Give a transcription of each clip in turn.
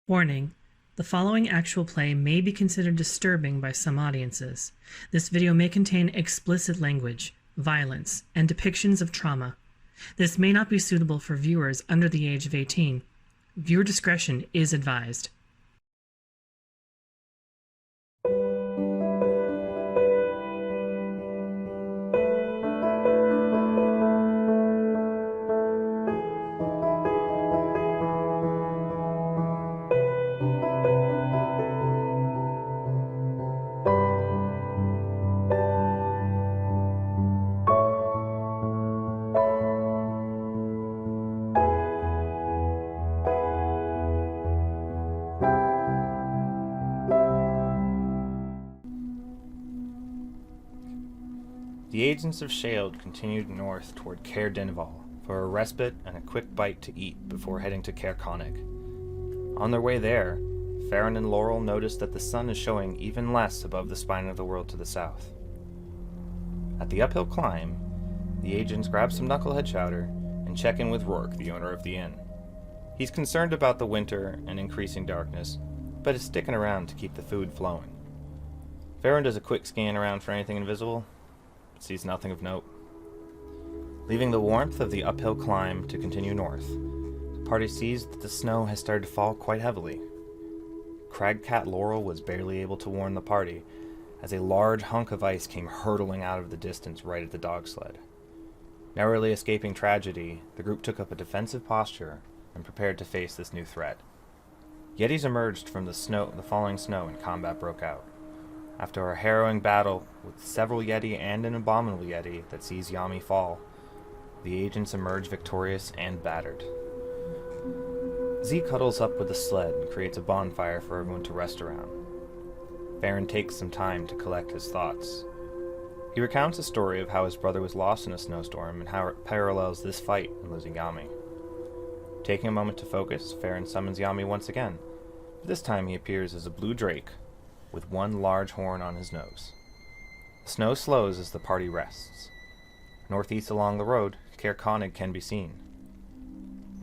Warning: the following actual play may be considered disturbing by some audiences. This video may contain explicit language, violence, and depictions of trauma. This may not be suitable for viewers under the age of 18. Viewer discretion is advised. The agents of SHAILD continued north toward Caer Dineval for a respite and a quick bite to eat before heading to Caer Konig. On their way there, Farron and Laurel noticed that the sun is showing even less above the spine of the world to the south. At the uphill climb, the agents grab some knucklehead chowder and check in with Rourke, the owner of the inn. He's concerned about the winter and increasing darkness, but is sticking around to keep the food flowing. Farron does a quick scan around for anything invisible, sees nothing of note. Leaving the warmth of the uphill climb to continue north, the party sees that the snow has started to fall quite heavily. Cragcat Laurel was barely able to warn the party as a large hunk of ice came hurtling out of the distance right at the dog sled. Narrowly escaping tragedy, the group took up a defensive posture and prepared to face this new threat. Yetis emerged from the falling snow and combat broke out. After a harrowing battle with several Yeti and an abominable Yeti that sees Yami fall, the agents emerge victorious and battered. Zeke huddles up with the sled and creates a bonfire for everyone to rest around. Farron takes some time to collect his thoughts. He recounts a story of how his brother was lost in a snowstorm and how it parallels this fight in losing Yami. Taking a moment to focus, Farron summons Yami once again, but this time he appears as a blue drake with one large horn on his nose. The snow slows as the party rests. Northeast along the road, Caer Konig can be seen.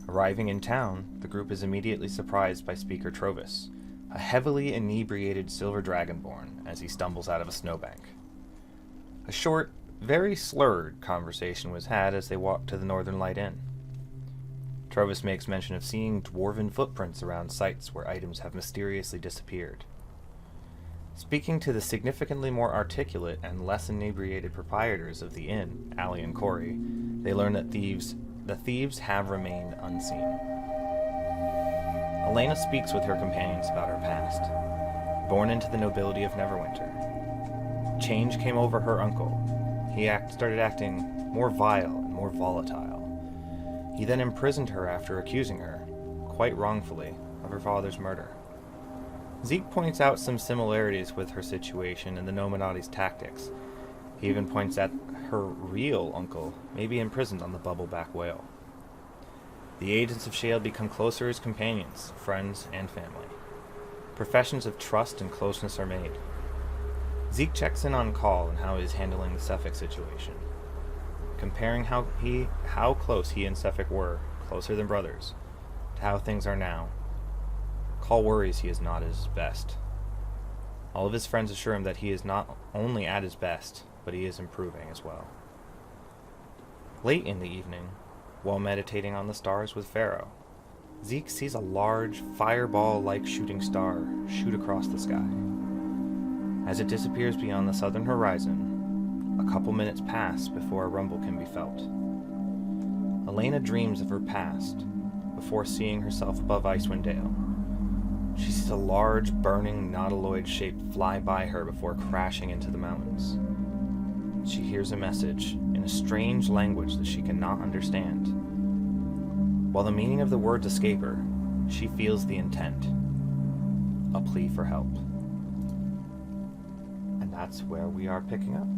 Arriving in town, the group is immediately surprised by Speaker Trovis, a heavily inebriated silver dragonborn, as he stumbles out of a snowbank. A short, very slurred conversation was had as they walked to the Northern Light Inn. Trovis makes mention of seeing dwarven footprints around sites where items have mysteriously disappeared. Speaking to the significantly more articulate and less inebriated proprietors of the inn, Allie and Corey, they learn that the thieves have remained unseen. Elena speaks with her companions about her past. Born into the nobility of Neverwinter, change came over her uncle. He started acting more vile and more volatile. He then imprisoned her after accusing her, quite wrongfully, of her father's murder. Zeke points out some similarities with her situation and the Nominati's tactics. He even points out her real uncle may be imprisoned on the Bubbleback Whale. The agents of SHAILD become closer as companions, friends, and family. Professions of trust and closeness are made. Zeke checks in on call and how he is handling the Suffolk situation. Comparing how close he and Suffolk were, closer than brothers, to how things are now, Call worries he is not at his best. All of his friends assure him that he is not only at his best, but he is improving as well. Late in the evening, while meditating on the stars with Pharaoh, Zeke sees a large, fireball-like shooting star shoot across the sky. As it disappears beyond the southern horizon, a couple minutes pass before a rumble can be felt. Elena dreams of her past before seeing herself above Icewind Dale. She sees a large, burning, nautiloid shape fly by her before crashing into the mountains. She hears a message in a strange language that she cannot understand. While the meaning of the words escape her, she feels the intent. A plea for help. And that's where we are picking up.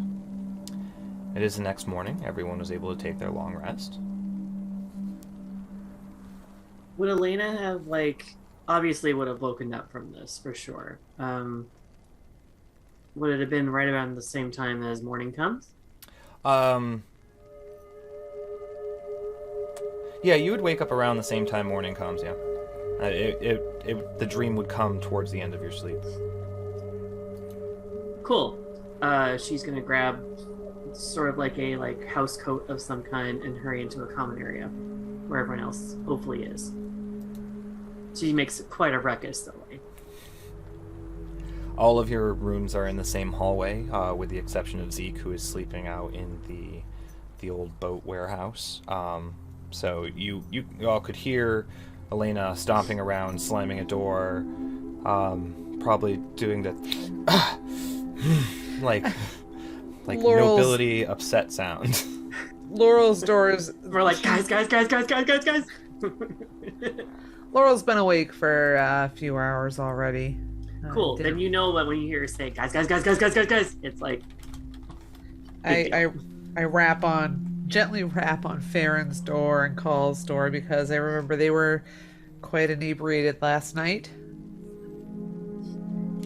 It is the next morning. Everyone was able to take their long rest. Would Elena have, obviously would have woken up from this for sure. Would it have been right around the same time as morning comes? Yeah, you would wake up around the same time morning comes, yeah. The dream would come towards the end of your sleep. Cool. She's gonna grab sort of like a house coat of some kind and hurry into a common area where everyone else hopefully is. She makes quite a ruckus that way. All of your rooms are in the same hallway, with the exception of Zeke, who is sleeping out in the old boat warehouse. So you all could hear Elena stomping around, slamming a door, probably doing the like nobility upset sound. Laurel's door is... We're like, guys. Laurel's been awake for a few hours already. Cool. Then you know that when you hear her say, guys, it's like... I gently rap on Farron's door and Call's door because I remember they were quite inebriated last night.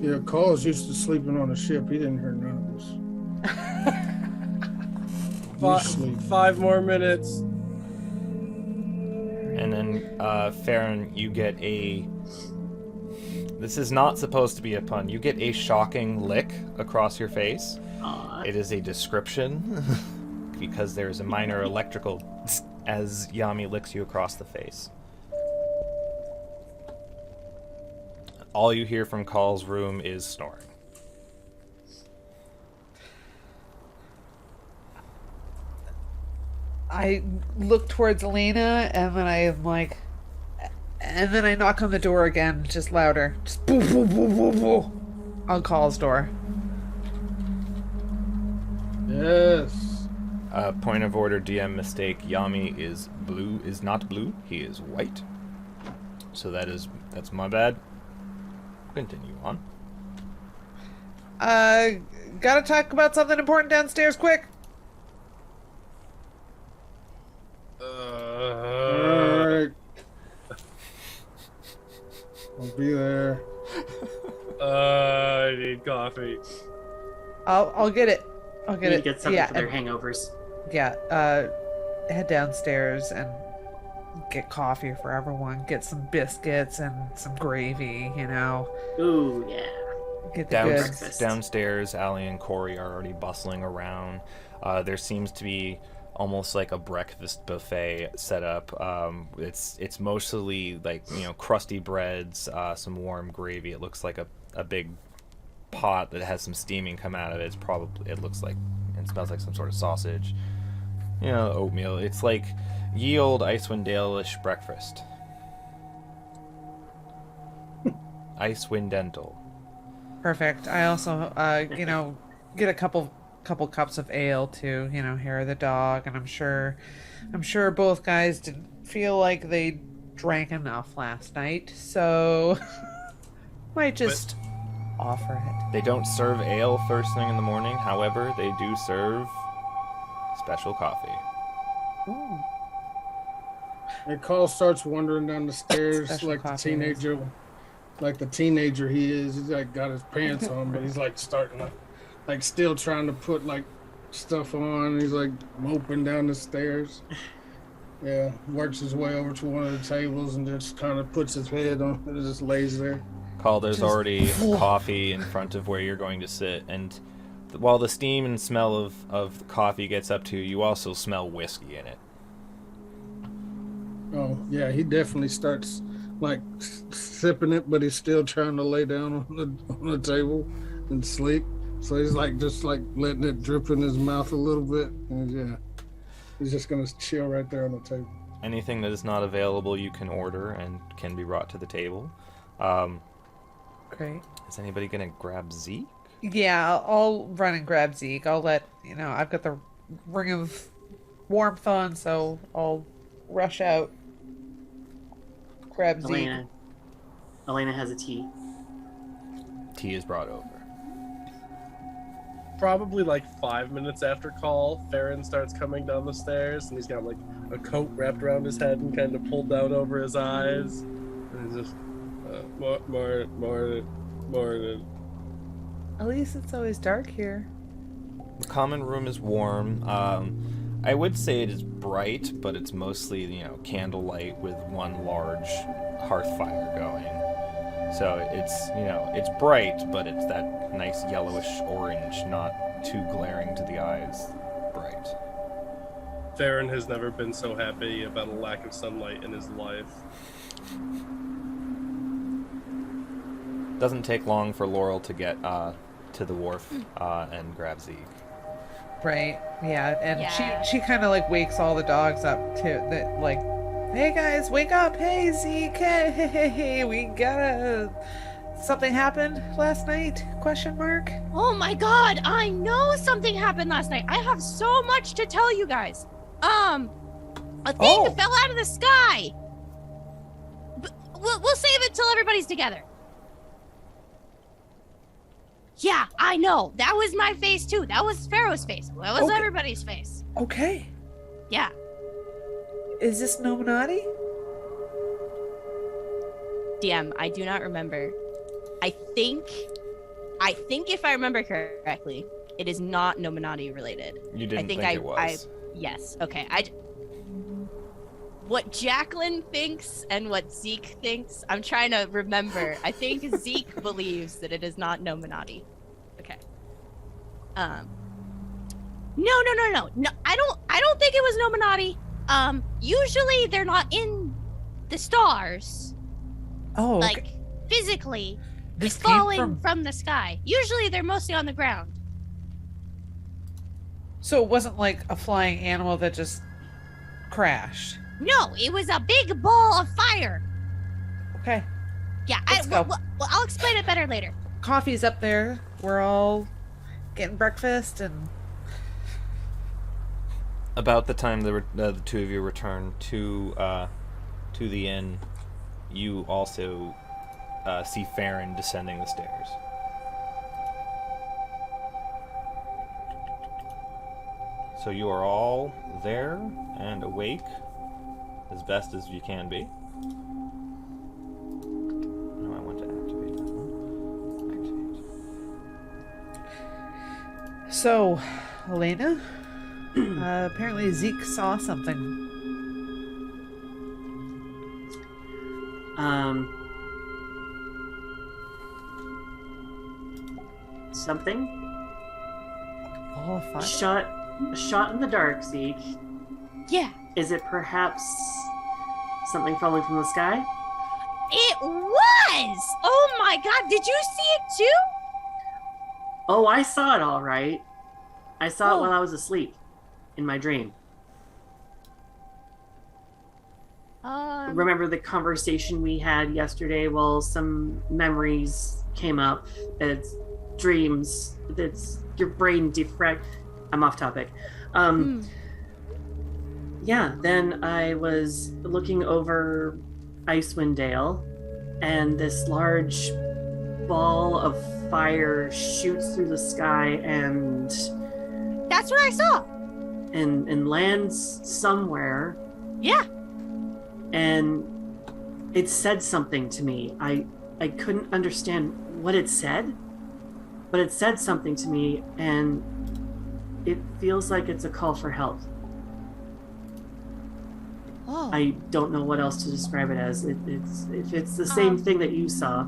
Yeah, Call's used to sleeping on a ship. He didn't hear none of this. 5 more minutes. And then, Farron, you get a... This is not supposed to be a pun. You get a shocking lick across your face. It is a description, because there's a minor electrical as Yami licks you across the face. All you hear from Call's room is snoring. I look towards Elena, and then I'm like... And then I knock on the door again, just louder. Just boo, boo, boo, boo, boo. On Call's door. Yes. Point of order, DM mistake. Yami is not blue. He is white. So that's my bad. Continue on. Gotta talk about something important downstairs, quick. Alright. I'll be there. I need coffee. I'll get it. I'll get it. Get something for their hangovers. Yeah, head downstairs and get coffee for everyone. Get some biscuits and some gravy, you know. Ooh, yeah. Get the goods. Breakfast. Downstairs, Allie and Corey are already bustling around. There seems to be almost like a breakfast buffet set up. It's mostly like, crusty breads, some warm gravy. It looks like a big pot that has some steaming come out of it. It looks like, it smells like some sort of sausage. Oatmeal. It's like ye old Icewind Dale-ish breakfast. Icewind Dental. Perfect. I also, get a couple cups of ale to, hair the dog, and I'm sure both guys didn't feel like they drank enough last night, so might just offer it. They don't serve ale first thing in the morning. However, they do serve special coffee. Ooh. And Call starts wandering down the stairs Special like the coffee teenager. Like the teenager he is. He's like got his pants on, but he's like starting to, like still trying to put like stuff on. He's like moping down the stairs. Yeah, works his way over to one of the tables and just kind of puts his head on it, just lays there. Call, there's already coffee in front of where you're going to sit, and while the steam and smell of the coffee gets up to you, you also smell whiskey in it. Oh, yeah, he definitely starts like sipping it, but he's still trying to lay down on the table and sleep. So he's like just like letting it drip in his mouth a little bit, and yeah, he's just gonna chill right there on the table. Anything that is not available, you can order and can be brought to the table. Great. Is anybody gonna grab Zeke? Yeah, I'll run and grab Zeke. I'll let, I've got the ring of warmth on, so I'll rush out. Grab Zeke. Elena has a tea. Tea is brought over. Probably like 5 minutes after call, Farron starts coming down the stairs, and he's got like a coat wrapped around his head and kind of pulled down over his eyes. And he's just, morning. At least it's always dark here. The common room is warm. I would say it is bright, but it's mostly, candlelight with one large hearth fire going. So it's, it's bright, but it's that nice yellowish orange, not too glaring to the eyes bright. Farron has never been so happy about a lack of sunlight in his life. Doesn't take long for Laurel to get to the wharf and grab Zeke. Right. Yeah. And Yeah. she kind of like wakes all the dogs up too. That like, hey guys, wake up! Hey Zeke, hey, we gotta. Something happened last night? Question mark. Oh my god, I know something happened last night. I have so much to tell you guys. A thing fell out of the sky. We'll save it till everybody's together. Yeah, I know. That was my face too. That was Pharaoh's face. That was everybody's face. Okay. Yeah. Is this Nominati? DM, I do not remember. I think if I remember correctly, it is not Nominati related. You didn't think it was? Yes. Okay. What Jacqueline thinks and what Zeke thinks, I'm trying to remember. I think Zeke believes that it is not Nominati. Okay. No. I don't think it was Nominati. Usually they're not in the stars. Oh, okay. Like physically, This falling from the sky. Usually they're mostly on the ground. So it wasn't like a flying animal that just crashed. No, it was a big ball of fire. Okay. Yeah, Let's go. well, I'll explain it better later. Coffee's up there. We're all getting breakfast and. About the time the two of you return to the inn, you also see Farron descending the stairs. So you are all there and awake as best as you can be. No, I want to activate that one. Activate. So, Elena, apparently Zeke saw something. Something? Ball of fire? Shot in the dark, Zeke. Yeah. Is it perhaps something falling from the sky? It was! Oh my god, did you see it too? Oh, I saw it all right. I saw it while I was asleep in my dream. Remember the conversation we had yesterday? Well, some memories came up. It's dreams. It's your brain defrag. I'm off topic. Yeah, then I was looking over Icewind Dale, and this large ball of fire shoots through the sky and That's what I saw. and lands somewhere. Yeah. And it said something to me. I couldn't understand what it said, but it said something to me, and it feels like it's a call for help. Oh. I don't know what else to describe it as. It's if it's the same thing that you saw.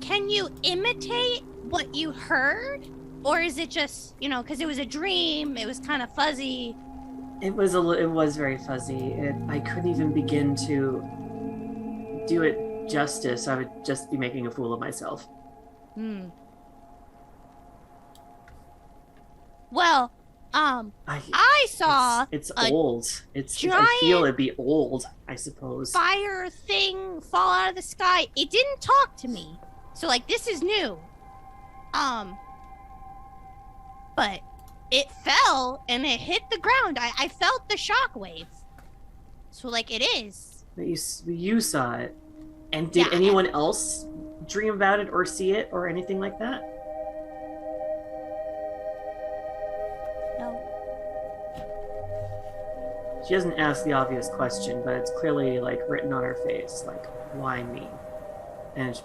Can you imitate what you heard? Or is it just, because it was a dream, it was kind of fuzzy. It was very fuzzy. I couldn't even begin to do it justice. I would just be making a fool of myself. Well, I saw it's a old. I giant feel it'd be old, I suppose. fire thing fall out of the sky. It didn't talk to me. So this is new. But it fell and it hit the ground. I felt the shockwave. So it is. But you saw it. And did Yeah, anyone else dream about it or see it or anything like that? No. She doesn't ask the obvious question, but it's clearly written on her face, why me?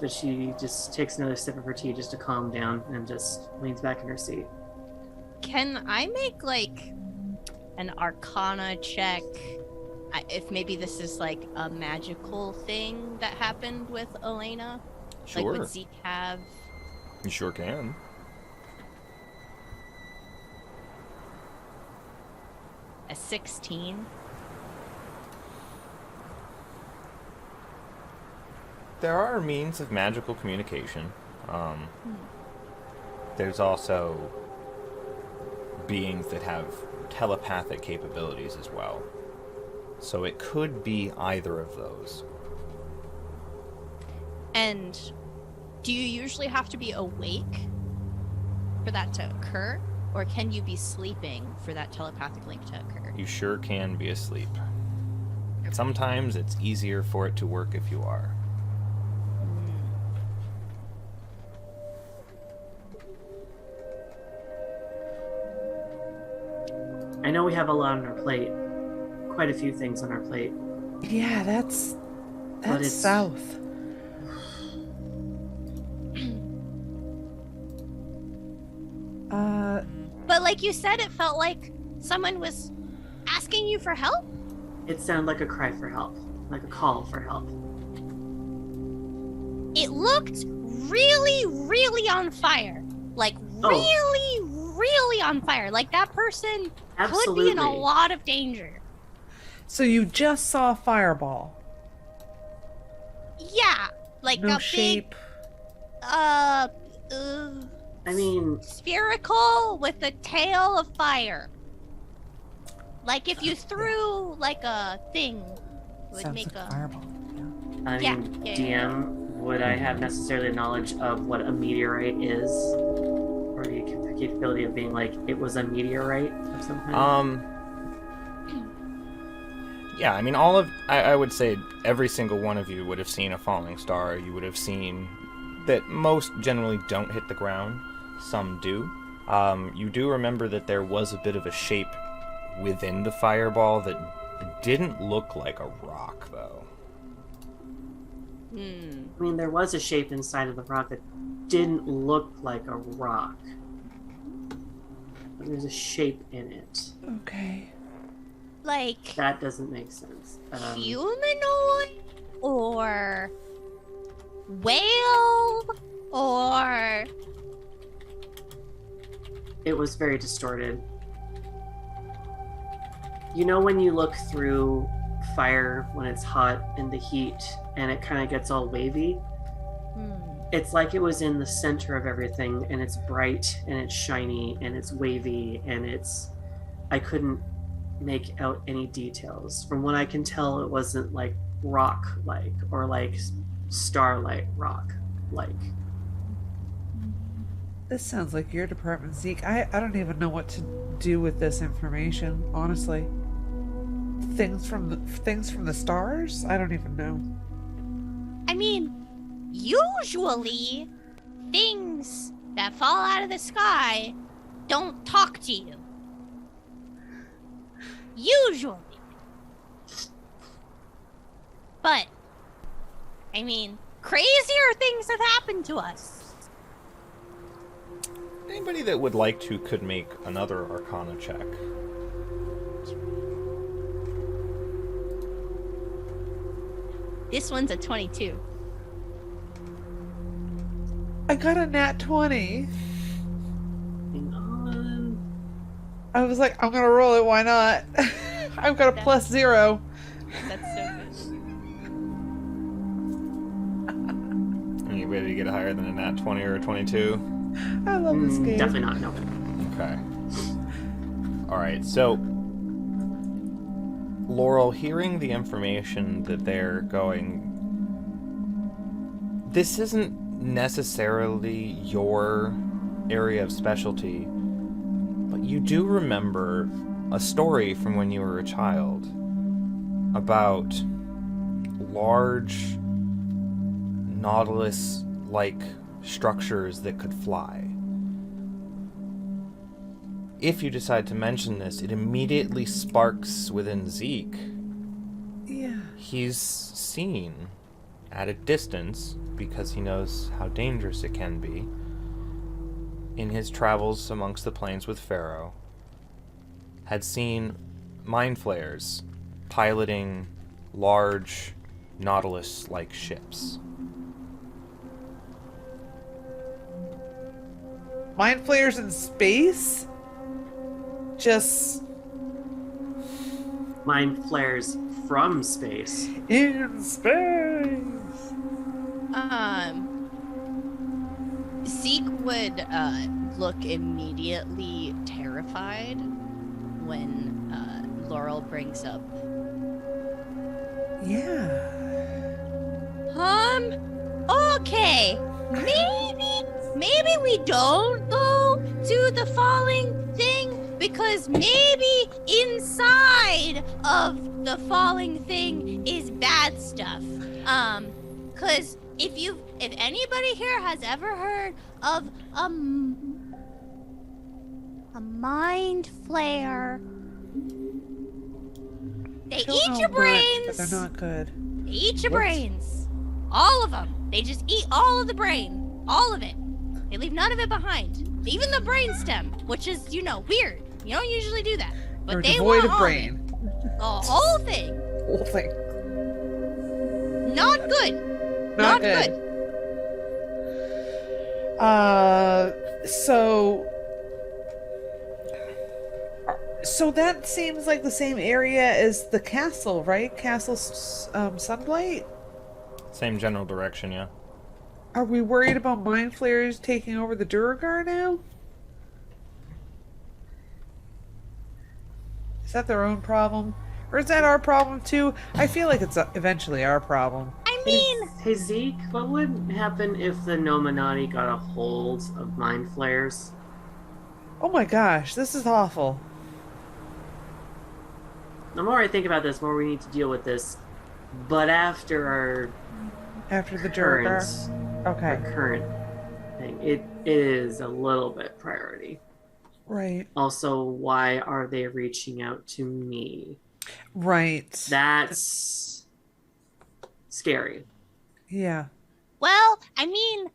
But she just takes another sip of her tea just to calm down and just leans back in her seat. Can I make like an Arcana check? If maybe this is like a magical thing that happened with Elena? Sure. Like, would Zeke have? You sure can. A 16? There are means of magical communication. There's also beings that have telepathic capabilities as well. So it could be either of those. And do you usually have to be awake for that to occur? Or can you be sleeping for that telepathic link to occur? You sure can be asleep. Sometimes it's easier for it to work if you are. I know we have a lot on our plate. Quite a few things on our plate. Yeah, that's it's- south. But like you said, it felt like someone was asking you for help? It sounded like a cry for help. Like a call for help. It looked really, really on fire. Like really on fire. Like that person could be in a Absolutely. lot of danger. So you just saw a fireball. Yeah. Like No a shape. big I mean, spherical with a tail of fire. Like if you threw like a thing, it would Sounds make like a fireball. I Yeah, mean, yeah, DM, would I have necessarily knowledge of what a meteorite is? Or the capability of being like, it was a meteorite of some kind? Yeah, I mean, I would say every single one of you would have seen a falling star. You would have seen that most generally don't hit the ground. Some do. You do remember that there was a bit of a shape within the fireball that didn't look like a rock, though. I mean, there was a shape inside of the rock that didn't look like a rock. But there's a shape in it. Okay. like That doesn't make sense. humanoid or whale or It was very distorted. You know when you look through fire when it's hot in the heat and it kind of gets all wavy? It's like it was in the center of everything and it's bright and it's shiny and it's wavy and I couldn't make out any details. From what I can tell, it wasn't like rock-like or like starlight rock-like. This sounds like your department, Zeke. I don't even know what to do with this information, honestly. Things from the stars? I don't even know. I mean, usually things that fall out of the sky don't talk to you. Usually. But, I mean, crazier things have happened to us. Anybody that would like to could make another Arcana check. This one's a 22. I got a nat 20. Hang on. I was like, I'm gonna roll it, why not? I've got a +0. That's so good. Anybody to get higher than a nat 20 or a 22? I love this game. Definitely not, no. Okay. Alright, so Laurel, hearing the information that they're going, this isn't necessarily your area of specialty, but you do remember a story from when you were a child about large Nautilus-like structures that could fly. If you decide to mention this, it immediately sparks within Zeke. Yeah. He's seen at a distance, because he knows how dangerous it can be, in his travels amongst the plains with Pharaoh, had seen mind flayers piloting large Nautilus-like ships. Mind flayers in space? Just Mind flares from space. in space. Zeke would look immediately terrified when Laurel brings up. Yeah. Okay. Maybe we don't go to the falling thing, because maybe inside of the falling thing is bad stuff. Cause if anybody here has ever heard of a mind flare, they eat your brains. But they're not good. They eat your brains. All of them. They just eat all of the brain. All of it. They leave none of it behind. Even the brain stem, which is, weird. You don't usually do that. But They're they devoid want of all brain. of it. The whole thing. Whole thing. Not good. Not good. So that seems like the same area as the castle, right? Castle Sunblight? Same general direction, yeah. Are we worried about mind flayers taking over the Duragar now? Is that their own problem? Or is that our problem too? I feel like it's eventually our problem. I mean, Hey Zeke, what would happen if the Nominati got a hold of mind flares? Oh my gosh, this is awful. The more I think about this, the more we need to deal with this. But after After the current, Duragar? Okay. our current thing, it is a little bit priority. Right. Also, why are they reaching out to me? Right. That's scary. Yeah. well, I mean,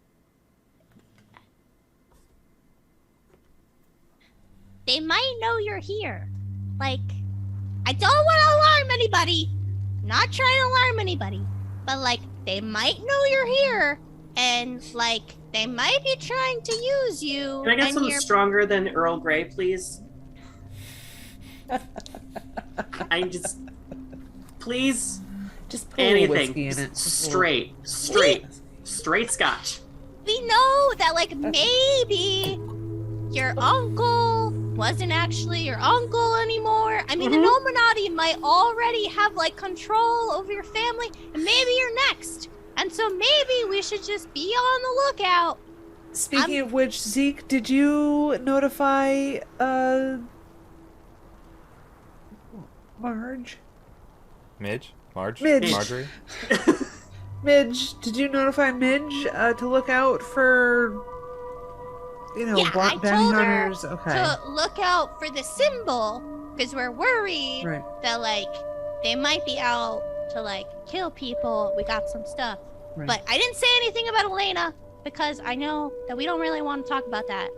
they might know you're here. Like, I don't want to alarm anybody. Not trying to alarm anybody. But, like, they might know you're here. And, like, they might be trying to use you. Can I get and something you're- stronger than Earl Grey, please? I just... Please? Just put a little Anything. whiskey in it. Just Just a little- straight scotch. We know that, like, maybe your uncle wasn't actually your uncle anymore. I mean, the Illuminati might already have, like, control over your family, and maybe you're next. And so maybe we should just be on the lookout. Speaking of which, Zeke, did you notify Marge? Midge? Marge? Midge. Marjorie? Midge, did you notify Midge to look out for, Yeah, I bounty told her hunters? Okay. to look out for the symbol, because we're worried Right. that, like, they might be out to, like, kill people. We got some stuff. Right. But I didn't say anything about Elena, because I know that we don't really want to talk about that.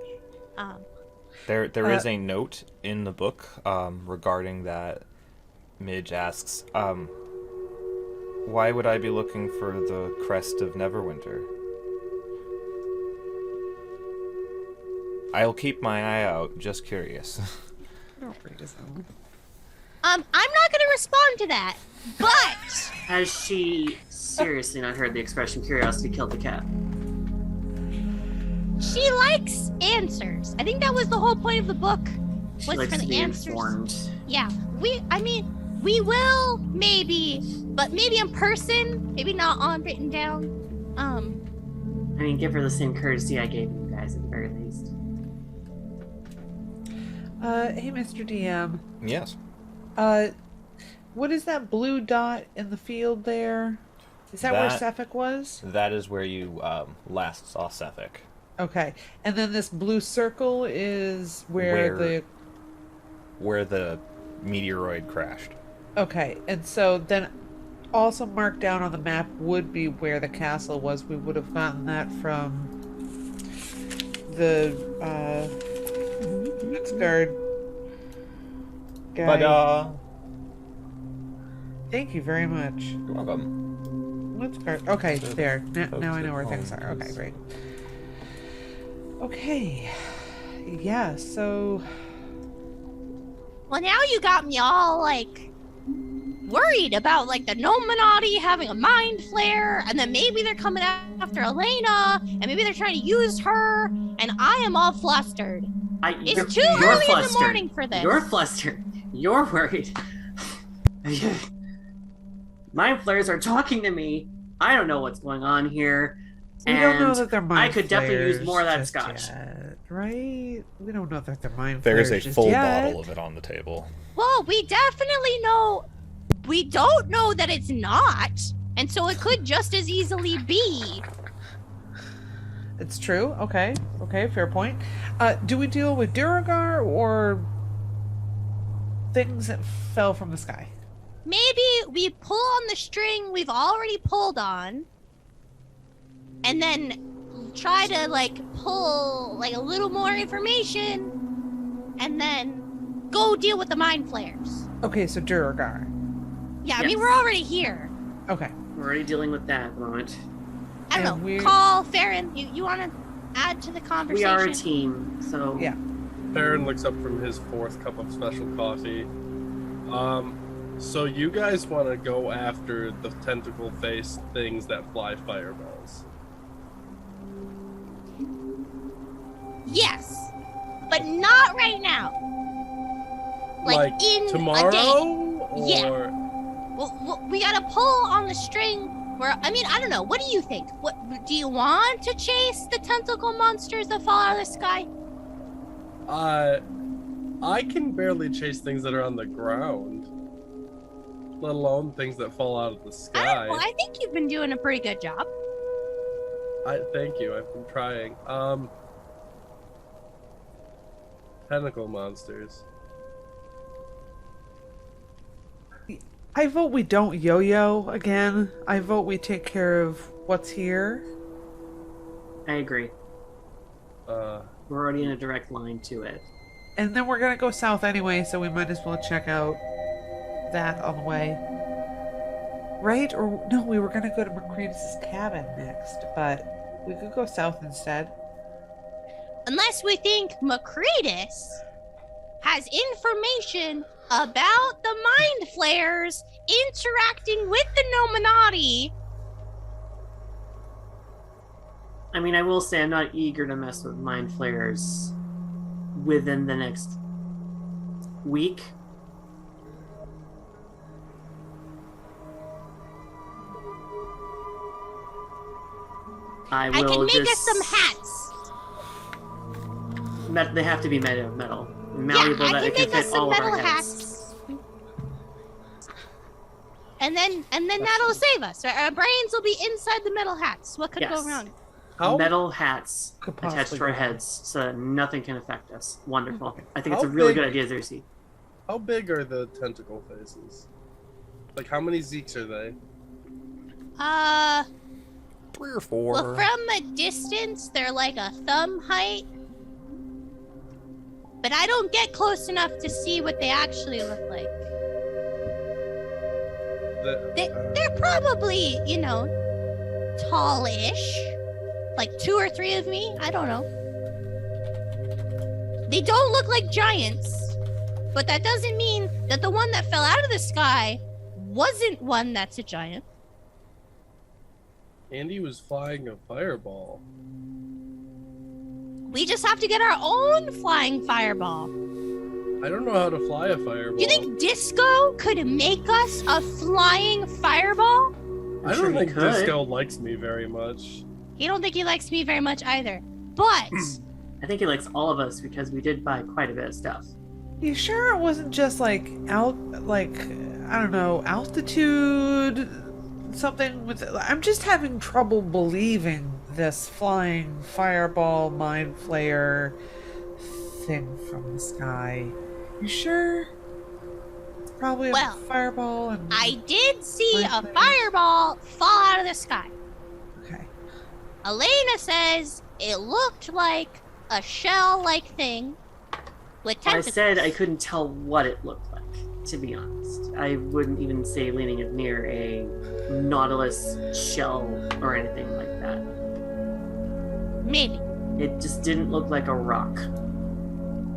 There is a note in the book regarding that. Midge asks, why would I be looking for the crest of Neverwinter? I'll keep my eye out, just curious. Don't read his own. I'm not going to respond to that, but Has she seriously not heard the expression curiosity killed the cat? she likes answers. I think that was the whole point of the book, She was likes for to the be answers. informed. Yeah, we will, maybe, but maybe in person, maybe not on written down. I mean, give her the same courtesy I gave you guys at the very least. Hey, Mr. DM. Yes. What is that blue dot in the field there? Is that where That- Sefik was? That is where you last saw Sefik. Okay. And then this blue circle is where Where the meteoroid crashed. Okay, and so then also marked down on the map would be where the castle was. We would have gotten that from the guard guy. But Thank you very much. you're welcome. Let's guard. Okay, there. Now I know where things are. Okay, great. Okay. Yeah. So. Well, now you got me all like worried about like the Nominati having a mind flare, and then maybe they're coming after Elena, and maybe they're trying to use her, and I am all flustered. It's too early in the morning for this. You're flustered. You're worried. Mind flares are talking to me. I don't know what's going on here. We don't know that they're mind I could definitely use flares more of that just scotch. yet, right? We don't know that they're mind There's flares a just full yet. bottle of it on the table. Well, we definitely know. We don't know that it's not, and so it could just as easily be. It's true. Okay. Okay. Fair point. Do we deal with Duragar or things that fell from the sky? Maybe we pull on the string we've already pulled on, and then try to like pull like a little more information, and then go deal with the mind flares. Okay. So Duragar. Yeah, I Yes. mean we're already here. Okay. We're already dealing with that at the moment. I don't And know. we're- Call Farron. You want to add to the We conversation? are a team, so Yeah. Farron looks up from his 4th cup of special coffee. So you guys want to go after the tentacle face things that fly fireballs? Yes, but not right now. Like in tomorrow? a day. Yeah. Or Well, we gotta pull on the string. Where I mean, I don't know. What do you think? What do you want to chase the tentacle monsters that fall out of the sky? I can barely chase things that are on the ground, let alone things that fall out of the I sky. don't know. I think you've been doing a pretty good job. Thank you. I've been trying. Tentacle monsters. I vote we don't yo-yo again. I vote we take care of what's here. I agree. Uh, We're already in a direct line to it. And then we're gonna go south anyway, so we might as well check out that on the way. Right? Or no, we were gonna go to Macretus' cabin next, but we could go south instead. Unless we think Macretus has information about the mind flares interacting with the Nominati. I mean, I will say I'm not eager to mess with mind flares within the next week. I I will can make just... us some hats. They have to be made of metal. Yeah, Malleable I that can it can make us fit some all of metal our heads. hats. And then that'll save us. Our brains will be inside the metal hats. What could Yes. go wrong? how Metal hats Could attached possibly to our go. heads so that nothing can affect us. Wonderful. I think it's How a really big- good idea, Zersey. how big are the tentacle faces? Like how many Zeeks are they? 3 or 4. Well, from a distance, they're like a thumb height. But I don't get close enough to see what they actually look like. They're probably, tallish. Like 2 or 3 of me. I don't know. They don't look like giants. But that doesn't mean that the one that fell out of the sky wasn't one that's a giant. Andy was flying a fireball. We just have to get our own flying fireball. I don't know how to fly a fireball. Do you think Disco could make us a flying fireball? I sure don't he think could. Disco likes me very much. You don't think he likes me very much either. But I think he likes all of us because we did buy quite a bit of stuff. You sure it wasn't just I don't know, altitude, something with? I'm just having trouble believing this flying fireball mind flayer thing from the sky. You sure? It's probably Well, a fireball. And I did see a Mind flayer. fireball fall out of the sky. Okay. Elena says it looked like a shell-like thing with I tentacles. said I couldn't tell what it looked like, to be honest. I wouldn't even say leaning it near a nautilus shell or anything like that. Maybe. It just didn't look like a rock.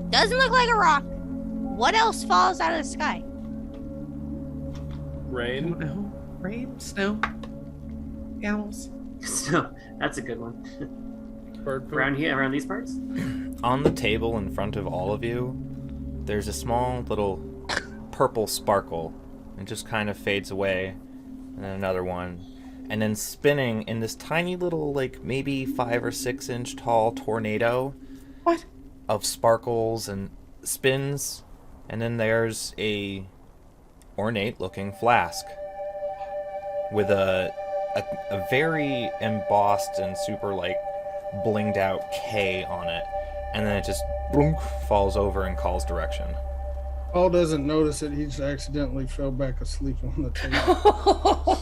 Doesn't look like a rock. What else falls out of the sky? Rain. No. Rain, snow, animals. So that's a good one. Bird poop. Around these parts? On the table in front of all of you, there's a small little purple sparkle. It just kind of fades away. And then another one. And then spinning in this tiny little, like, maybe 5 or 6 inch tall tornado. What? Of sparkles and spins. And then there's a ornate looking flask with a very embossed and super, like, blinged out K on it. And then it just boom, falls over and calls direction. Paul doesn't notice it. He just accidentally fell back asleep on the table.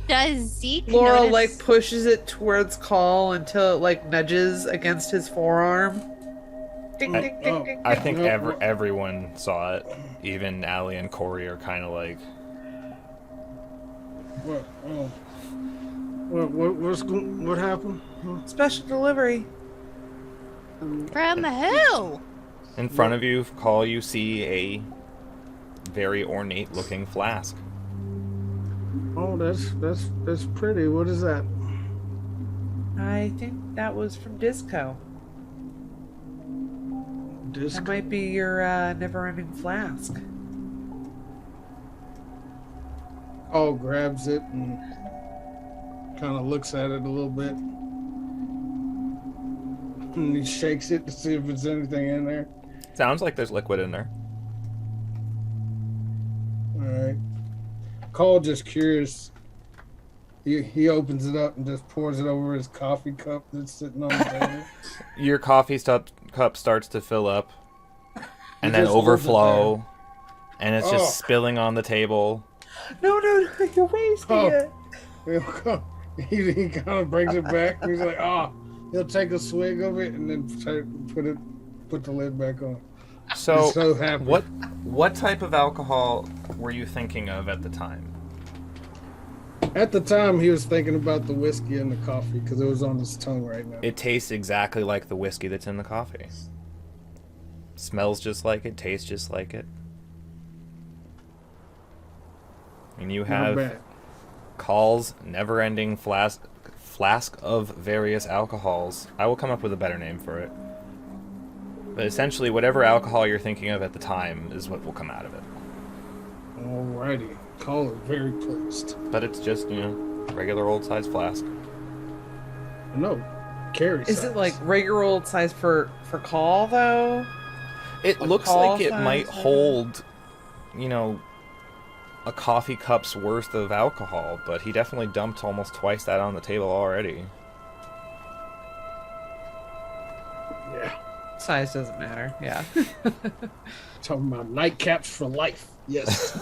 Does Zeke Laura notice? like pushes it towards Call until it like nudges against his forearm. Ding, ding, ding, ding, I ding. think No. everyone saw it. Even Allie and Corey are kind of like, What? Oh. What happened? Huh? Special delivery. From who? in front of you, Call, you see a very ornate looking flask. Oh, that's pretty. What is that? I think that was from Disco. Disc. That might be your never-ending flask. Paul grabs it and kind of looks at it a little bit. And he shakes it to see if there's anything in there. Sounds like there's liquid in there. Alright. Cole just curious. He opens it up and just pours it over his coffee cup that's sitting on the table. Your coffee cup starts to fill up and then just holds it overflow, and it's Oh. just spilling on the table. No, you're wasting Oh. it. He kind of brings it back. He's like, he'll take a swig of it and then put the lid back on. So, He's so happy. what type of alcohol were you thinking of at the time? At the time, he was thinking about the whiskey and the coffee because it was on his tongue right now. It tastes exactly like the whiskey that's in the coffee. Smells just like it, tastes just like it. And you Not have bad. Call's never-ending flask of various alcohols. I will come up with a better name for it. But essentially, whatever alcohol you're thinking of at the time is what will come out of it. Alrighty. Cole is very pleased. But it's just, regular old-sized flask. No, carry Is size. it like regular old size for Call though? It Like looks tall like it size, might maybe? hold, a coffee cup's worth of alcohol, but he definitely dumped almost twice that on the table already. Yeah. Size doesn't matter. Yeah. Talking about nightcaps for life. Yes.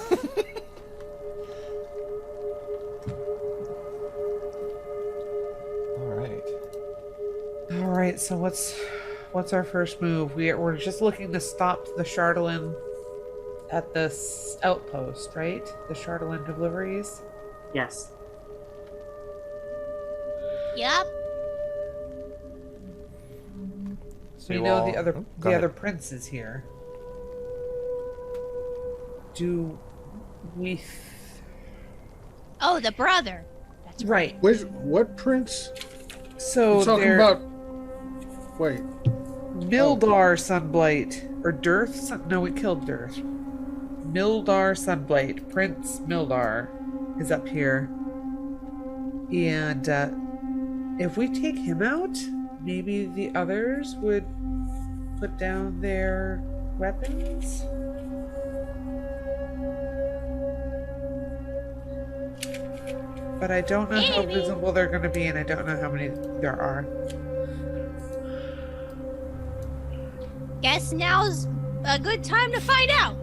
Alright. All right. So what's our first move? We're just looking to stop the Chardalyn at this outpost, right? The Chardalyn deliveries. Yes. Yep. So We you know all- the other Oh, the go ahead. other prince is here. Do we? Oh, the brother. That's Right. What prince? So You're talking they're about. Wait. Nildar Sunblight or Durth. No, we killed Durth. Nildar Sunblight. Prince Nildar is up here, and if we take him out, maybe the others would put down their weapons. But I don't know how Maybe. visible they're going to be, and I don't know how many there are. Guess now's a good time to find out.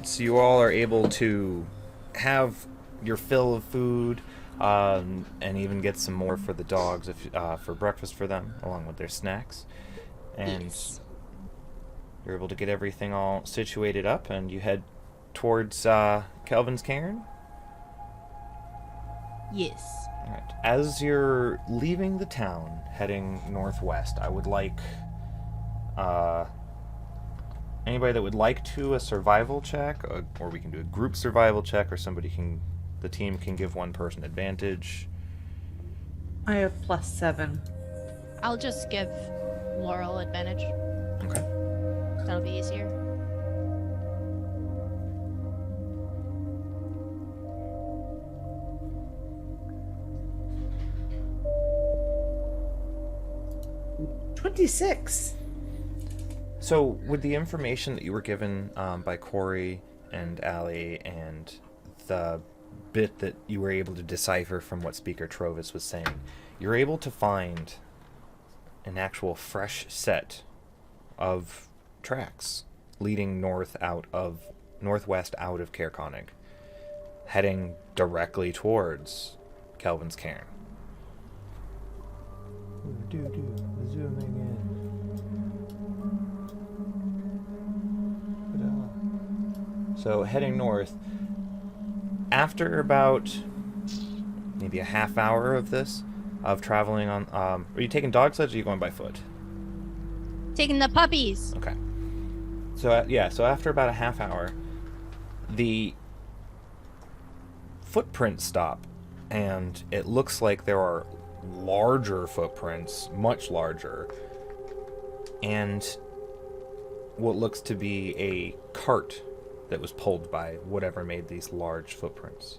So you all are able to have your fill of food, and even get some more for the dogs for breakfast for them, along with their snacks. And Yes. you're able to get everything all situated up, and you head towards Kelvin's Cairn. Yes. All right. As you're leaving the town, heading northwest, I would like anybody that would like to a survival check, or we can do a group survival check, or the team can give one person advantage. I have +7. I'll just give Laurel advantage. Okay. That'll be easier. $26. So, with the information that you were given by Corey and Allie, and the bit that you were able to decipher from what Speaker Trovis was saying, you're able to find an actual fresh set of tracks leading northwest out of Caer Konig, heading directly towards Kelvin's Cairn. Zooming in. So heading north, after about maybe a half hour of traveling on, are you taking dog sleds or are you going by foot? Taking the puppies. Okay. So after about a half hour, the footprints stop, and it looks like there are larger footprints, much larger, and what looks to be a cart that was pulled by whatever made these large footprints.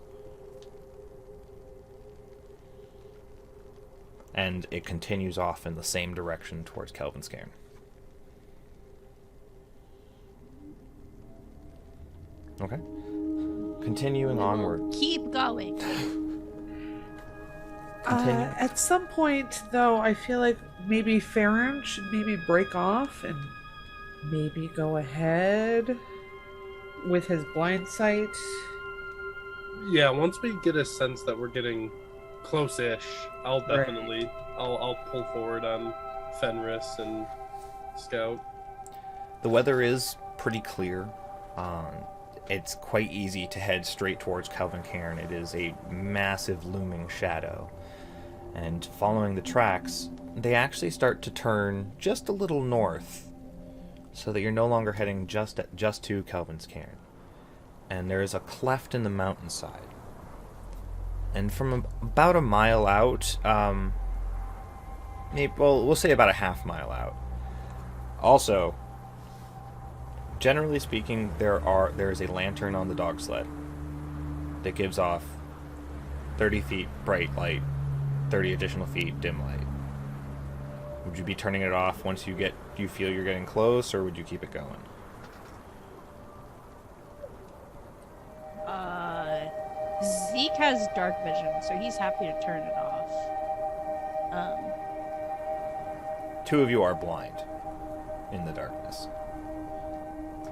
And it continues off in the same direction towards Kelvin's Cairn. Okay. Continuing onward. Keep going. Continue. At some point, though, I feel like maybe Farron should maybe break off and maybe go ahead with his blind sight. Yeah, once we get a sense that we're getting close-ish, I'll definitely I'll pull forward on Fenris and Scout. The weather is pretty clear. It's quite easy to head straight towards Kelvin Cairn. It is a massive looming shadow. And following the tracks, they actually start to turn just a little north, so that you're no longer heading just to Kelvin's Cairn. And there is a cleft in the mountainside. And from about a mile out, we'll say about a half mile out. Also, generally speaking, there is a lantern on the dog sled that gives off 30 feet bright light, 30 additional feet dim light. Would you be turning it off once you feel you're getting close, or would you keep it going? Zeke has dark vision, so he's happy to turn it off. Two of you are blind in the darkness.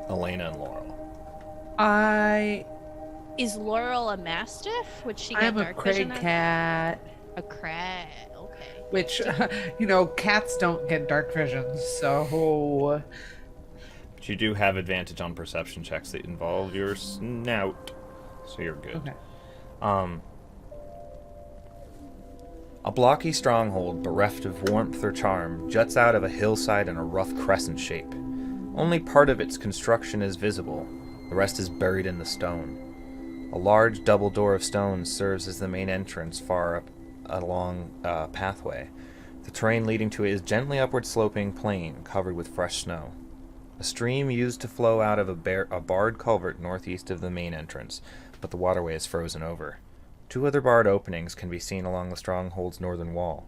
Elena and Laurel. Is Laurel a mastiff? Would she get I'm a dark Craig vision? cat. A crag. Okay. Which, cats don't get dark vision, so... But you do have advantage on perception checks that involve your snout, so you're good. Okay. A blocky stronghold, bereft of warmth or charm, juts out of a hillside in a rough crescent shape. Only part of its construction is visible, the rest is buried in the stone. A large double door of stone serves as the main entrance far up along a pathway. The terrain leading to it is gently upward sloping plain covered with fresh snow. A stream used to flow out of a barred culvert northeast of the main entrance, but the waterway is frozen over. Two other barred openings can be seen along the stronghold's northern wall.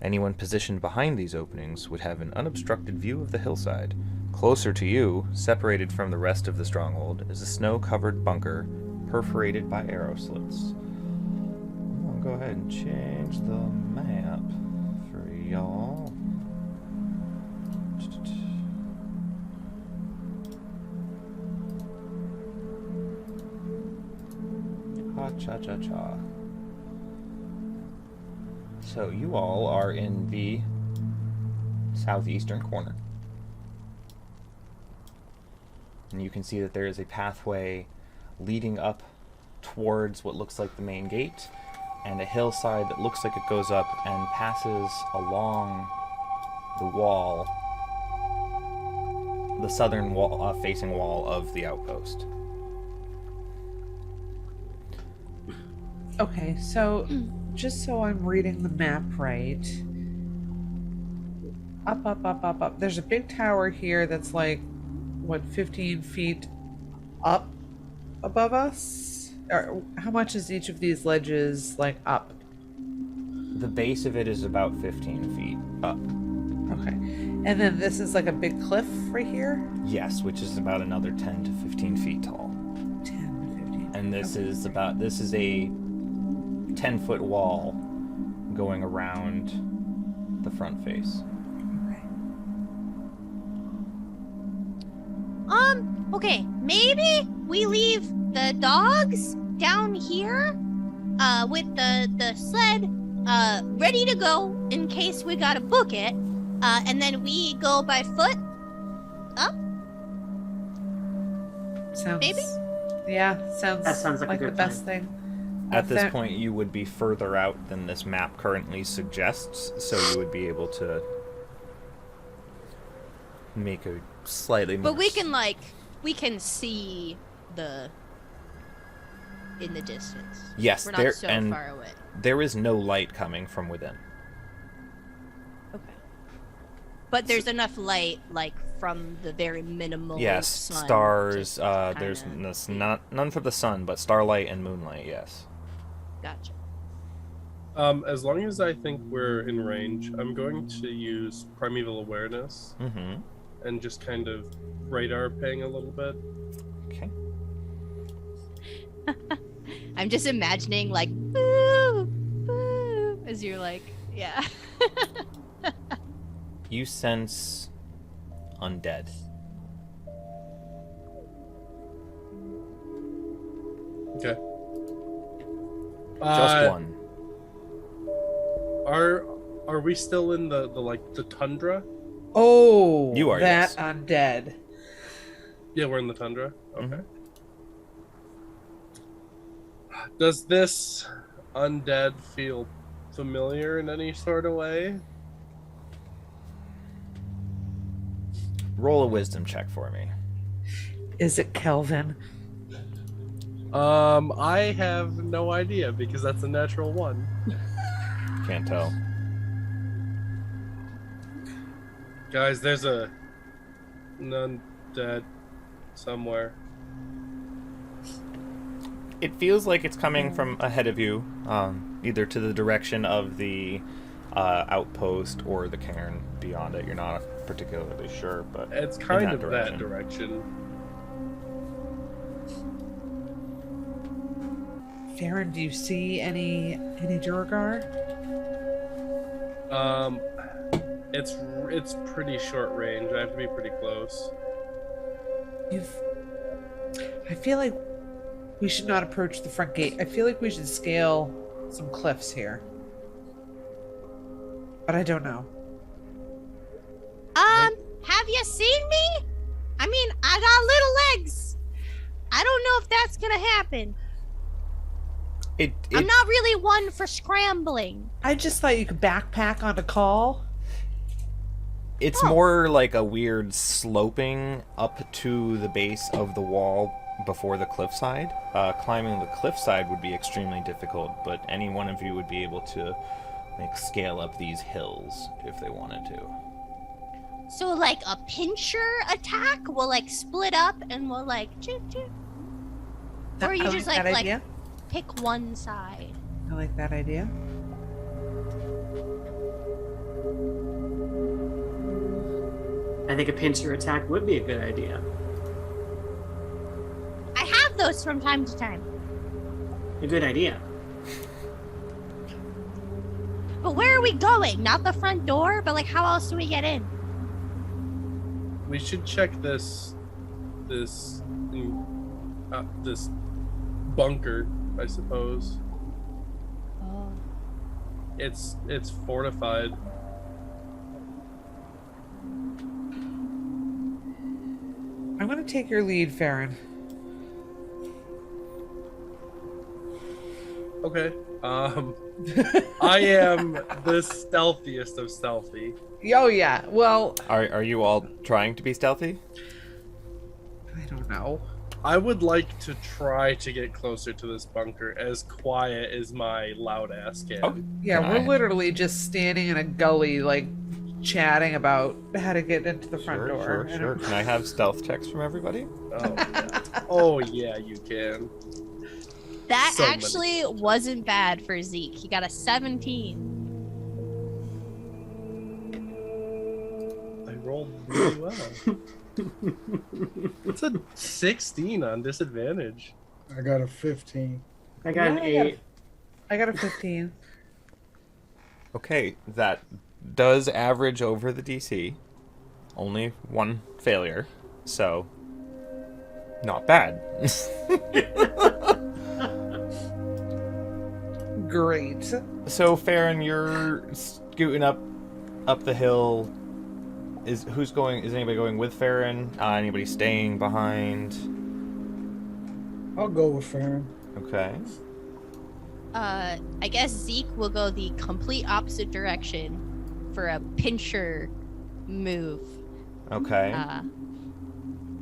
Anyone positioned behind these openings would have an unobstructed view of the hillside. Closer to you, separated from the rest of the stronghold, is a snow-covered bunker perforated by arrow slits. I'll go ahead and change the map for y'all. Cha-cha-cha. So you all are in the southeastern corner. And you can see that there is a pathway leading up towards what looks like the main gate, and a hillside that looks like it goes up and passes along the wall, the southern wall, facing wall of the outpost. Okay, so just so I'm reading the map right, up. There's a big tower here that's like, what, 15 feet up above us? Or how much is each of these ledges like up? The base of it is about 15 feet up. Okay. And then this is like a big cliff right here? Yes, which is about another 10 to 15 feet tall. 10 to 15. And this is a 10-foot wall going around the front face. Okay, maybe we leave the dogs down here, with the sled, ready to go in case we gotta book it, and then we go by foot up? Sounds, maybe? Yeah, That sounds like a the good best plan. thing. At this point, you would be further out than this map currently suggests, so you would be able to make a slightly more... But we can see in the distance. Yes, we're not so far away. There is no light coming from within. Okay. But there's enough light, like, from the very minimal Yes, sun. stars, to there's kinda- none for the sun, but starlight and moonlight, yes. Gotcha. As long as I think we're in range, I'm going to use Primeval Awareness Mm-hmm. and just kind of radar ping a little bit. Okay. I'm just imagining, like, boo, boo, as you're like, yeah. You sense undead. Okay. Just one. Are we still in the tundra? Oh, You are, that yes. undead. Yeah, we're in the tundra. Okay. Mhm. Does this undead feel familiar in any sort of way? Roll a wisdom check for me. Is it Kelvin? I have no idea because that's a natural one. Can't tell. Guys, there's an undead somewhere. It feels like it's coming from ahead of you, either to the direction of the outpost or the cairn beyond it. You're not particularly sure, but It's in kind that of that direction. Farron, do you see any Durgar? It's pretty short range. I have to be pretty close. I feel like we should not approach the front gate. I feel like we should scale some cliffs here. But I don't know. Have you seen me? I mean, I got little legs. I don't know if that's gonna happen. I'm not really one for scrambling. I just thought you could backpack on a call. It's more like a weird sloping up to the base of the wall before the cliffside. Climbing the cliffside would be extremely difficult, but any one of you would be able to scale up these hills if they wanted to. So, like, a pincher attack will, like, split up and will, like, or you I just, like that like, idea. pick one side. I like that idea. I think a pincher attack would be a good idea. I have those from time to time. A good idea. But where are we going? Not the front door, but, like, how else do we get in? We should check this bunker I suppose. Oh. It's fortified. I'm gonna take your lead, Farron. Okay. I am the stealthiest of stealthy. Oh yeah. Well, Are you all trying to be stealthy? I don't know. I would like to try to get closer to this bunker as quiet as my loud ass can. Oh, Yeah, can we're I- literally just standing in a gully, like chatting about how to get into the front door. Sure. And Can I have stealth checks from everybody? Oh, yeah. Oh, yeah, you can. That So many. actually wasn't bad for Zeke. He got a 17. I rolled really well. It's a 16 on disadvantage. I got a 15. I got an Yeah, 8. I got a 15. Okay, that does average over the DC. Only one failure, so not bad. Great. So Farron, you're scooting up the hill. Is anybody going with Farron? Anybody staying behind? I'll go with Farron. Okay. I guess Zeke will go the complete opposite direction for a pincher move. Okay.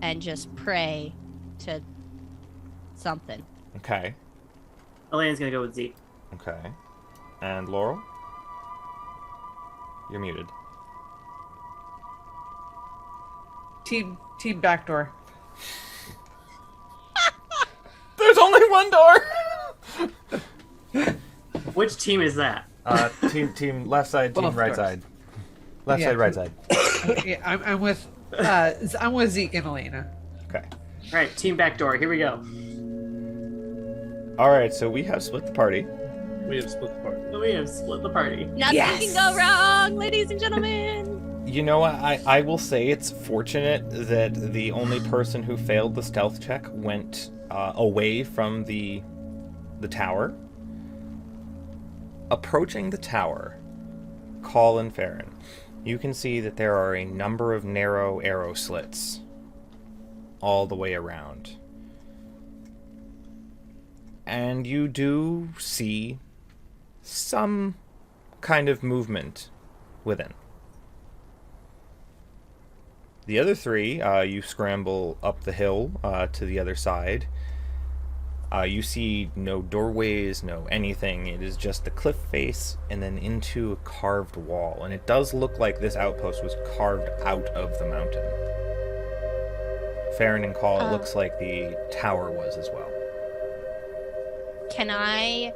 And just pray to something. Okay. Elena's gonna go with Zeke. Okay. And Laurel? You're muted. Team backdoor. There's only one door. Which team is that? Team left side, team Both right doors. side. Left Yeah. side, right side. Yeah, I'm with Zeke and Elena. Okay. All right, team backdoor. Here we go. All right, so we have split the party. We have split the party. We have split the party. Nothing can go wrong, ladies and gentlemen. You know what? I will say it's fortunate that the only person who failed the stealth check went away from the tower. Approaching the tower, Call and Farron, you can see that there are a number of narrow arrow slits all the way around. And you do see some kind of movement within. The other three, you scramble up the hill to the other side. You see no doorways, no anything. It is just the cliff face and then into a carved wall. And it does look like this outpost was carved out of the mountain. Farron and Call, it looks like the tower was as well. Can I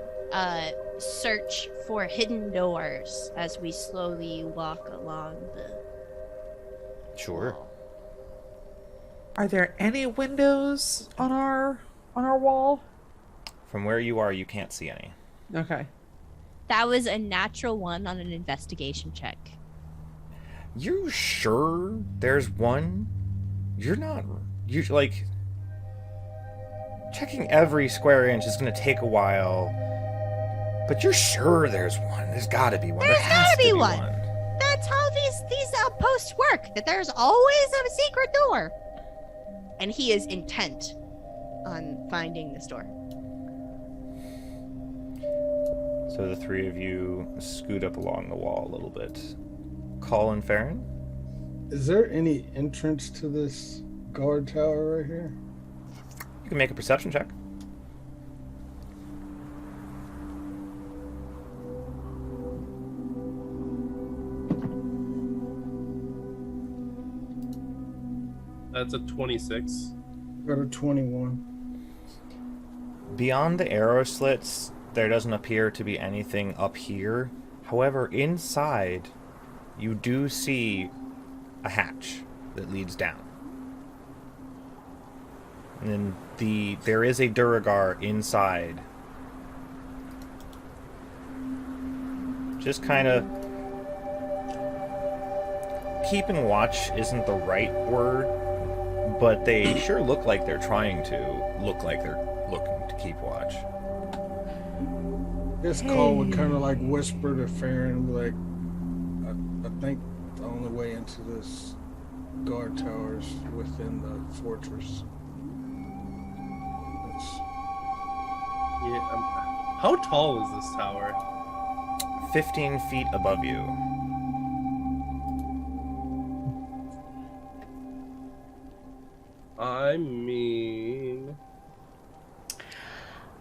search for hidden doors as we slowly walk along the Sure. wall? Are there any windows on our wall? From where you are, you can't see any. Okay. That was a natural one on an investigation check. You sure there's one? You're not... You like... Checking every square inch is going to take a while. But you're sure there's one. There's got to be one. There's There has gotta to be be one. That's how these outposts work. That there's always a secret door. And he is intent on finding this door. So the three of you scoot up along the wall a little bit. Call and Farron? Is there any entrance to this guard tower right here? You can make a perception check. That's a 26. Got a 21. Beyond the arrow slits, there doesn't appear to be anything up here. However, inside, you do see a hatch that leads down. And then there is a Duragar inside. Just kind of... Keeping watch isn't the right word, but they sure look like they're trying to look like they're looking to keep watch. This call would kind of like whisper to Farron, like, I think the only way into this guard tower is within the fortress. Yeah. How tall is this tower? 15 feet above you. I mean,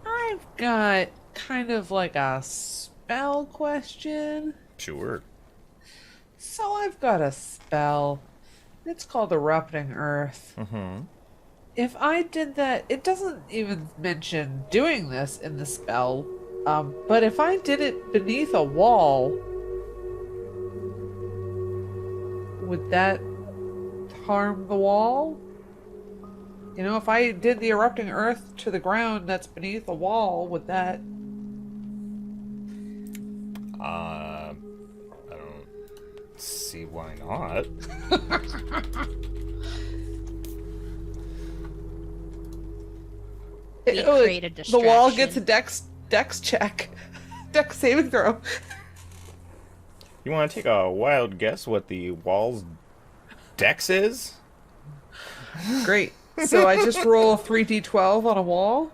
I've got kind of like a spell question. Sure. So I've got a spell. It's called Erupting Earth. Mm-hmm. If I did that, it doesn't even mention doing this in the spell. But if I did it beneath a wall, would that harm the wall? You know, if I did the Erupting Earth to the ground that's beneath a wall, would that... I don't see why not. We create a The wall distraction. gets a dex check. Dex saving throw. You want to take a wild guess what the wall's dex is? Great. So I just roll a 3d12 on a wall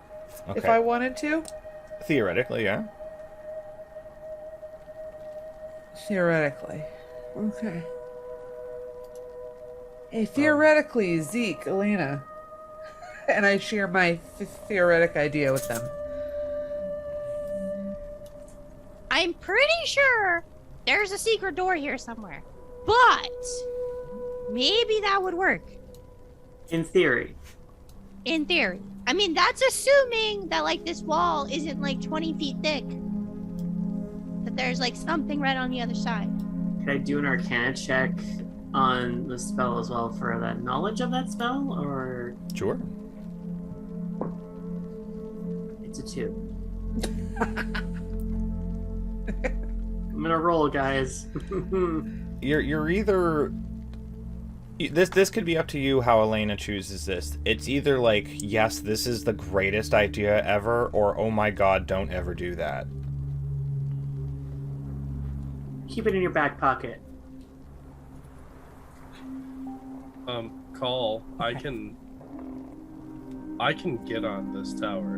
Okay. if I wanted to? Theoretically, yeah. Theoretically. Okay. Hey, theoretically, Zeke, Elena. And I share my theoretic idea with them. I'm pretty sure there's a secret door here somewhere. But maybe that would work. In theory. In theory. I mean, that's assuming that, like, this wall isn't, like, 20 feet thick. That there's, like, something right on the other side. Could I do an Arcana check on the spell as well for that knowledge of that spell, or Sure. it's a 2? I'm gonna roll, guys. You're either this could be up to you how Elena chooses this. It's either like, yes, this is the greatest idea ever, or oh my god, don't ever do that. Keep it in your back pocket. Call. I can get on this tower.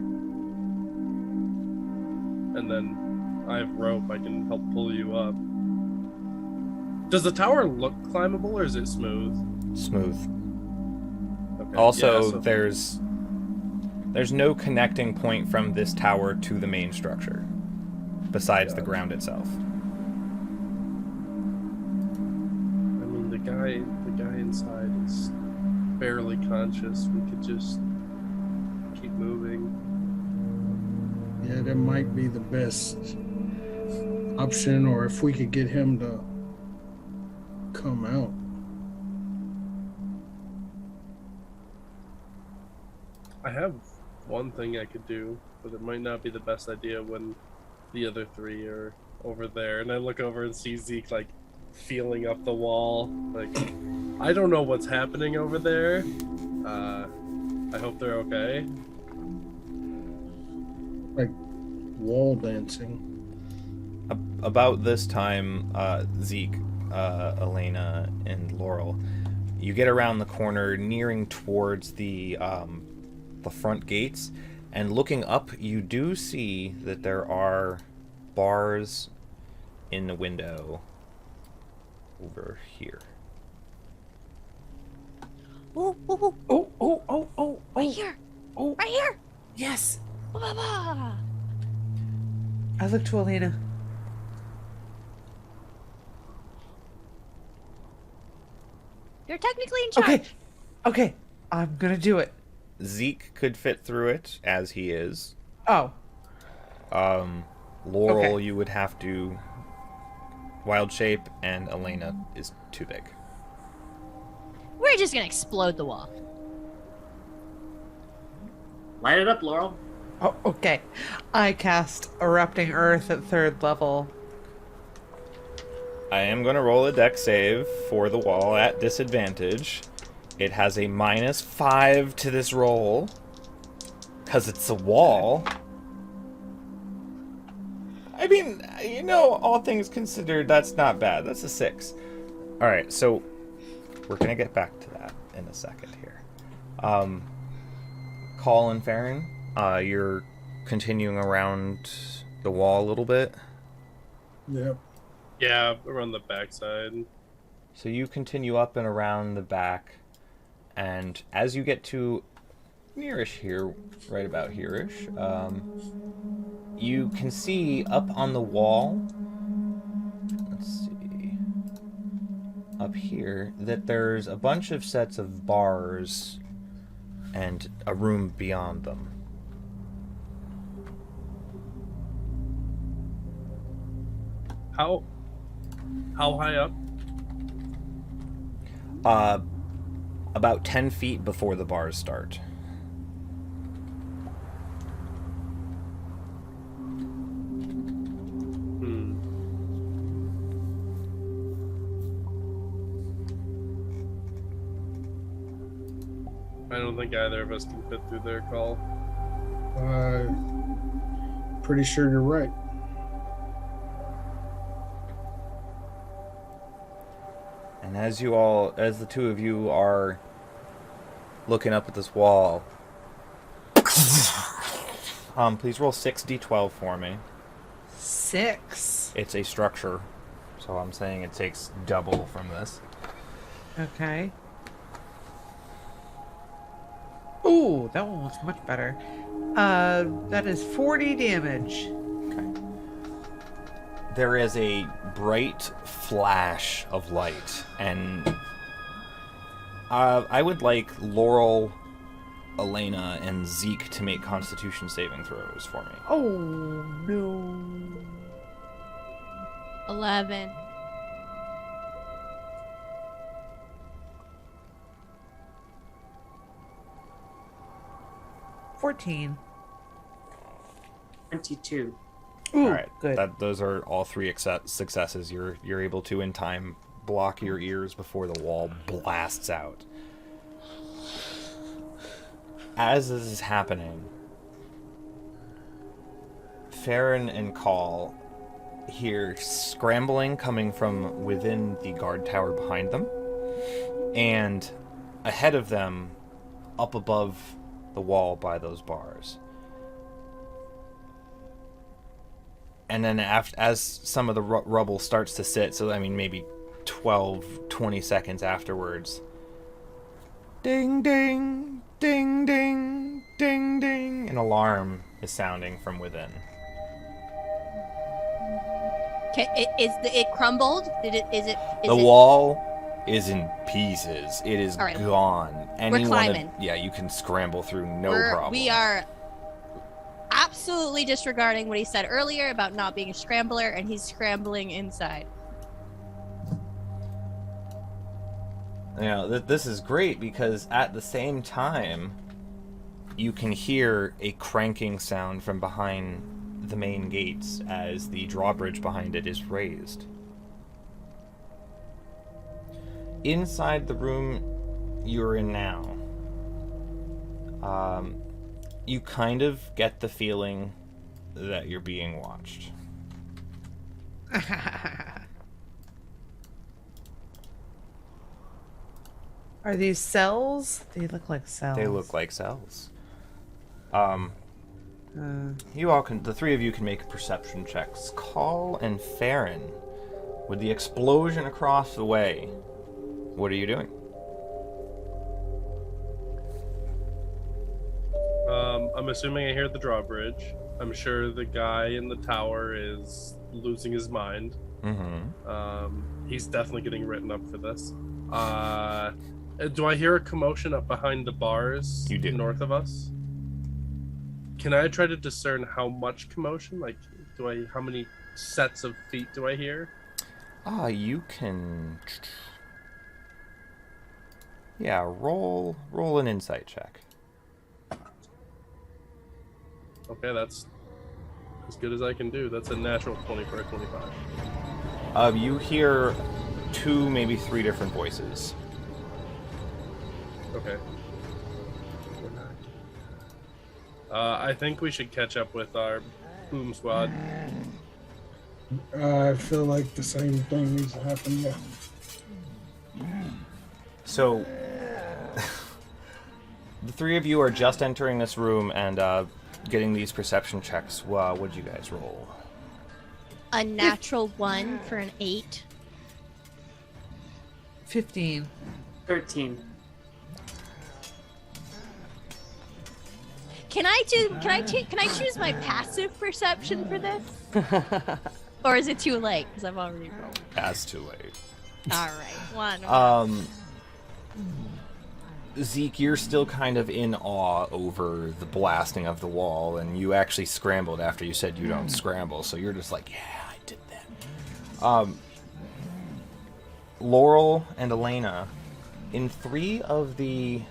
And then I have rope. I can help pull you up. Does the tower look climbable, or is it smooth? Smooth. Okay. Also, yeah, so- there's no connecting point from this tower to the main structure, besides the ground itself. I mean, the guy inside is barely conscious. We could just keep moving. Yeah, that might be the best option, or if we could get him to come out. I have one thing I could do, but it might not be the best idea when the other three are over there. And I look over and see Zeke, like, feeling up the wall. Like, I don't know what's happening over there. I hope they're okay. Like wall dancing. About this time, Zeke, Elena, and Laurel, you get around the corner, nearing towards the front gates, and looking up, you do see that there are bars in the window over here. Ooh, ooh, ooh. Oh, Right here. oh, Right here. yes. Ba, ba, ba. I look to Elena. You're technically in charge. Okay, I'm gonna do it. Zeke could fit through it as he is. Oh, Laurel, Okay. you would have to wild shape, and Elena is too big. We're just gonna explode the wall. Light it up, Laurel. oh, okay. I cast Erupting Earth at 3rd level. I am going to roll a dex save for the wall at disadvantage. It has a -5 to this roll, because it's a wall. all things considered, that's not bad. That's a 6. All right, so we're gonna get back to that in a second here. Call and Farron, you're continuing around the wall a little bit. Yep. Yeah, around the backside. So you continue up and around the back, and as you get to nearish here, right about here-ish, you can see up on the wall, let's see, up here, that there's a bunch of sets of bars and a room beyond them. How high up? About 10 feet before the bars start. I don't think either of us can fit through their call. Pretty sure you're right. And as the two of you are looking up at this wall, please roll 6d12 for me. 6. It's a structure, so I'm saying it takes double from this. Okay. Ooh, that one was much better. That is 40 damage. Okay. There is a bright flash of light, and I would like Laurel, Elena, and Zeke to make Constitution saving throws for me. Oh, no. 11. 14. 22. Ooh, all right, good. those are all 3 successes. You're able to in time block your ears before the wall blasts out. As this is happening, Farron and Call hear scrambling coming from within the guard tower behind them, and ahead of them, up above the wall by those bars. And then as some of the rubble starts to sit, so I mean maybe 12-20 seconds afterwards, ding ding ding ding ding ding, an alarm is sounding from within. It crumbled? The wall is in pieces. It is All right. gone. We're climbing. Yeah, you can scramble through no problem. We are absolutely disregarding what he said earlier about not being a scrambler, and he's scrambling inside. Now, this is great because at the same time, you can hear a cranking sound from behind the main gates as the drawbridge behind it is raised. Inside the room you're in now, you kind of get the feeling that you're being watched. Are these cells? They look like cells. They look like cells. You all can, the 3 of you can make perception checks. Call and Farron, with the explosion across the way, what are you doing? I'm assuming I hear the drawbridge. I'm sure the guy in the tower is losing his mind. Mm-hmm. He's definitely getting written up for this. Do I hear a commotion up behind the bars? You do. North of us? Can I try to discern how much commotion? Like, how many sets of feet do I hear? You can... Yeah, roll an insight check. Okay, that's as good as I can do. That's a natural 20 for a 25. You hear 2, maybe 3 different voices. Okay. I think we should catch up with our boom squad. I feel like the same thing needs to happen. Yeah. So, the three of you are just entering this room and getting these perception checks. What'd you guys roll? A natural 1 for an 8. 15. 13. Can I choose my passive perception for this? Or is it too late? Because I've already rolled. That's too late. All right, one. Zeke, you're still kind of in awe over the blasting of the wall, and you actually scrambled after you said you don't scramble, so you're just like, yeah, I did that. Laurel and Elena, in 3 of the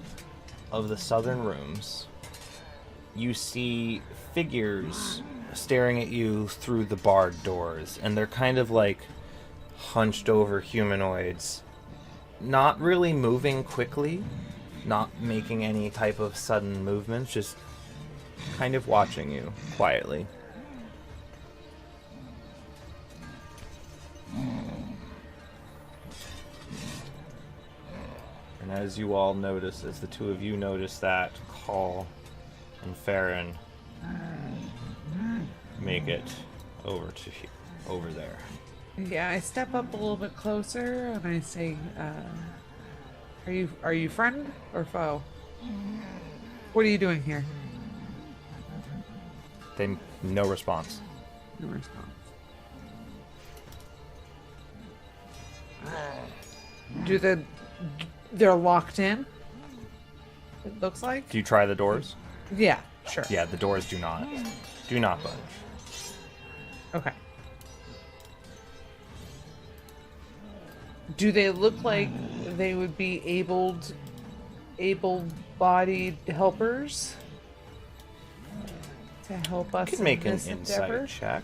southern rooms, you see figures staring at you through the barred doors, and they're kind of like hunched over humanoids, not really moving quickly, not making any type of sudden movements, just kind of watching you quietly. And as you all notice, as the two of you notice that, Call and Farron make it over there. Yeah, I step up a little bit closer and I say, are you friend or foe? What are you doing here? No response. No response. They're locked in? It looks like? Do you try the doors? Yeah, sure. Yeah, the doors do not budge. Okay. Do they look like they would be able-bodied helpers to help us You can make in an this insight endeavor? check.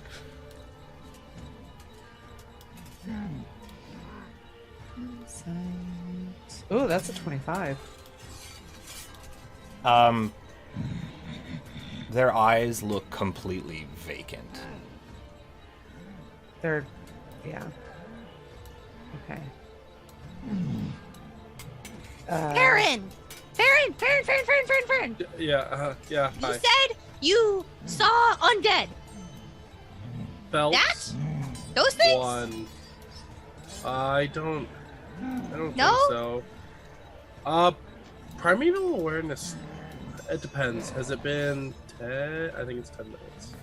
Oh, that's a 25. Their eyes look completely vacant. They're, yeah. Okay. Farron! Farron! Yeah, You hi. said you saw undead. Felt That? Those things? one. I don't No? think so. Primeval awareness. It depends. Has it been 10? I think it's 10 minutes.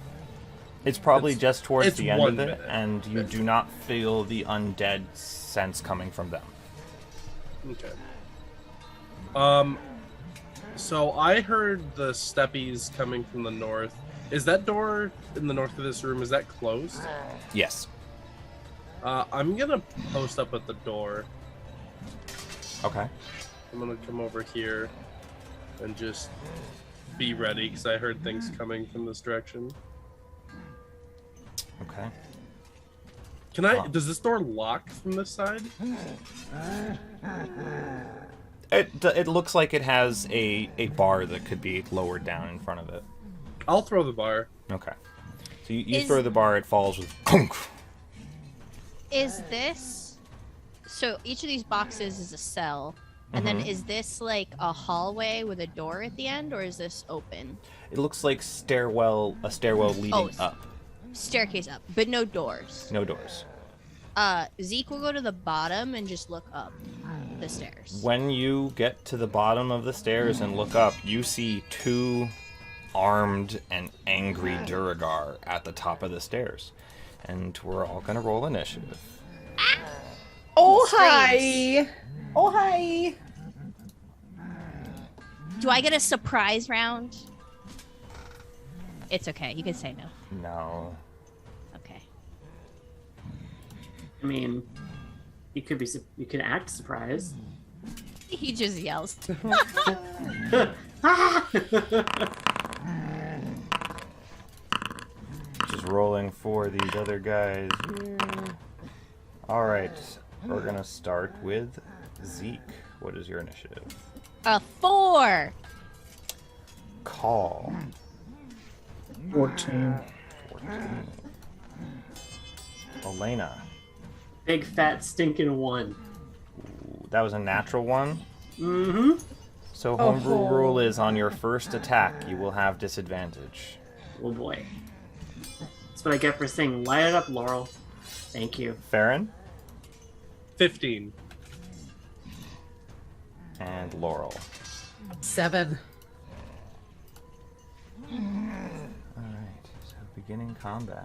It's probably It's- just towards it's the end 1 of it, minute. and you do not feel the undead sense coming from them. Okay. So I heard the steppies coming from the north. Is that door in the north of this room, is that closed? Yes. I'm gonna post up at the door. Okay. I'm gonna come over here and just be ready, because I heard things coming from this direction. Okay. Can I? Does this door lock from this side? It looks like it has a bar that could be lowered down in front of it. I'll throw the bar. Okay. So you Is- throw the bar, it falls with clunk. Is this... So each of these boxes is a cell. And then is this like a hallway with a door at the end, or is this open? It looks like a stairwell leading up. Staircase up, but no doors. No doors. Zeke will go to the bottom and just look up the stairs. When you get to the bottom of the stairs and look up, you see 2 armed and angry Duragar at the top of the stairs. And we're all gonna roll initiative. Oh, Screams. hi! Oh, hi! Do I get a surprise round? It's okay. You can say no. No. Okay. I mean, you could act surprised. He just yells. Just rolling for these other guys here. Alright. We're gonna start with Zeke. What is your initiative? 4. Call. 14. 14. Elena. Big fat stinking 1. Ooh, that was a natural one. Mm-hmm. So homebrew rule is on your first attack, you will have disadvantage. Oh boy. That's what I get for saying light it up, Laurel. Thank you. Farron 15. and Laurel. 7. Alright, so beginning combat.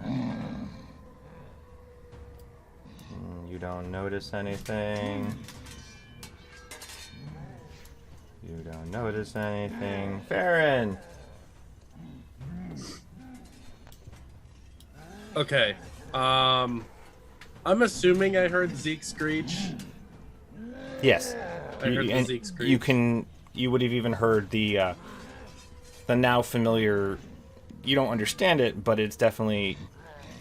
You don't notice anything. You don't notice anything. Farron! Okay. I'm assuming I heard Zeke screech. Yes. I heard the and Zeke screech. you would have even heard the now familiar, you don't understand it, but it's definitely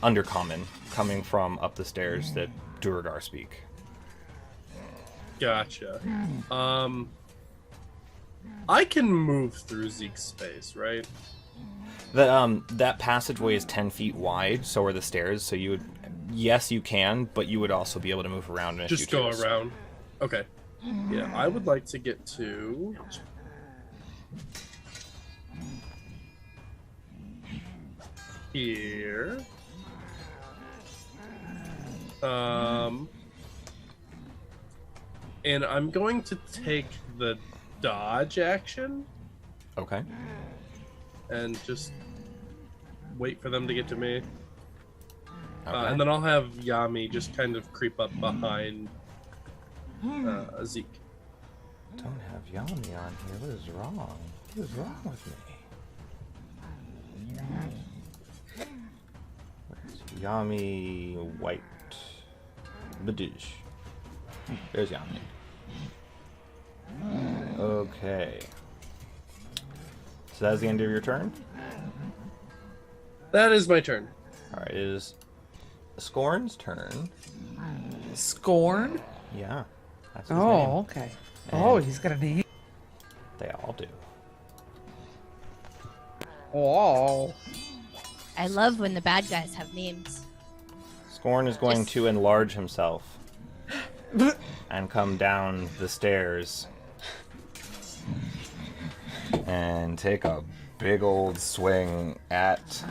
undercommon coming from up the stairs that Duragar speak. Gotcha. I can move through Zeke's space, right? That passageway is 10 feet wide, so are the stairs, so you would, yes you can, but you would also be able to move around if you Just go choose. around. Okay. Yeah, I would like to get to... here. And I'm going to take the dodge action Okay. and just wait for them to get to me. Okay. And then I'll have Yami just kind of creep up behind Zeke. Don't have Yami on here. What is wrong? What is wrong with me? Where's Yami White? Badish. There's Yami. Okay. So that's the end of your turn? That is my turn. Alright, it is Scorn's turn. Scorn? Yeah. That's his Oh, name. okay. Oh, And he's got a name. they all do. Oh. I love when the bad guys have names. Scorn is going Just- to enlarge himself and come down the stairs and take a big old swing at...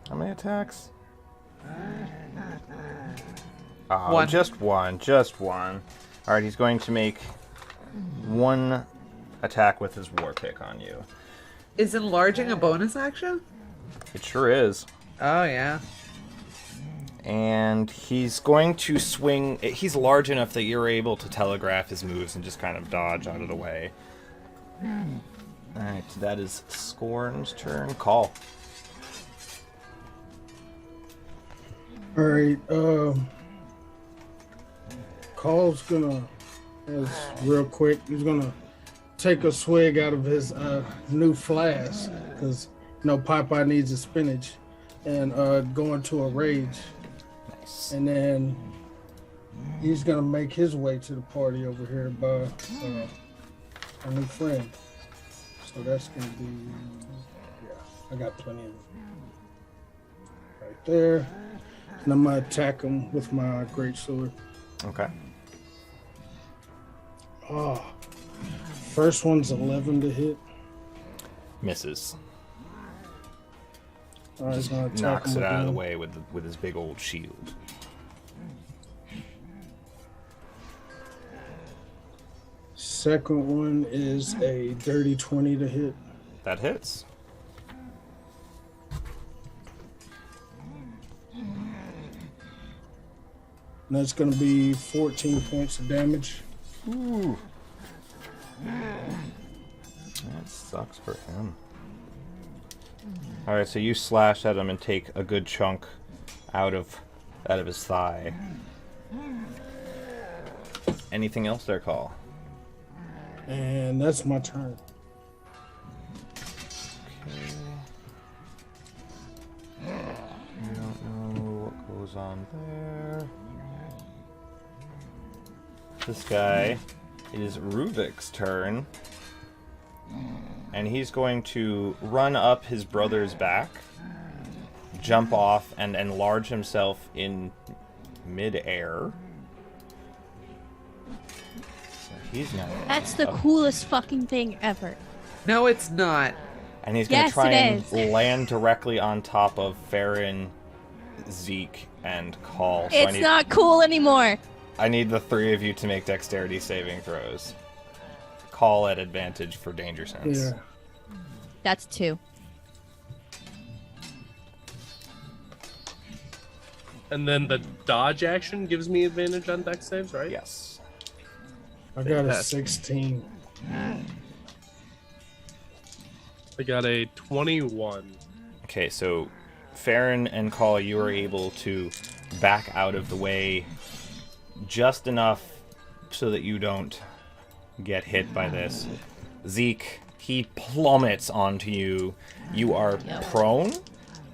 How many attacks? Oh, One. just one. Alright, he's going to make one attack with his war pick on you. Is enlarging a bonus action? It sure is. Oh, yeah. And he's going to swing. He's large enough that you're able to telegraph his moves and just kind of dodge out of the way. Alright, so that is Scorn's turn. Call. Alright, Call's gonna, real quick, he's gonna take a swig out of his new flask, because Popeye needs his spinach, and go into a rage. Nice. And then he's gonna make his way to the party over here by a new friend. So that's gonna be, I got plenty of them. Right there. And I'm gonna attack him with my greatsword. Okay. Oh, first one's 11 to hit. Misses. I was gonna attack Knocks him it out of the again. way with his big old shield. Second one is a dirty 20 to hit. That hits. And that's gonna be 14 points of damage. Ooh. That sucks for him. Alright, so you slash at him and take a good chunk out of his thigh. Anything else there, Call? And that's my turn. I don't know what goes on there. This guy, it is Ruvik's turn. And he's going to run up his brother's back, jump off and enlarge himself in mid-air. So he's now... That's the coolest fucking thing ever. No, it's not. And he's going to Yes, try it and is. land directly on top of Farron, Zeke, and Call. So It's not cool anymore. I need the three of you to make dexterity saving throws. Call at advantage for danger sense. Yeah. That's 2. And then the dodge action gives me advantage on dex saves, right? Yes. I got a Fantastic. 16. I got a 21. Okay, so Farron and Call, you are able to back out of the way just enough so that you don't get hit by this. Zeke, he plummets onto you. You are prone,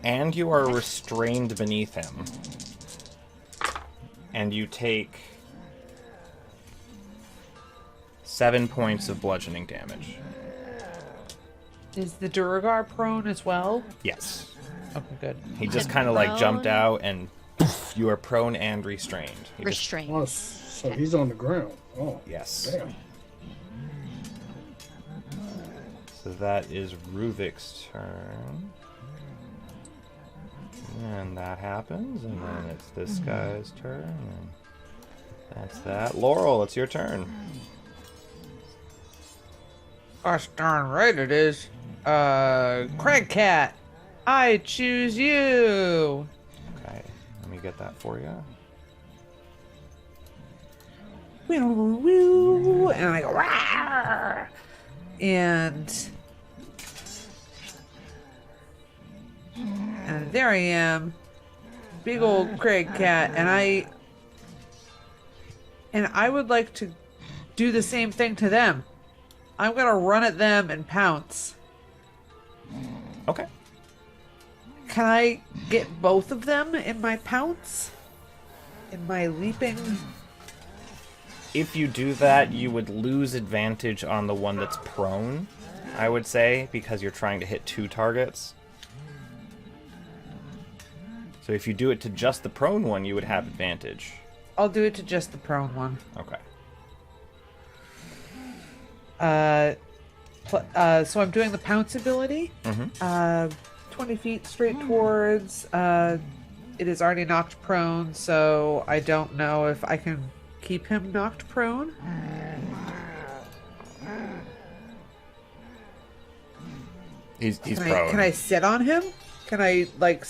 and you are restrained beneath him. And you take 7 points of bludgeoning damage. Is the Duragar prone as well? Yes. Okay, good. He just kind of like jumped Prone. out, and poof, you are prone and restrained. He just- Restrained. Oh, so he's on the ground. Oh, yes. damn. So that is Ruvik's turn. And that happens, and then it's this guy's turn, and that's that. Laurel, it's your turn. Gosh darn right it is. Craig Cat, I choose you. Okay, let me get that for you. And I go, "Rawr!" And there I am, big old Craig Cat, and I would like to do the same thing to them. I'm gonna run at them and pounce. Okay. Can I get both of them in my pounce? In my leaping? If you do that, you would lose advantage on the one that's prone, I would say, because you're trying to hit 2 targets. So if you do it to just the prone one, you would have advantage. I'll do it to just the prone one. Okay. So I'm doing the pounce ability. 20 feet straight towards. It is already knocked prone, so I don't know if I can keep him knocked prone. He's Can prone. I sit on him? Can I like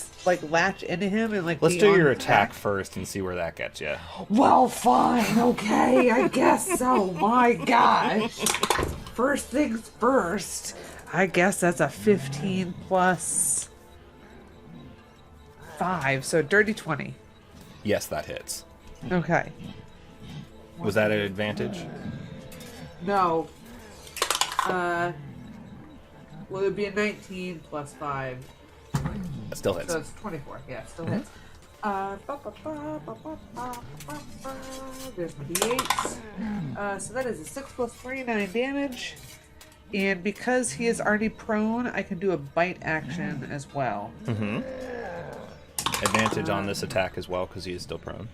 latch into him and like? Let's be do on your his attack back? first and see where that gets you. Well, fine, okay, I guess so. My gosh. First things first. I guess that's a 15 plus 5, so dirty 20. Yes, that hits. Okay. Was that an advantage? No. Well, it'd be a 19 plus 5. That still hits. So it's 24. Yeah, it still hits. There's my d8s. So that is a 6 plus 3, 9 damage. And because he is already prone, I can do a bite action as well. Advantage on this attack as well, because he is still prone.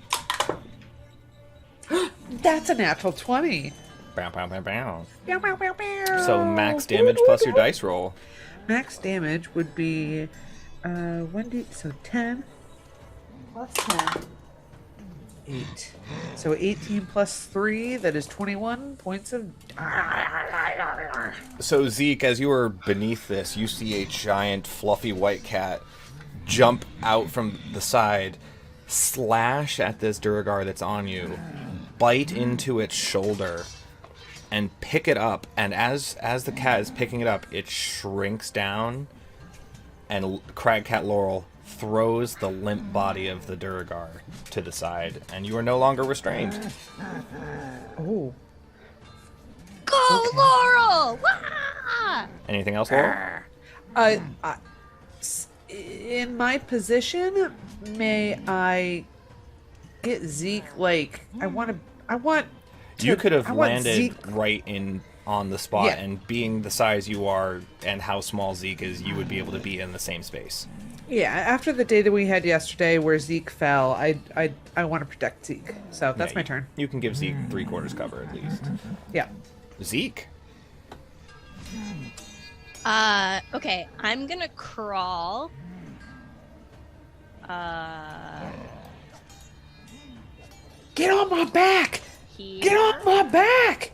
That's a natural 20. Bow, bow, bow, bow. Bow, bow, bow, bow. So max damage plus your dice roll. Max damage would be 10 plus 10. 8. So 18 plus 3, that is 21 points of... So Zeke, as you are beneath this, you see a giant fluffy white cat jump out from the side, slash at this Duragar that's on you, bite into its shoulder, and pick it up. And as the cat is picking it up, it shrinks down, and Crag Cat Laurel throws the limp body of the Duragar to the side, and you are no longer restrained. Oh. Go, Laurel! Wah! Anything else, Laurel? In my position, may I get Zeke, like, I want You could have I want landed Zeke- right in on the spot, Yeah. and being the size you are and how small Zeke is, you would be able to be in the same space. Yeah, after the day that we had yesterday where Zeke fell, I want to protect Zeke. So that's Yeah, my turn. You can give Zeke 3/4 cover at least. Yeah. Zeke? Okay, I'm gonna crawl. Get on my back! Here. Get on my back!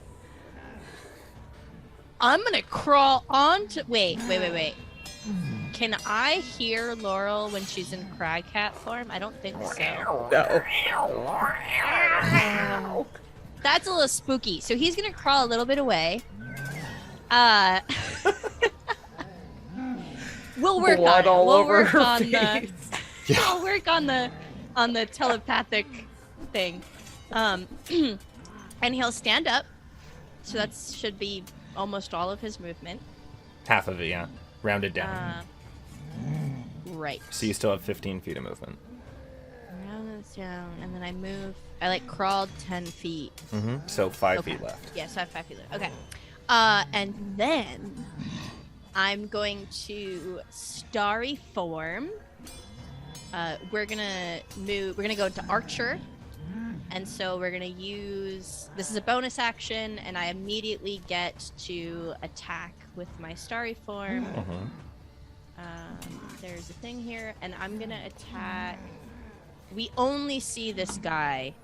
I'm gonna crawl onto. Wait. Can I hear Laurel when she's in crag cat form? I don't think so. No. That's a little spooky. So he's gonna crawl a little bit away. We'll work Blood on it. all We'll over work her on face. We'll work on the telepathic thing. And he'll stand up. So that should be almost all of his movement. Half of it, yeah. Rounded down. Right. So you still have 15 feet of movement. Round this down, and then I move. I like crawled 10 feet. So 5 Okay. feet left. Yeah, so I have 5 feet left. Okay. And then I'm going to starry form. We're gonna move. We're gonna go into Archer, and so we're gonna use. This is a bonus action, and I immediately get to attack with my starry form. There's a thing here, and I'm gonna attack. We only see this guy.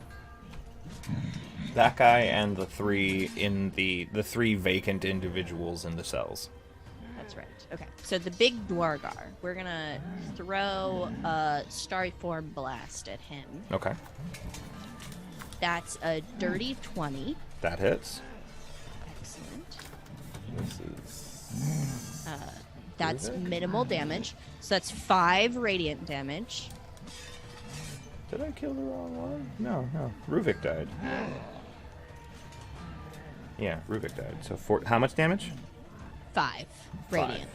That guy and the three in the three vacant individuals in the cells. That's right. Okay. So the big Dwargar, we're gonna throw a starry form blast at him. Okay. That's a dirty 20. That hits. Excellent. This is... That's Ruvik? minimal damage. So that's 5 radiant damage. Did I kill the wrong one? No. Ruvik died. Yeah, Ruvik died. So how much damage? 5 radiant. 5.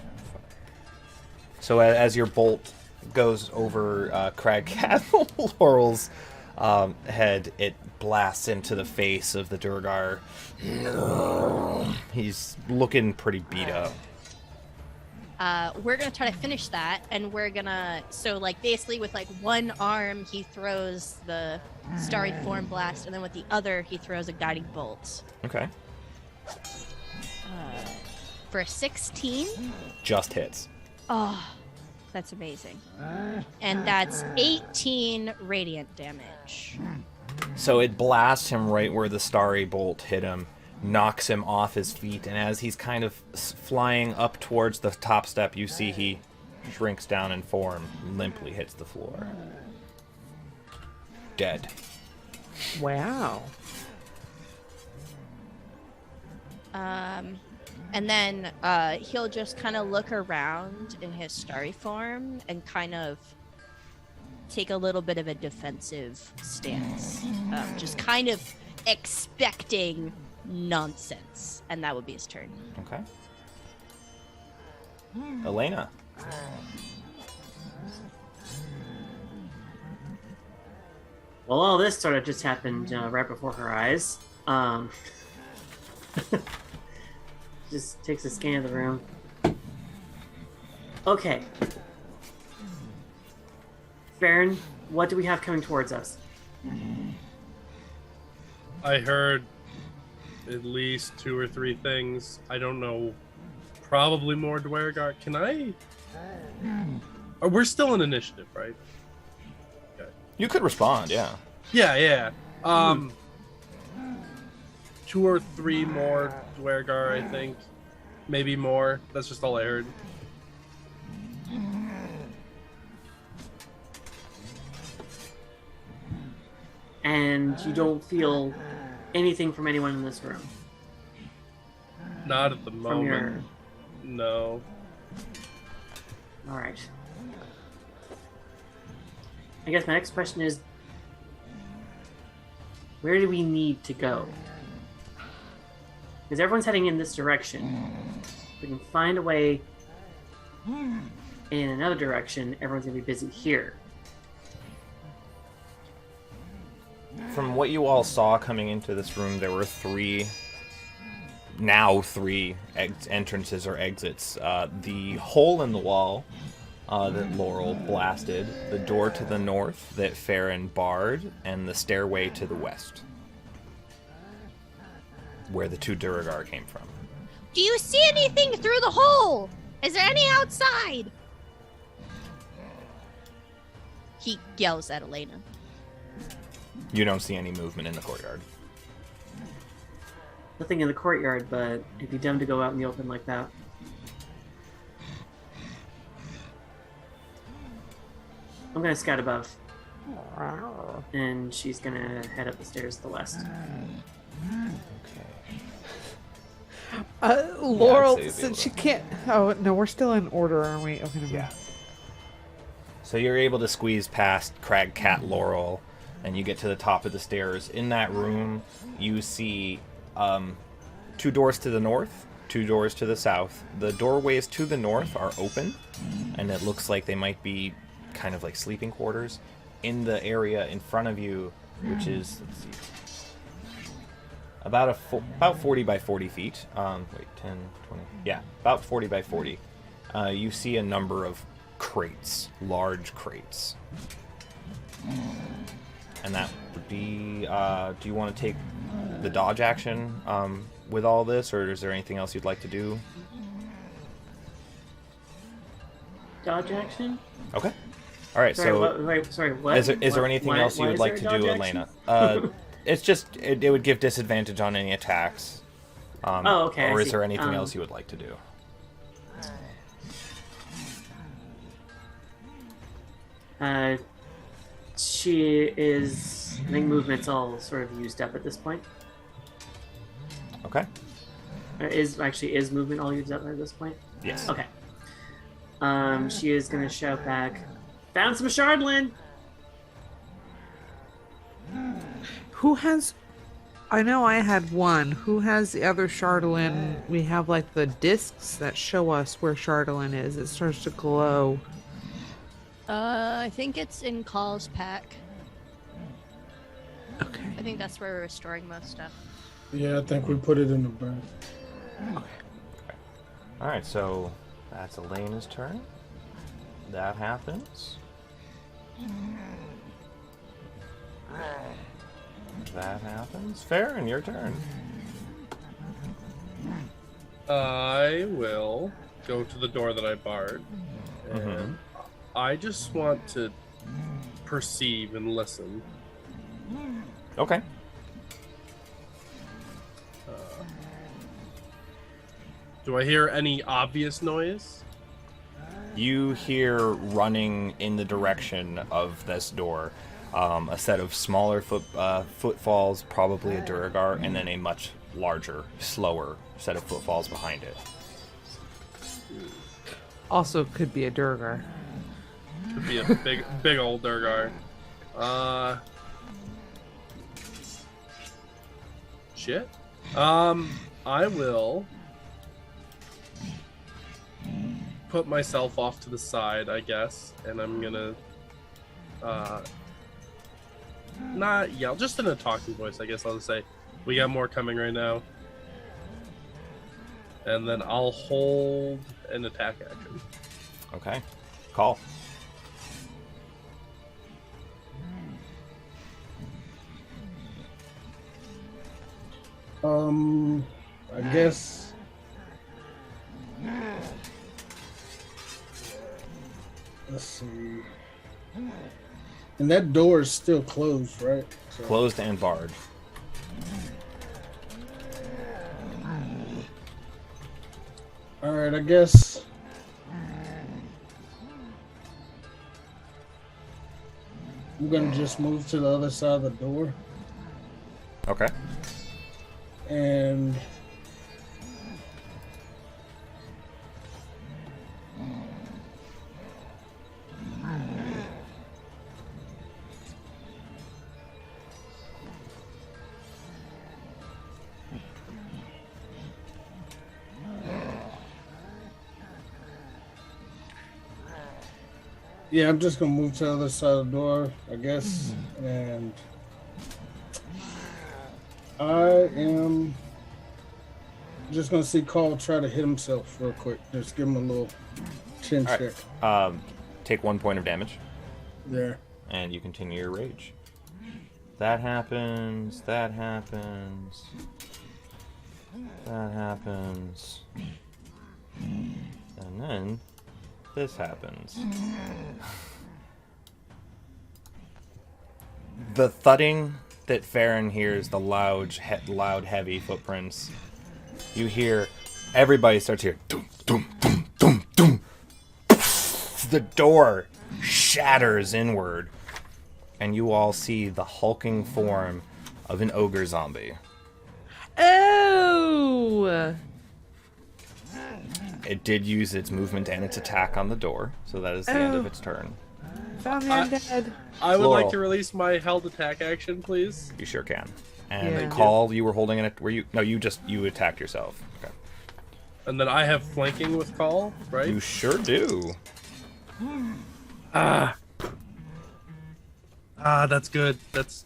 So as your bolt goes over Crag Cat Laurel's head, it blasts into the face of the Durgar. He's looking pretty beat up. We're gonna try to finish that, and we're gonna basically with one arm he throws the starry form blast, and then with the other he throws a guiding bolt. Okay. For a 16. Just hits. Oh, that's amazing. And that's 18 radiant damage. So it blasts him right where the starry bolt hit him, knocks him off his feet, and as he's kind of flying up towards the top step, you see he shrinks down in form, limply hits the floor. Dead. Wow. And then he'll just kind of look around in his starry form and kind of take a little bit of a defensive stance. Just kind of expecting nonsense. And that would be his turn. Okay. Elena. Well, all this sort of just happened right before her eyes. Just takes a scan of the room. Okay. Farron, what do we have coming towards us? I heard at least 2 or 3 things. I don't know. Probably more Dwergar. Can I? Oh, we're still in initiative, right? Okay. You could respond, yeah. Yeah. 2 or 3 more Dwergar, I think. Maybe more. That's just all I heard. And you don't feel anything from anyone in this room? Not at the From moment. your... No. Alright. I guess my next question is, where do we need to go? Because everyone's heading in this direction. If we can find a way in another direction, everyone's going to be busy here. From what you all saw coming into this room, there were 3 entrances or exits. The hole in the wall that Laurel blasted, the door to the north that Farron barred, and the stairway to the west, where the 2 Duragar came from. Do you see anything through the hole? Is there any outside? He yells at Elena. You don't see any movement in the courtyard. Nothing in the courtyard, but it'd be dumb to go out in the open like that. I'm gonna scout above. And she's gonna head up the stairs to the west. Laurel, Yeah, since she can't... Oh, no, we're still in order, aren't we? Okay, never mind. Yeah. So you're able to squeeze past Crag Cat Laurel, and you get to the top of the stairs. In that room, you see 2 doors to the north, 2 doors to the south. The doorways to the north are open, and it looks like they might be kind of like sleeping quarters. In the area in front of you, which is, let's see, about 40 by 40 feet. Wait, 10, 20. Yeah, about 40 by 40. You see a number of crates, large crates. And that would be, do you want to take the dodge action with all this, or is there anything else you'd like to do? Dodge action? Okay. All right, Sorry, so what? is there anything else you would like to do, Elena? It's just, it would give disadvantage on any attacks. Oh, okay. Or I is see. there anything else you would like to do? She is. I think movement's all sort of used up at this point. Okay. Is movement all used up at this point? Yes. Okay. She is gonna shout back, "Found some Chardalyn!" Who has... I know I had one. Who has the other Chardalyn? We have, like, the discs that show us where Chardalyn is. It starts to glow. I think it's in Call's pack. Okay. I think that's where we're restoring most stuff. Yeah, I think we put it in the bag. All right, so that's Elena's turn. That happens. That happens. Farron, your turn. I will go to the door that I barred, and I just want to perceive and listen. Okay. Do I hear any obvious noise? You hear running in the direction of this door. A set of smaller footfalls, probably a Duragar, and then a much larger, slower set of footfalls behind it. Also could be a Durgar. Could be a big old Durgar. Shit. I will put myself off to the side, I guess, and I'm gonna not yell, just in a talking voice, I guess I'll just say, "We got more coming right now." And then I'll hold an attack action. Okay. Call. I guess. Let's see. And that door is still closed, right? So, Closed and barred. all right, I guess. I'm gonna just move to the other side of the door, Okay. and yeah, I'm just gonna move to the other side of the door, I guess, and I am just gonna see Carl try to hit himself real quick. Just give him a little chin All check. right. take 1 point of damage. There. And you continue your rage. That happens. That happens. That happens. And then this happens. The thudding that Farron hears, the loud, heavy footprints. You hear, everybody starts to hear, dum, dum, dum, dum, dum. The door shatters inward, and you all see the hulking form of an ogre zombie. Oh! It did use its movement and its attack on the door, so that is the end of its turn. Found the undead. I would Laurel. like to release my held attack action, please. You sure can. And Yeah. Call, you were holding it. Were you? No, you attacked yourself. Okay. And then I have flanking with call, right? You sure do. That's good. That's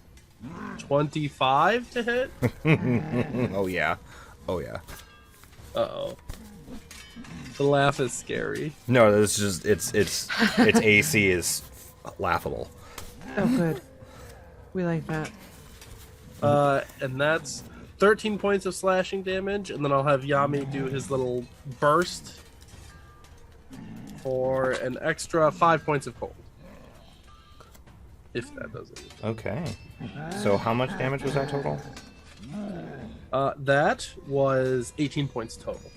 25 to hit. Oh yeah. Oh yeah. Uh-oh. The laugh is scary. No, this is just its AC is laughable. Oh, good. We like that. And that's 13 points of slashing damage, and then I'll have Yami do his little burst for an extra 5 points of cold. If that does it. Okay. So how much damage was that total? That was 18 points total.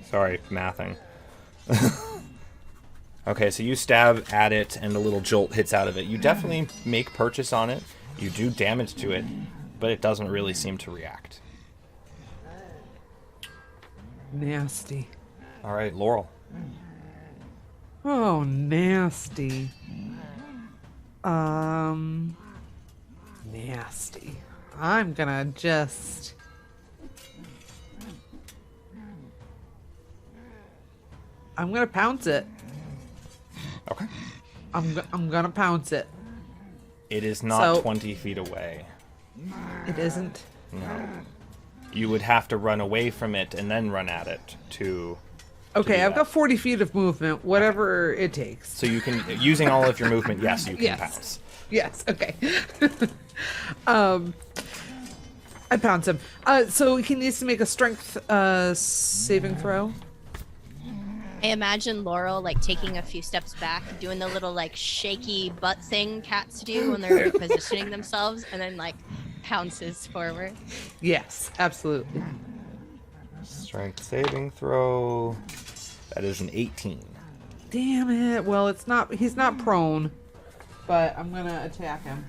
Sorry, mathing. Okay, so you stab at it and a little jolt hits out of it. You definitely make purchase on it. You do damage to it, but it doesn't really seem to react. Nasty. All right, Laurel. Oh, nasty. Nasty. I'm gonna just... I'm gonna pounce it. Okay. I'm gonna pounce it. It is not So- 20 feet away. It isn't. No. You would have to run away from it and then run at it to... Okay, do I've that. got 40 feet of movement, whatever it takes. So you can, using all of your movement, yes, you can Yes. pounce. Yes, okay. I pounce him. So he needs to make a strength saving throw. I imagine Laurel like taking a few steps back, doing the little like shaky butt thing cats do when they're repositioning themselves, and then like pounces forward. Yes, absolutely. Strength saving throw. That is an 18. Damn it. Well, it's not. He's not prone, but I'm gonna attack him.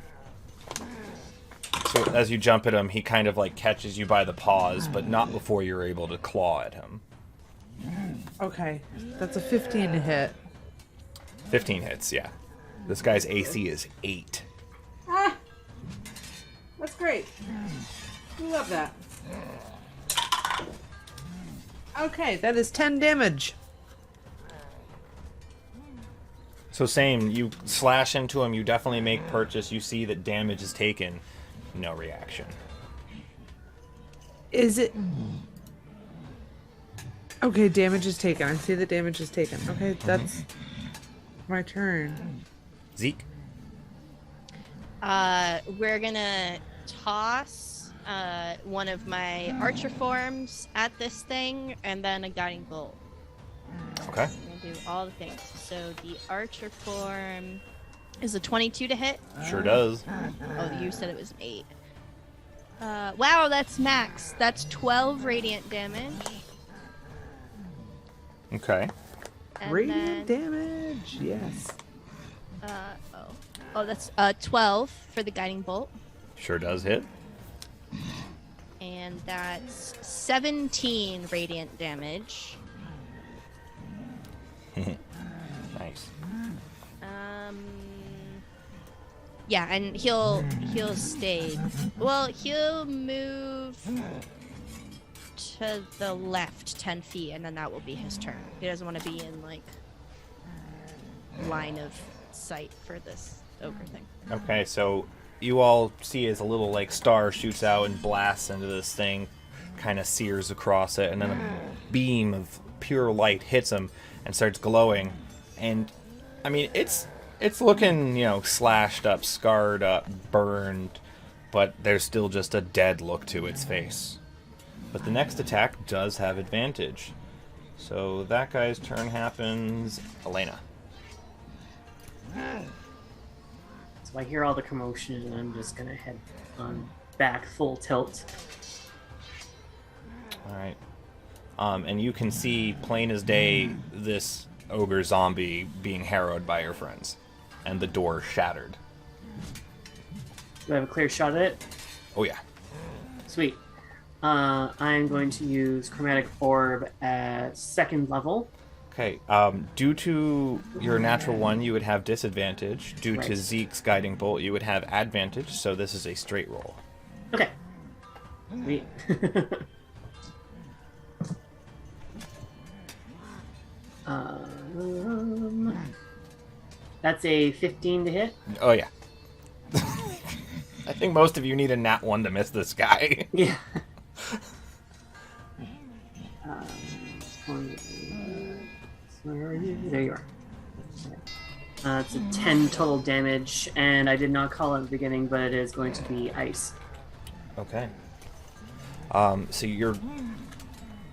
So as you jump at him, he kind of like catches you by the paws, but not before you're able to claw at him. Okay, that's a 15 to hit. 15 hits, yeah. This guy's AC is 8. Ah, that's great. We love that. Okay, that is 10 damage. So same, you slash into him, you definitely make purchase, you see that damage is taken, no reaction. Is it... Okay, damage is taken. I see the damage is taken. Okay, that's my turn. Zeke? We're gonna toss one of my archer forms at this thing, and then a guiding bolt. Okay. I'm gonna do all the things. So the archer form is a 22 to hit. Sure does. Oh, you said it was an 8. Wow, that's max. That's 12 radiant damage. Okay. And Radiant then, damage, yes. oh, that's 12 for the guiding bolt, Sure does hit. and that's 17 radiant damage. Nice. Yeah, and he'll stay. Well, he'll move to the left 10 feet, and then that will be his turn. He doesn't want to be in like line of sight for this ogre thing. Okay, so you all see as a little like star shoots out and blasts into this thing, kind of sears across it, and then a beam of pure light hits him and starts glowing. And I mean, it's looking, slashed up, scarred up, burned, but there's still just a dead look to its face. But the next attack does have advantage. So that guy's turn happens. Elena. So I hear all the commotion, and I'm just gonna head on back full tilt. All right. And you can see plain as day this ogre zombie being harrowed by your friends, and the door shattered. Do I have a clear shot at it? Oh yeah. Sweet. I'm going to use Chromatic Orb at 2nd level. Okay. Due to your natural one, you would have disadvantage. Due to Right. Zeke's guiding bolt, you would have advantage. So this is a straight roll. Okay. Sweet. That's a 15 to hit. Oh yeah. I think most of you need a nat 1 to miss this guy. Yeah. Where are you? There you are. It's a 10 total damage, and I did not call it at the beginning, but it is going to be ice. Okay. So your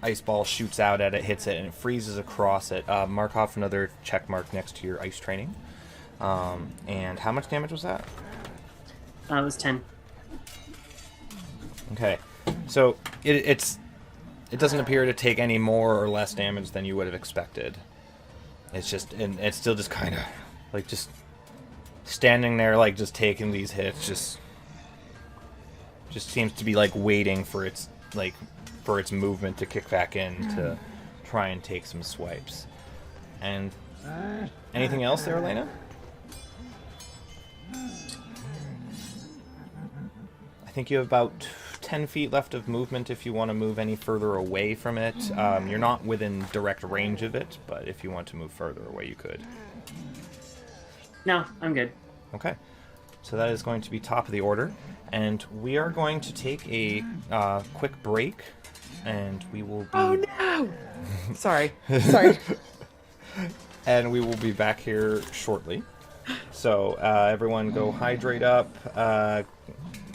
ice ball shoots out at it, hits it, and it freezes across it. Mark off another check mark next to your ice training. And how much damage was that? It was 10. Okay. So it doesn't appear to take any more or less damage than you would have expected. It's just, and it's still just kind of like just standing there, like just taking these hits, just seems to be like waiting for its movement to kick back in to try and take some swipes. And anything else there, Elena? I think you have about 10 feet left of movement if you want to move any further away from it. You're not within direct range of it, but if you want to move further away, you could. No, I'm good. Okay. So that is going to be top of the order. And we are going to take a quick break, and we will be... Oh no! Sorry. And we will be back here shortly. So everyone go hydrate up,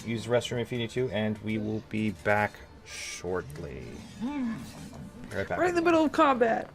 use the restroom if you need to, and we will be back shortly. Be right back. We're in the middle of combat.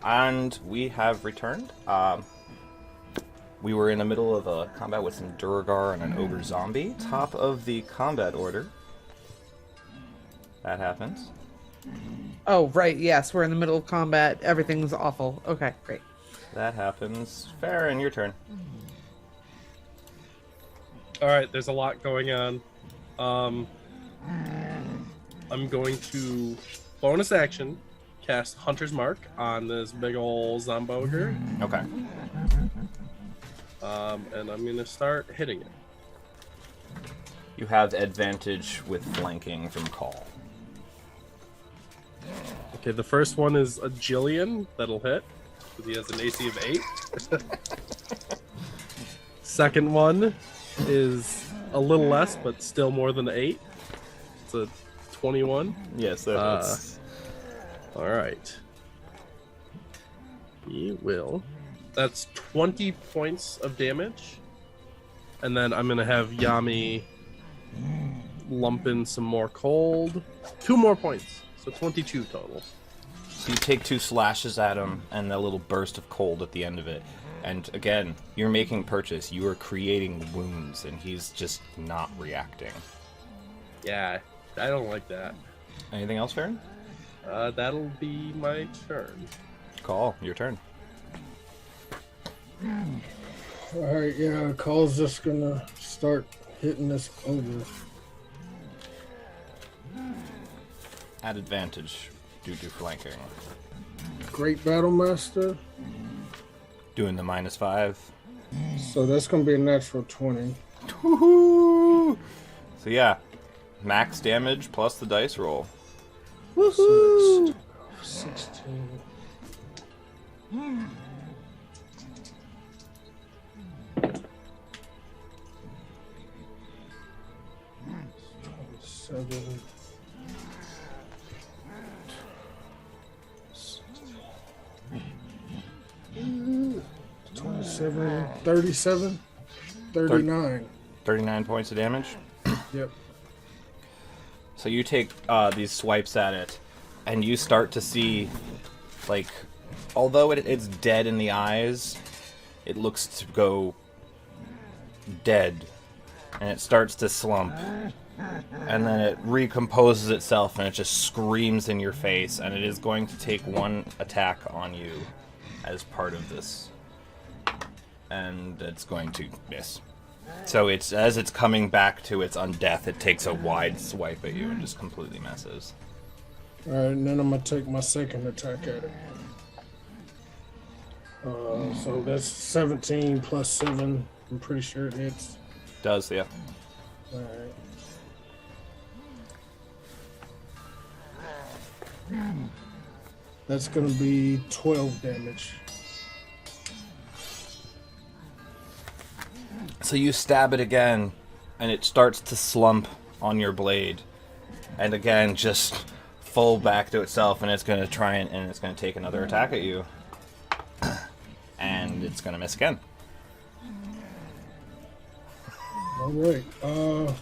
And we have returned. We were in the middle of a combat with some Durgar and an ogre zombie. Top of the combat order. That happens. Oh, right. Yes, we're in the middle of combat. Everything's awful. Okay, great. That happens. Farron, your turn. All right, there's a lot going on. I'm going to bonus action cast Hunter's Mark on this big ol' Zomboger. Okay. And I'm going to start hitting it. You have advantage with flanking from Call. Okay, the first one is a Jillian. That'll hit. Because he has an AC of 8. Second one is a little less, but still more than 8. It's a 21. Yes, that's... All right. He will. That's 20 points of damage. And then I'm going to have Yami lump in some more cold. 2 more points. So 22 total. So you take 2 slashes at him and a little burst of cold at the end of it. And again, you're making purchase. You are creating wounds, and he's just not reacting. Yeah, I don't like that. Anything else, Farron? That'll be my turn. Call, your turn. Alright, yeah, Call's just gonna start hitting this ogre. At advantage due to flanking. Great Battle Master. Doing the -5. So that's gonna be a natural 20. Woohoo! So yeah, max damage plus the dice roll. Woohoo! So 16. Seven. 27, 37, 39. 39 points of damage. Yep. So you take these swipes at it, and you start to see, like, although it's dead in the eyes, it looks to go dead, and it starts to slump. And then it recomposes itself, and it just screams in your face, and it is going to take 1 attack on you as part of this. And it's going to miss. So it's as it's coming back to its undeath, it takes a wide swipe at you and just completely messes. Alright, and then I'm gonna take my second attack at it. So that's 17 plus 7. I'm pretty sure it hits. Does, yeah. Alright. That's gonna be 12 damage. So you stab it again, and it starts to slump on your blade. And again, just full back to itself, and it's going to try and it's going to take another attack at you. And it's going to miss again. Alright, and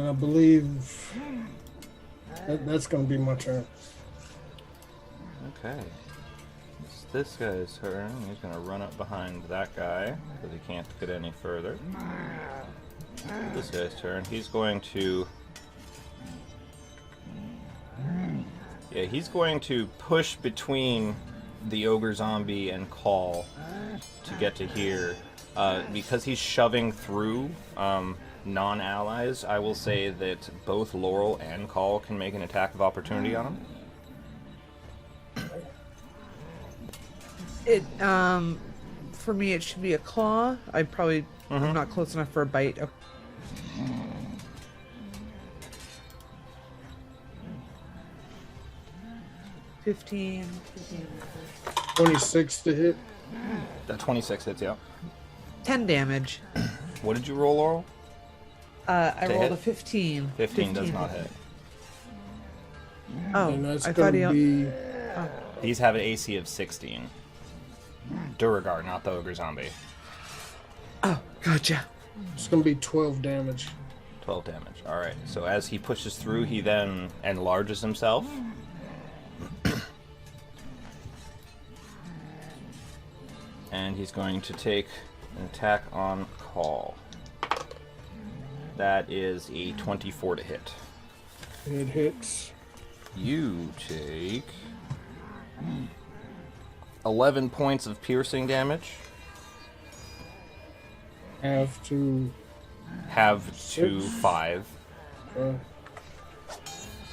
I believe that's gonna be my turn. Okay. It's this guy's turn. He's going to run up behind that guy, because he can't get any further. This guy's turn. He's going to... Yeah, he's going to push between the ogre zombie and Call to get to here. Because he's shoving through non-allies, I will say that both Laurel and Call can make an attack of opportunity on him. It for me it should be a claw. I'm not close enough for a bite. Oh. 15. 26 to hit. That 26 hits, yeah. 10 damage. What did you roll, Laurel? I rolled hit? a 15. 15 does not hit. Oh, And that's I gonna thought be These have an AC of 16. Durgar, not the ogre zombie. Oh, gotcha. it's gonna be 12 damage. 12 damage. Alright, so as he pushes through, he then enlarges himself. And he's going to take an attack on call. That is a 24 to hit. It hits. You take 11 points of piercing damage. Have to 5. uh,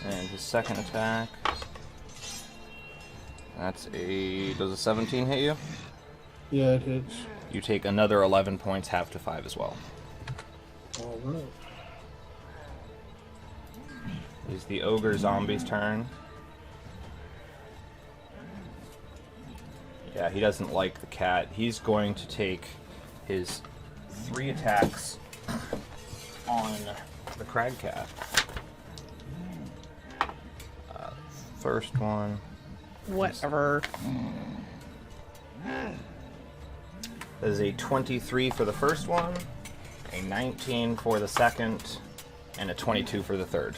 And his second attack. Does a 17 hit you? yeah, it hits. You take another 11 points, half to 5 as well. All right. Is the ogre zombie's turn. Yeah, he doesn't like the cat. He's going to take his 3 attacks on the crag cat. First one. Whatever. That is a 23 for the first one, a 19 for the second, and a 22 for the third.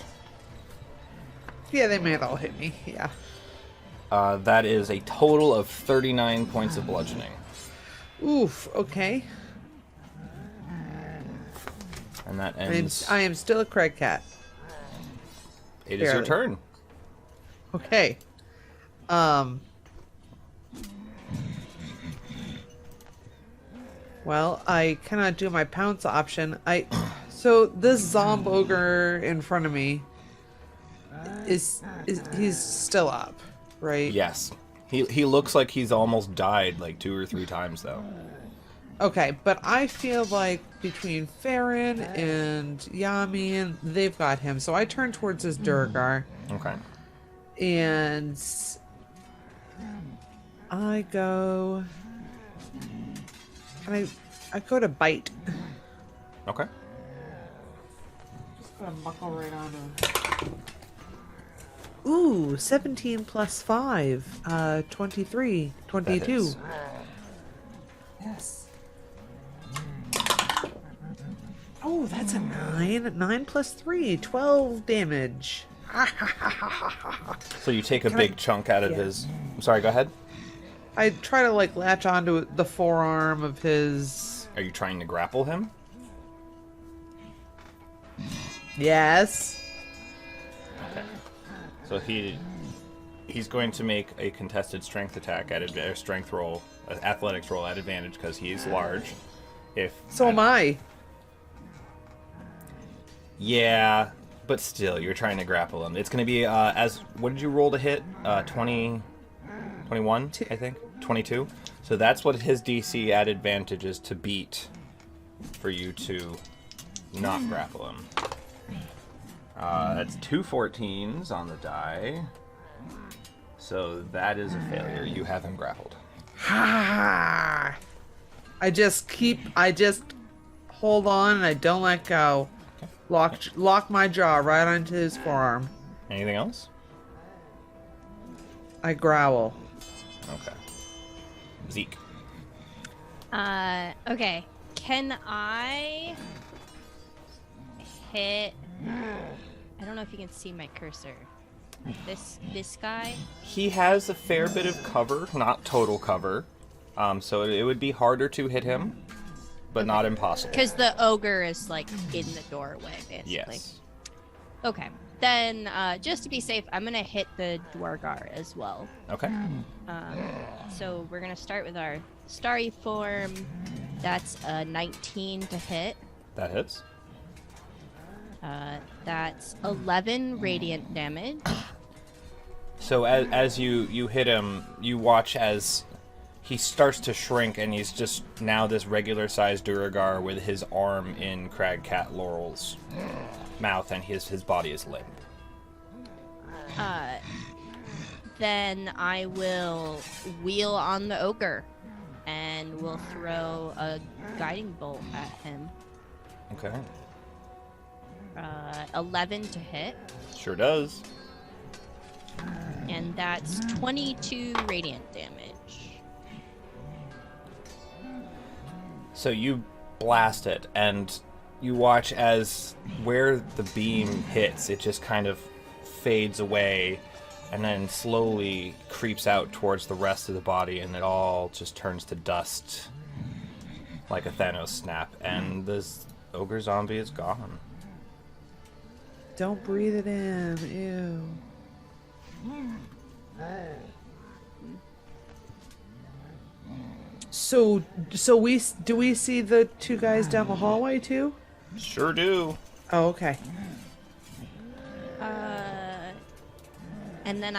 Yeah, they may all hit me. Yeah. That is a total of 39 points of bludgeoning. Oof. Okay. And that ends. I am still a Craig cat. It is your turn. Okay. Well, I cannot do my pounce option. So this zomb ogre in front of me is he's still up, right? Yes. He looks like he's almost died like 2 or 3 times though. Okay, but I feel like between Farron and Yamin, they've got him. So I turn towards his Durgar. Okay. And I go. I go to bite. Okay. Just gonna buckle right on him. Ooh, 17 plus 5. 23. 22. Yes. Oh, that's a 9. 9 plus 3. 12 damage. So you take a big chunk out of his. I'm sorry, go ahead. I try to latch onto the forearm of his. Are you trying to grapple him? Yes. Okay. So he's going to make a contested strength attack at a strength roll, an athletics roll at advantage because he's large. So am I. Yeah, but still, you're trying to grapple him. It's going to be what did you roll to hit? 20, 21, I think, 22. So that's what his DC at advantage is to beat, for you to not grapple him. That's 2 14s on the die. So that is a failure. You have him grappled. I just hold on and I don't let go. Lock my jaw right onto his forearm. Anything else? I growl. Okay. Zeke. Okay. Can I hit? I don't know if you can see my cursor. This guy. He has a fair bit of cover, not total cover. So it would be harder to hit him, but not impossible. Because the ogre is like in the doorway, basically. Yes. Okay. Then, just to be safe, I'm gonna hit the Dwargar as well. Okay. So we're gonna start with our starry form. That's a 19 to hit. That hits. That's 11 radiant damage. So as you hit him, you watch as he starts to shrink, and he's just now this regular-sized Duragar with his arm in Cragcat Laurel's mouth, and his body is limp. Then I will wheel on the ogre, and we'll throw a guiding bolt at him. Okay. 11 to hit, Sure does. and that's 22 radiant damage. So you blast it, and you watch as where the beam hits, it just kind of fades away, and then slowly creeps out towards the rest of the body, and it all just turns to dust like a Thanos snap, and this ogre zombie is gone. Don't breathe it in. Ew. So we see the two guys down the hallway too? Sure do. Oh, okay. And then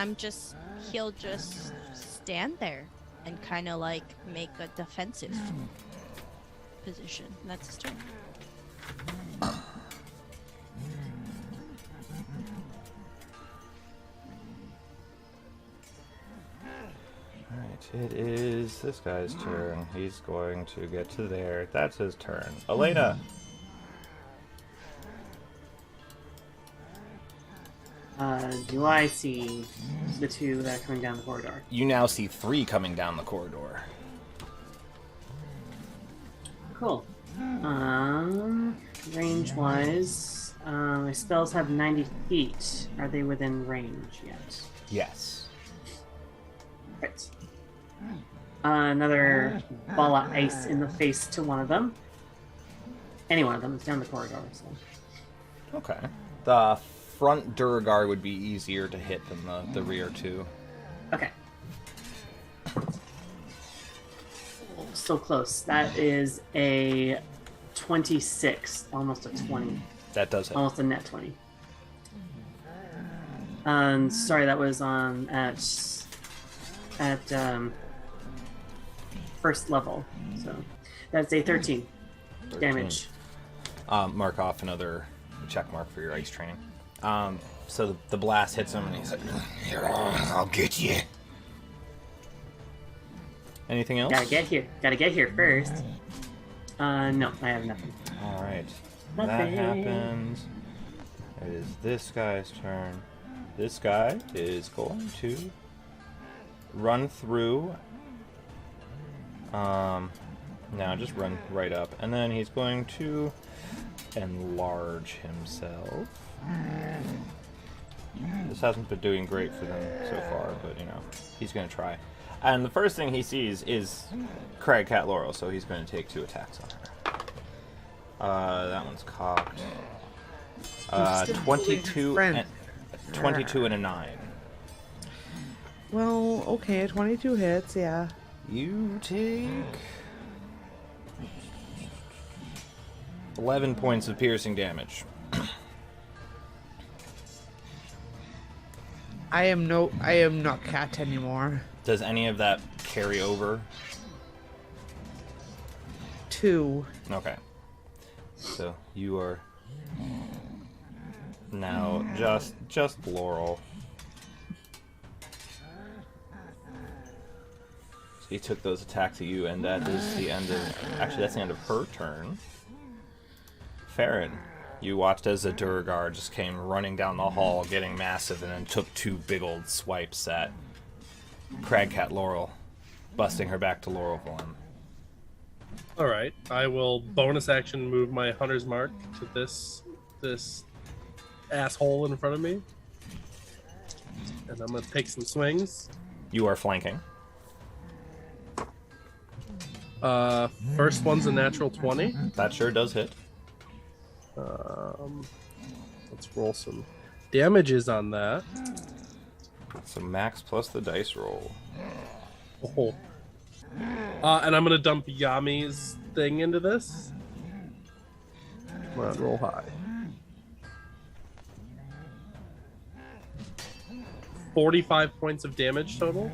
he'll just stand there and kind of like make a defensive position. That's his turn. Alright, it is this guy's turn. He's going to get to there. That's his turn. Elena! Do I see the two that are coming down the corridor? You now see 3 coming down the corridor. Cool. Range-wise, my spells have 90 feet. Are they within range yet? Yes. Right. Another ball of ice in the face to one of them. Any one of them. It's down the corridor, so... Okay. The front Durgar would be easier to hit than the rear two. Okay. So close. That is a 26, almost a 20. That does hit. Almost a net 20. Sorry, that was on at first level. So that's a 13 damage. Mark off another check mark for your ice training. So the blast hits him, and he's like, "I'll get you." Anything else? Gotta get here first. No, I have nothing. All right. Nothing. That happens. It is this guy's turn. This guy is going to run through. Now just run right up, and then he's going to enlarge himself. This hasn't been doing great for them so far, but you know, he's going to try. And the first thing he sees is Craig Cat Laurel, so he's going to take 2 attacks on her. That one's cocked. 22 and a 9. Well, okay, 22 hits, yeah. You take 11 points of piercing damage. I am not cat anymore. Does any of that carry over? 2. Okay. So you are now just Laurel. So he took those attacks at you, and that is the end of... Actually, that's the end of her turn. Farron, you watched as a Durgar just came running down the hall, getting massive, and then took 2 big old swipes at Cragcat Laurel, busting her back to Laurel form. Alright, I will bonus action move my Hunter's Mark to this asshole in front of me. And I'm going to take some swings. You are flanking. First one's a natural 20. That sure does hit. Let's roll some damages on that. So max plus the dice roll. Oh. And I'm gonna dump Yami's thing into this. Come on, roll high. 45 points of damage total.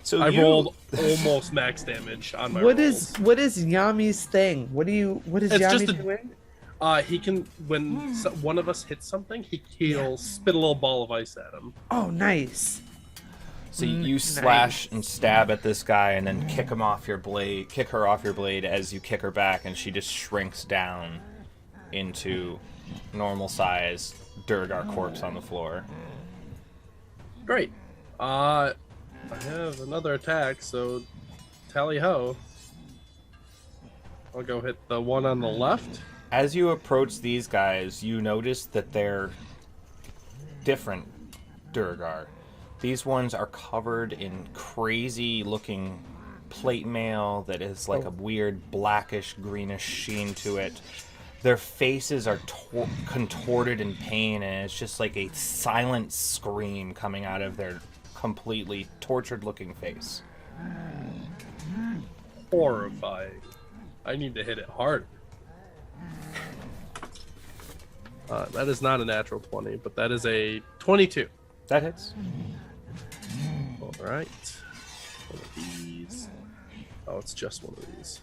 So I rolled almost max damage on my rolls. What is Yami's thing? What is Yami doing? He can, when one of us hits something, he'll spit a little ball of ice at him. Oh, nice. So you slash and stab at this guy, and then kick her off your blade as you kick her back, and she just shrinks down into normal size Durgar corpse on the floor. Great. I have another attack, so tally ho. I'll go hit the one on the left. As you approach these guys, you notice that they're different Durgar. These ones are covered in crazy-looking plate mail that is like a weird blackish, greenish sheen to it. Their faces are contorted in pain, and it's just like a silent scream coming out of their completely tortured-looking face. Horrifying. I need to hit it hard. That is not a natural 20, but that is a 22. That hits. All right. One of these. Oh, it's just one of these.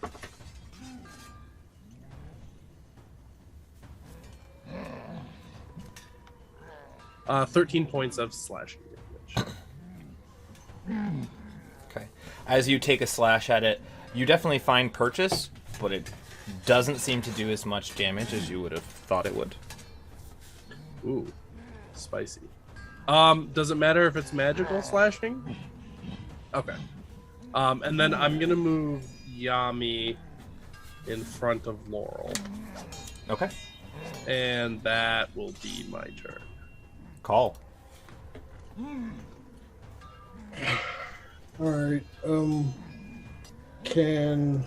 Uh, 13 points of slashing damage. Okay. As you take a slash at it, you definitely find purchase, but it doesn't seem to do as much damage as you would have thought it would. Ooh, spicy. Does it matter if it's magical slashing? Okay. And then I'm gonna move Yami in front of Laurel. Okay. And that will be my turn. Call. All right. Can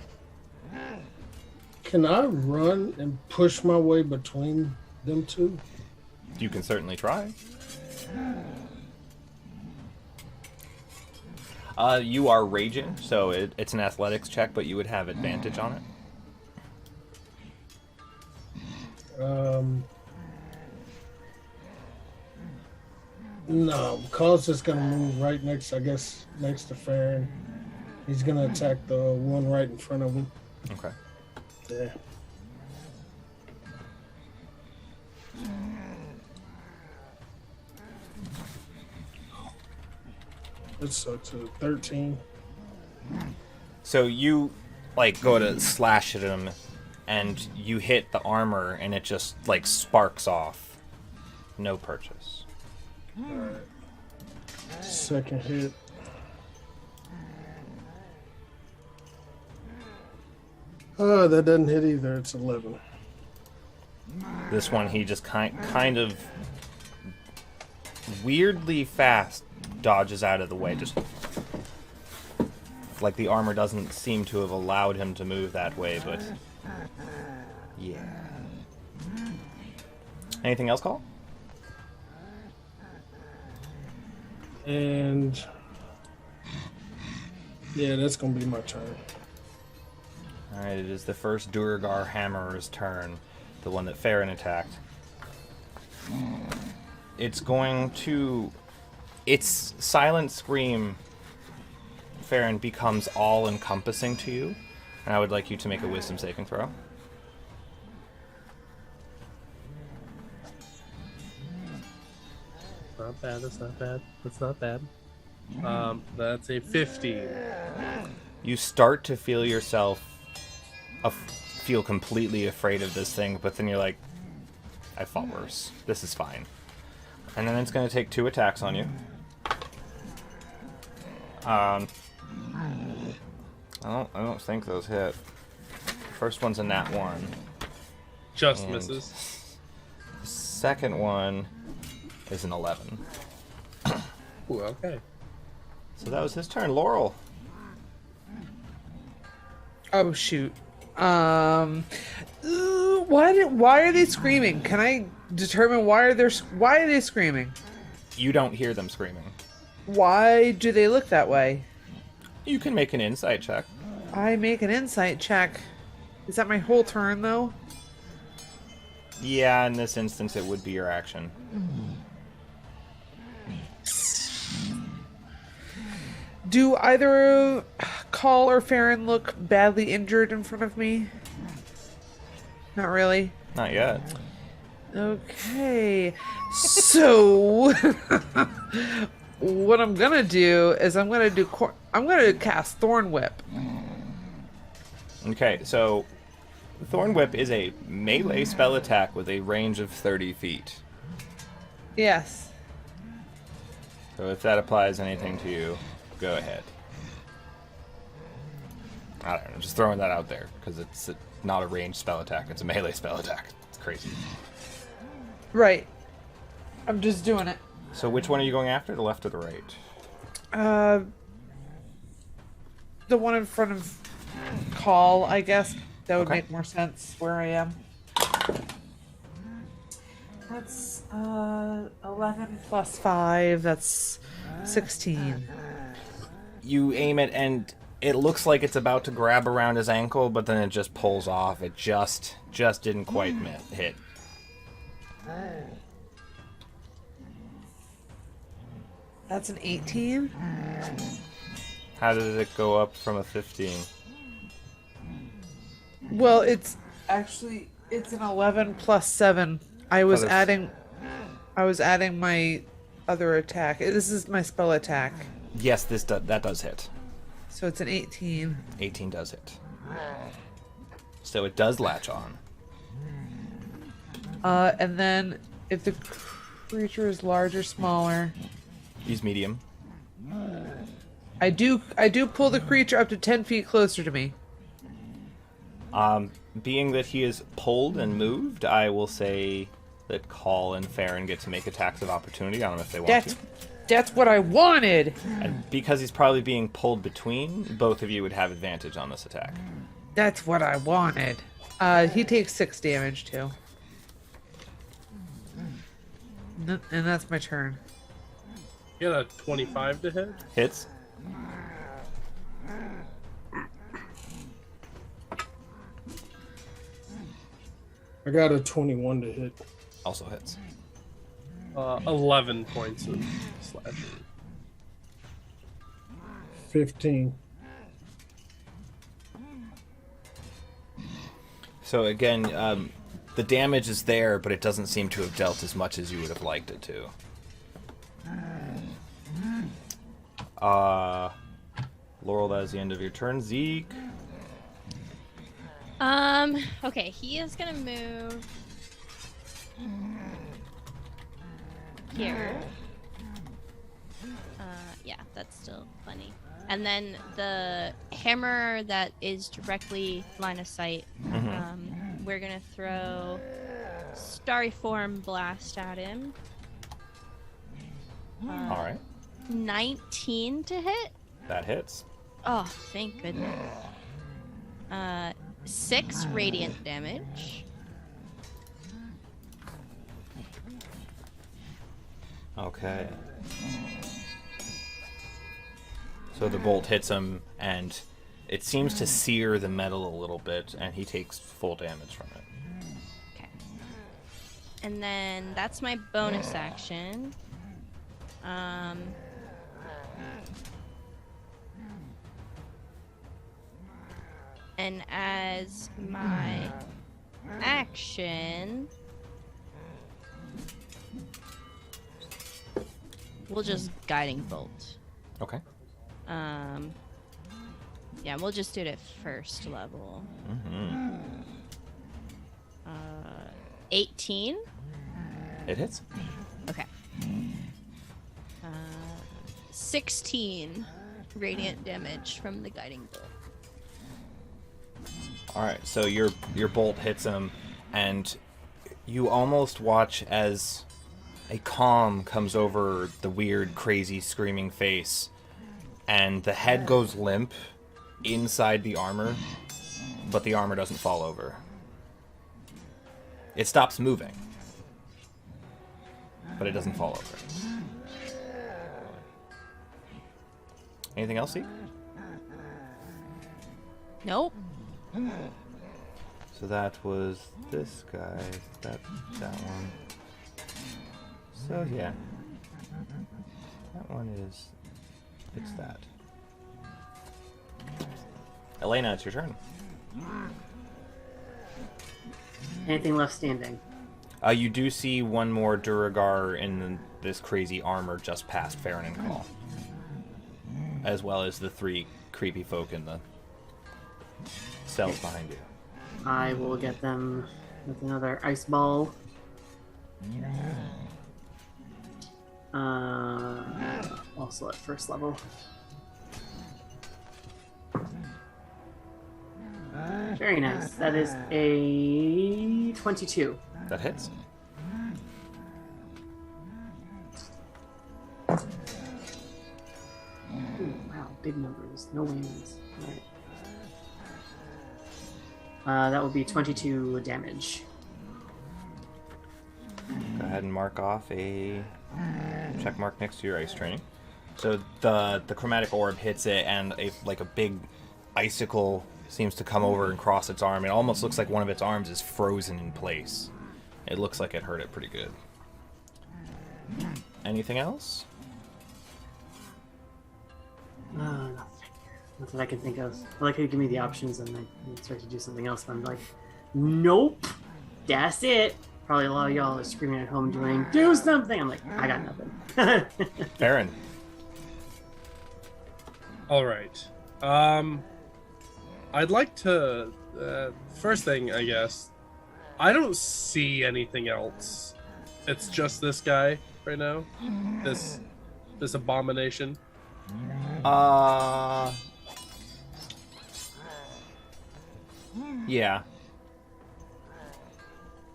I run and push my way between them two? You can certainly try. You are raging, so it's an athletics check, but you would have advantage on it. No, because it's gonna move right next, I guess, next to Farron. He's gonna attack the one right in front of him. Okay. Yeah. It's to 13. So you go to slash at him, and you hit the armor, and it just sparks off. No purchase. Alright. Second hit. Oh, that doesn't hit either. It's 11. This one, he just kind of weirdly fast dodges out of the way. Just like the armor doesn't seem to have allowed him to move that way, but yeah. Anything else, Call? And yeah, that's gonna be my turn. Alright, it is the first Durgar Hammerer's turn, the one that Farron attacked. It's going to... Its silent scream, Farron, becomes all-encompassing to you, and I would like you to make a wisdom saving throw. Not bad, that's not bad. That's not bad. That's a 15. You start to feel yourself feel completely afraid of this thing, but then you're like, I fought worse. This is fine. And then it's going to take 2 attacks on you. I don't think those hit. First one's a nat 1. Just And misses. The second one is an 11. Ooh, okay. So that was his turn. Laurel. Oh shoot. Why are they screaming? Can I determine why are they screaming? You don't hear them screaming. Why do they look that way? You can make an insight check. I make an insight check. Is that my whole turn though? Yeah, in this instance it would be your action. Do either Call or Farron look badly injured in front of me? Not really. Not yet. Okay. So what I'm gonna do is I'm gonna cast Thorn Whip. Okay, so Thorn Whip is a melee spell attack with a range of 30 feet. Yes. So if that applies anything to you, go ahead. I don't know, just throwing that out there, because it's not a ranged spell attack, it's a melee spell attack. It's crazy. Right. I'm just doing it. So which one are you going after, the left or the right? The one in front of Call, I guess. That would Okay. make more sense where I am. That's 11 plus 5. That's 16. You aim it, and it looks like it's about to grab around his ankle, but then it just pulls off. It just didn't quite hit. That's an 18. How did it go up from a 15? Well, it's an 11 plus 7. I was it's- adding my other attack. This is my spell attack. Yes, that does hit. So it's an 18. 18 does hit. So it does latch on. And then if the creature is large or smaller, He's medium. I do pull the creature up to 10 feet closer to me. Being that he is pulled and moved, I will say that Call and Farron get to make attacks of opportunity on him if they want to. That's what I wanted. And because he's probably being pulled between, both of you would have advantage on this attack. That's what I wanted. He takes 6 damage too. And that's my turn. You got a 25 to hit? Hits. I got a 21 to hit. Also hits. 11 points of slashing. 15. So again, the damage is there, but it doesn't seem to have dealt as much as you would have liked it to. Laurel, that is the end of your turn. Zeke. Okay, he is gonna move here. Yeah, that's still funny. And then the hammer that is directly line of sight, we're gonna throw Starry Form Blast at him. All right. 19 to hit. That hits. Oh, thank goodness. 6 radiant damage. Okay. So the bolt hits him, and it seems to sear the metal a little bit, and he takes full damage from it. Okay. And then that's my bonus action. And as my action, we'll just guiding bolt. Okay. Yeah, we'll just do it at first level. 18. It hits. Okay. 16 radiant damage from the guiding bolt. All right, so your bolt hits him, and you almost watch as a calm comes over the weird, crazy, screaming face, and the head goes limp inside the armor, but the armor doesn't fall over. It stops moving, but it doesn't fall over. Anything else, Zeke? Nope. So that was this guy, that one. So yeah, that one is, it's that. Elena, it's your turn. Anything left standing? You do see one more Duragar in this crazy armor just past Farron and Call, as well as the 3 creepy folk in the cells behind you. I will get them with another ice ball. Also at first level. Very nice. That is a 22. That hits. Big numbers. No wings. Alright. That would be 22 damage. Go ahead and mark off a check mark next to your ice training. So the chromatic orb hits it, and a big icicle seems to come over and cross its arm. It almost looks like one of its arms is frozen in place. It looks like it hurt it pretty good. Anything else? Nothing. Not that I can think of. I like how you give me the options and I start to do something else, but I'm like, nope, that's it. Probably a lot of y'all are screaming at home doing, do something. I'm like, I got nothing. Aaron. All right. I'd like to. First thing, I guess. I don't see anything else. It's just this guy right now. This abomination. Yeah.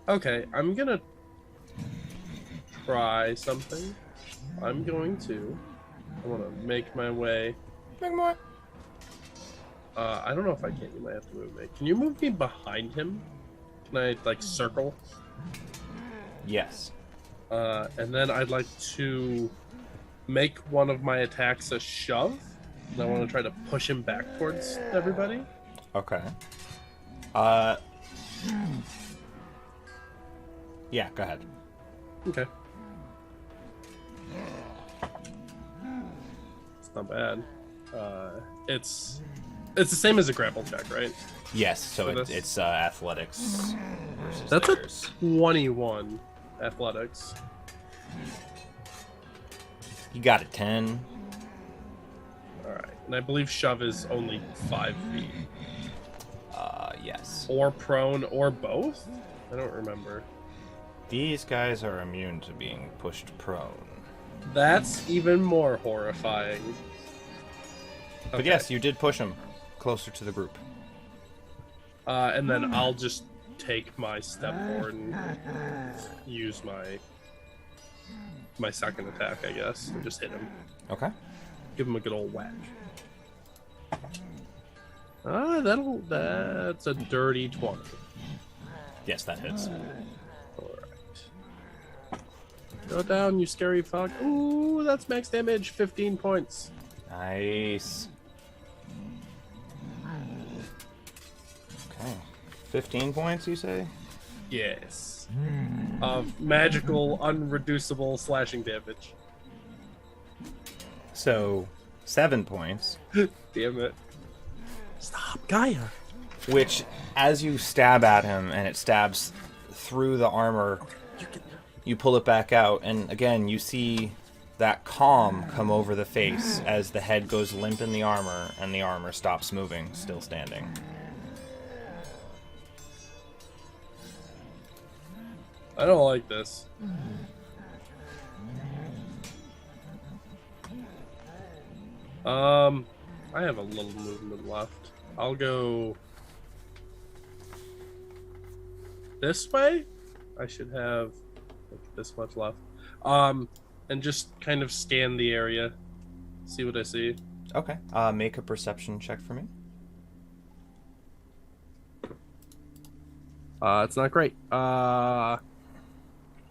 Okay, I'm gonna try something. I want to make my way. Make more. I don't know if I can. You might have to move me. Can you move me behind him? Can I, circle? Yes. And then I'd like to make one of my attacks a shove. And I want to try to push him back towards everybody. Okay. Yeah, go ahead. Okay. It's not bad. It's the same as a grapple check, right? Yes, so it's athletics versus That's theirs. a 21 athletics. You got a 10. Alright. And I believe shove is only 5 feet. Yes. Or prone, or both? I don't remember. These guys are immune to being pushed prone. That's even more horrifying. But yes, you did push him closer to the group. And then I'll just take my step forward and use my second attack, I guess, and just hit him. Okay. Give him a good old whack. That's a dirty 20. Yes, that hits. Alright. Go down, you scary fuck. Ooh, that's max damage, 15 points. Nice. Okay. 15 points, you say? Yes. Of magical, unreducible slashing damage. So, 7 points. Damn it. Stop, Gaia. Which, as you stab at him and it stabs through the armor, you pull it back out, and again, you see that calm come over the face as the head goes limp in the armor and the armor stops moving, still standing. I don't like this. I have a little movement left. I'll go this way. I should have this much left. And just kind of scan the area, see what I see. Okay. Make a perception check for me. It's not great. I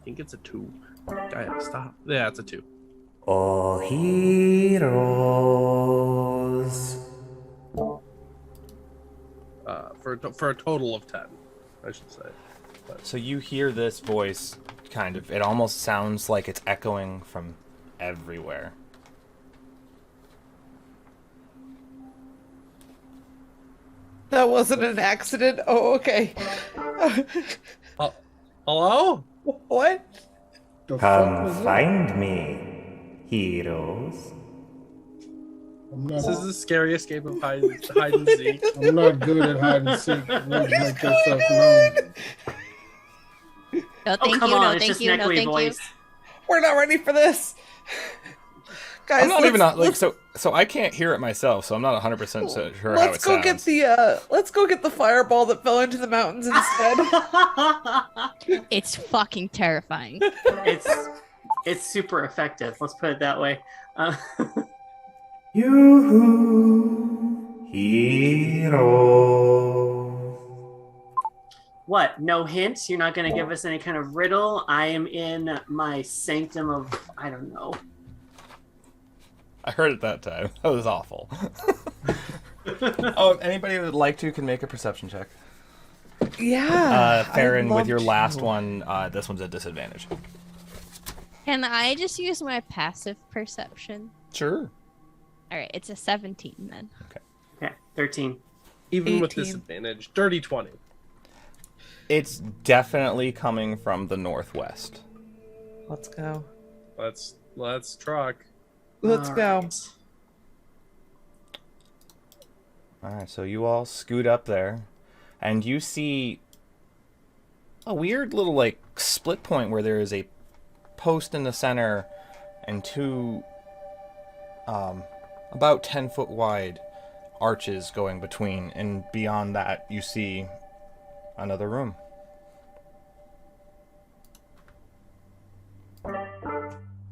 think it's a 2. Gaia, stop. Yeah, it's a 2. Oh, heroes. For a total of 10, I should say. So you hear this voice, kind of, it almost sounds like it's echoing from everywhere. That wasn't an accident. Oh, okay. Hello? What? The fuck was that? Find me, heroes. This is the scariest game of hide and seek. I'm not good at hide and seek. Let's make yourself known. No, Oh, thank come you. on, No, it's thank just you. an No, echoey thank you. voice. We're not ready for this. Guys, I'm not even let's- like so I can't hear it myself, so I'm not 100% sure how it Let's go sounds. let's go get the fireball that fell into the mountains instead. It's fucking terrifying. It's super effective. Let's put it that way. You hero. What? No hints? You're not going to give us any kind of riddle? I am in my sanctum of, I don't know. I heard it that time. That was awful. Oh, anybody who would like to can make a perception check. Yeah. Farron, I'd with your love last to. one, this one's a disadvantage. Can I just use my passive perception? Sure. All right, it's a 17 then. Okay, 13. Even with 18. disadvantage, dirty 20. It's definitely coming from the northwest. Let's go. Let's truck. Let's go. Alright. Alright, so you all scoot up there, and you see a weird little, like, split point where there is a post in the center and two, about 10-foot wide arches going between, and beyond that you see another room.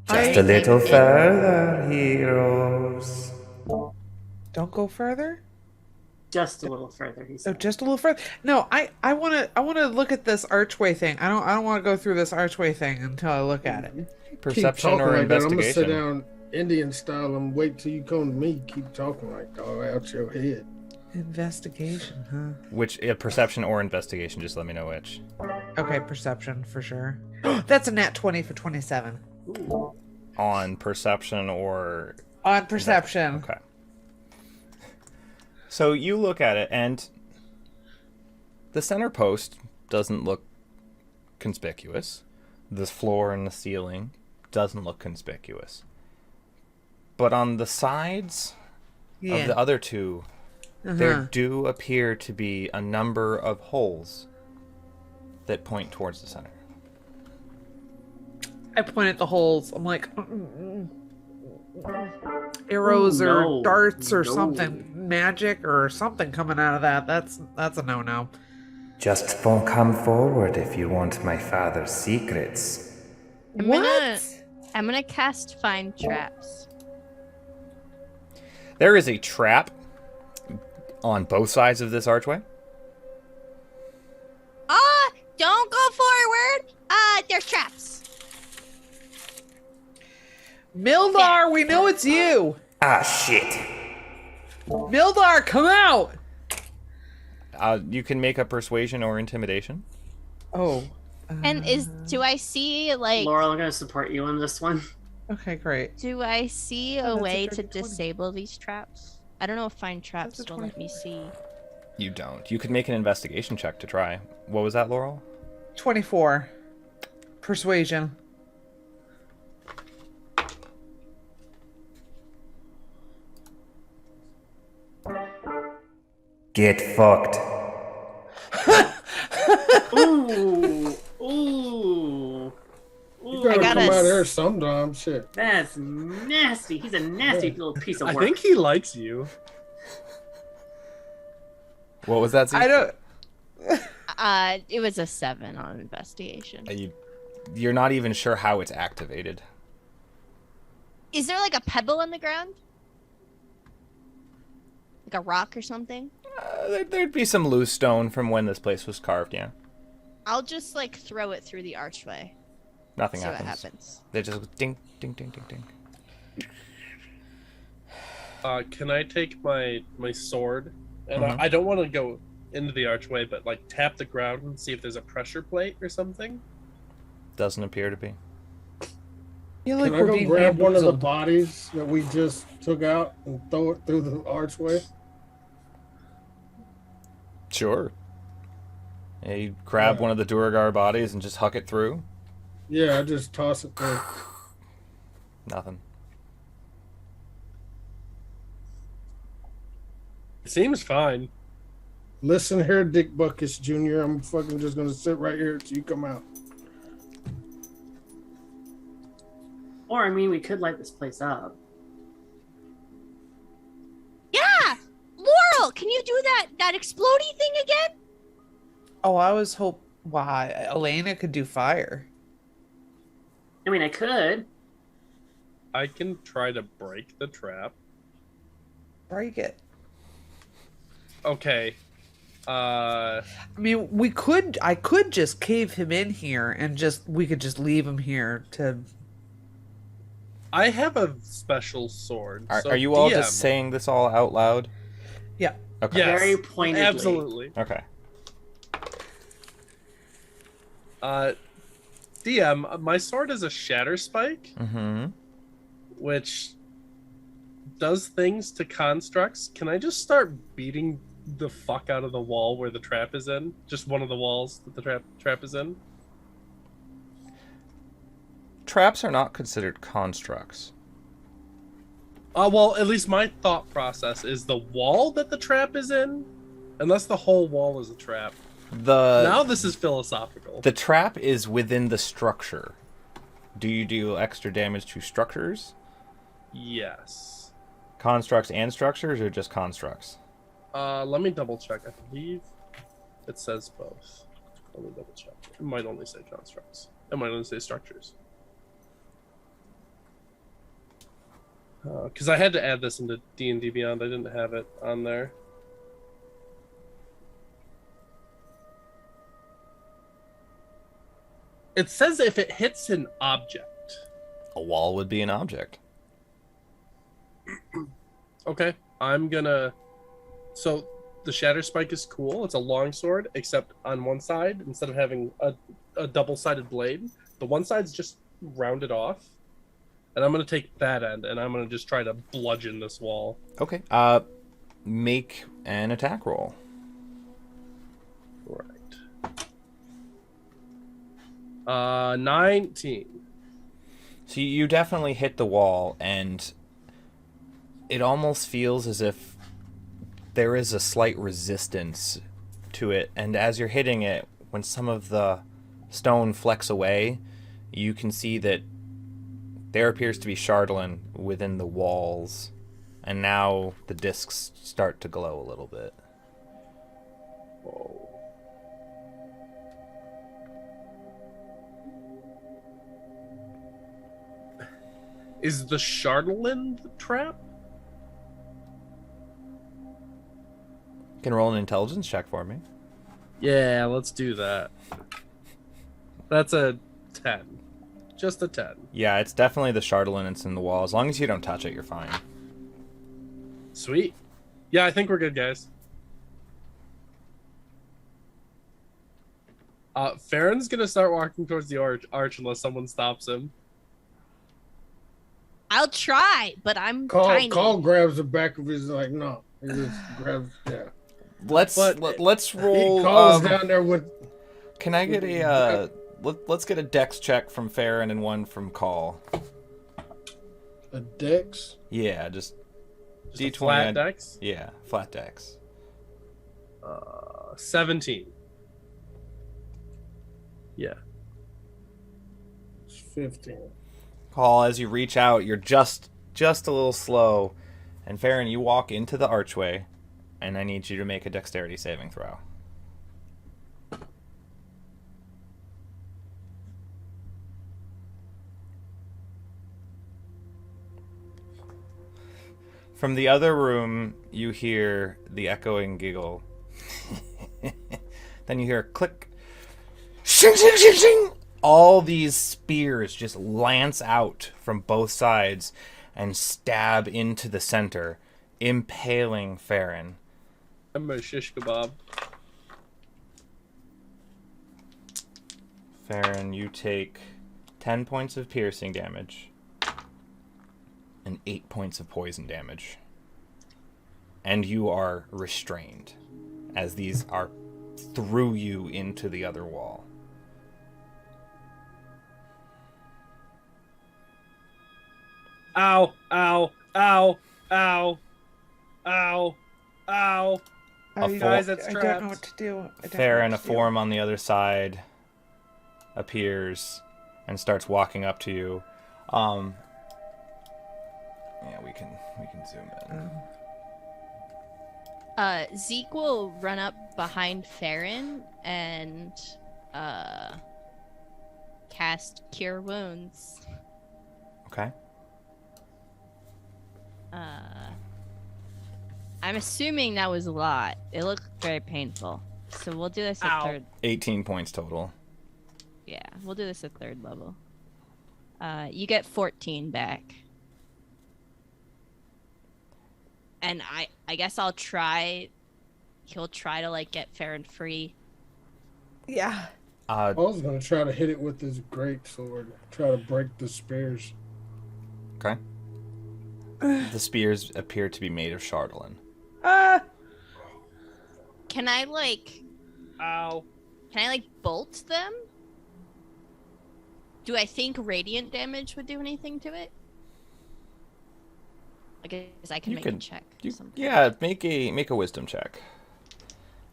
Just a little further, heroes. Don't go further. Just a little further, he Oh, said. just a little further. No, I wanna look at this archway thing. I don't want to go through this archway thing until I look at it. Perception Keep talking or like that. I'm gonna sit investigation? down Indian style and wait till you come to me. Keep talking like all out your head. Investigation, huh? Which, perception or investigation, just let me know which. Okay, perception for sure. That's a nat 20 for 27. Ooh. On perception or... On perception. Okay. So you look at it, and the center post doesn't look conspicuous. The floor and the ceiling doesn't look conspicuous. But on the sides of the other two, there do appear to be a number of holes that point towards the center. I point at the holes. I'm like, arrows or darts or something, magic or something coming out of that. That's a no-no. Just don't come forward if you want my father's secrets. I'm gonna cast Find Traps. There is a trap on both sides of this archway. Don't go forward. There's traps. Nildar, we know it's you. Ah, shit. Nildar, come out. You can make a persuasion or intimidation. Oh. And do I see like Laurel, I'm going to support you on this one. Okay, great. do I see Oh, a that's a way dirty to 20. disable these traps? I don't know if Find Traps That's a will let me see. You don't. You could make an investigation check to try. What was that, Laurel? 24. Persuasion. Get fucked. Ooh. Ooh. You Ooh. gotta got come a out s- here sometime. Shit. That's nasty. He's a nasty little piece of I work. think he likes you. What was that? Zeke? I don't. It was a 7 on investigation. You're not even sure how it's activated. Is there like a pebble in the ground? Like a rock or something? There'd be some loose stone from when this place was carved, yeah. I'll just like throw it through the archway. Nothing See what happens. happens. They just go ding, ding, ding, ding, ding. Can I take my sword? And Mhm. I don't want to go into the archway, but like tap the ground and see if there's a pressure plate or something. Doesn't appear to be. You look Can I go being grab one of the bamboozled. bodies that we just took out and throw it through the archway? Sure. Yeah, you grab one of the Duragar bodies and just huck it through. Yeah, I just toss it through. Nothing. It seems fine. Listen here, Dick Buckus Jr. I'm fucking just gonna sit right here till you come out. Or, I mean, we could light this place up. Yeah! Laurel, can you do that explodey thing again? Oh, I was why Elena could do fire. I mean, I could. I can try to break the trap. break it. Okay. I mean, I could just cave him in here and we could just leave him here to. I have a special sword. So Are you all DM, just saying this all out loud? Yeah. Okay. Yes, Very pointedly. absolutely. Okay. DM, my sword is a shatter spike, Mm-hmm. which does things to constructs. Can I just start beating the fuck out of the wall where the trap is in? Just one of the walls that the trap is in? Traps are not considered constructs. Well, at least my thought process is the wall that the trap is in, unless the whole wall is a trap. Now this is philosophical. The trap is within the structure. Do you do extra damage to structures? Yes. Constructs and structures, or just constructs? Let me double check. I believe it says both. Let me double check. It might only say constructs. It might only say structures. Because I had to add this into D&D Beyond. I didn't have it on there. It says if it hits an object. A wall would be an object. Okay, I'm gonna... So, the Shatter Spike is cool. It's a long sword, except on one side, instead of having a double-sided blade, the one side's just rounded off. And I'm gonna take that end, and I'm gonna just try to bludgeon this wall. Okay. Make an attack roll. Right. 19. So you definitely hit the wall, and it almost feels as if there is a slight resistance to it. And as you're hitting it, when some of the stone flecks away, you can see that there appears to be Chardalyn within the walls, and now the discs start to glow a little bit. Whoa. Is the Chardalyn the trap? You can roll an intelligence check for me. Yeah, let's do that. That's a 10. Just a 10. Yeah, it's definitely the Chardalyn that's in the wall. As long as you don't touch it, you're fine. Sweet. Yeah, I think we're good, guys. Farron's gonna start walking towards the arch unless someone stops him. I'll try, but I'm tiny. Call grabs the back of his no. He just grabs Let's roll. He calls down there with. Can I get a let's get a dex check from Farron and one from Call. A dex? Yeah, just D20 flat dex? Yeah, flat dex. 17. Yeah. 15. Call, as you reach out, you're just a little slow, and Farron, you walk into the archway, and I need you to make a dexterity saving throw. From the other room, you hear the echoing giggle. Then you hear a click. Shing, shing, shing, shing! All these spears just lance out from both sides and stab into the center, impaling Farron. I'm a shish kebab. Farron, you take 10 points of piercing damage and 8 points of poison damage. And you are restrained as these are through you into the other wall. Ow, ow, ow, ow, ow, ow. Guys, that's I trapped. don't know what to do. Farron, a form on the other side, appears and starts walking up to you. Yeah, we can zoom in. Zeke will run up behind Farron and cast Cure Wounds. Okay. I'm assuming that was a lot. It looked very painful. So we'll do this at third. 18 points total. Yeah, we'll do this at third level. You get 14 back. And I guess I'll try. He'll try to like get Farron free. Yeah. I was gonna try to hit it with his great sword. Try to break the spears. Okay. The spears appear to be made of Chardalyn. Can I like? Ow. Can I like bolt them? Do I think radiant damage would do anything to it? I guess I can make a check. Yeah, make a wisdom check.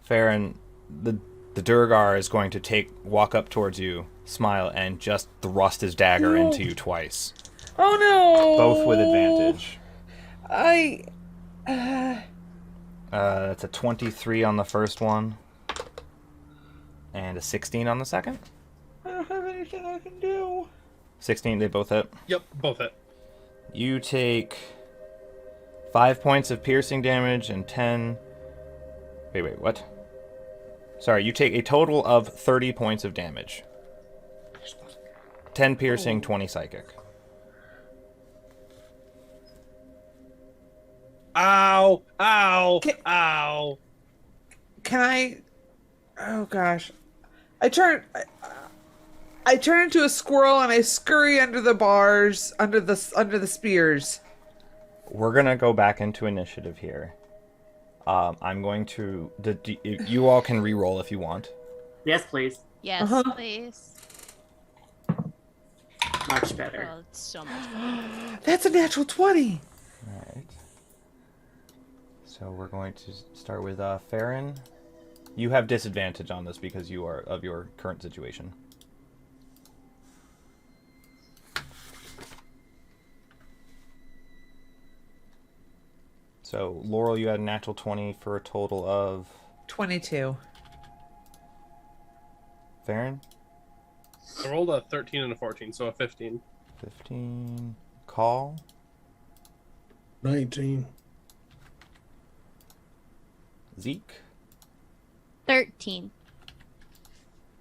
Farron, the Durgar is going to walk up towards you, smile, and just thrust his dagger into you twice. Oh no! Both with advantage. That's a 23 on the first one, and a 16 on the second. I don't have anything I can do. 16, they both hit. Yep, both hit. You take 5 points of piercing damage and 10. Wait, what? Sorry, you take a total of 30 points of damage. 10 piercing, 20 psychic. Ow! Ow! Ow! Can I? Oh gosh, I turn into a squirrel and I scurry under the bars, under the spears. We're gonna go back into initiative here. I'm going to. You all can re-roll if you want. Yes, please. Yes, please. Much better. Oh, it's so much better. That's a natural 20. All right. So we're going to start with Farron. You have disadvantage on this because you are of your current situation. So Laurel, you had a natural 20 for a total of 22. Farron? I rolled a 13 and a 14, so a 15. 15. Call? 19. Zeke? 13.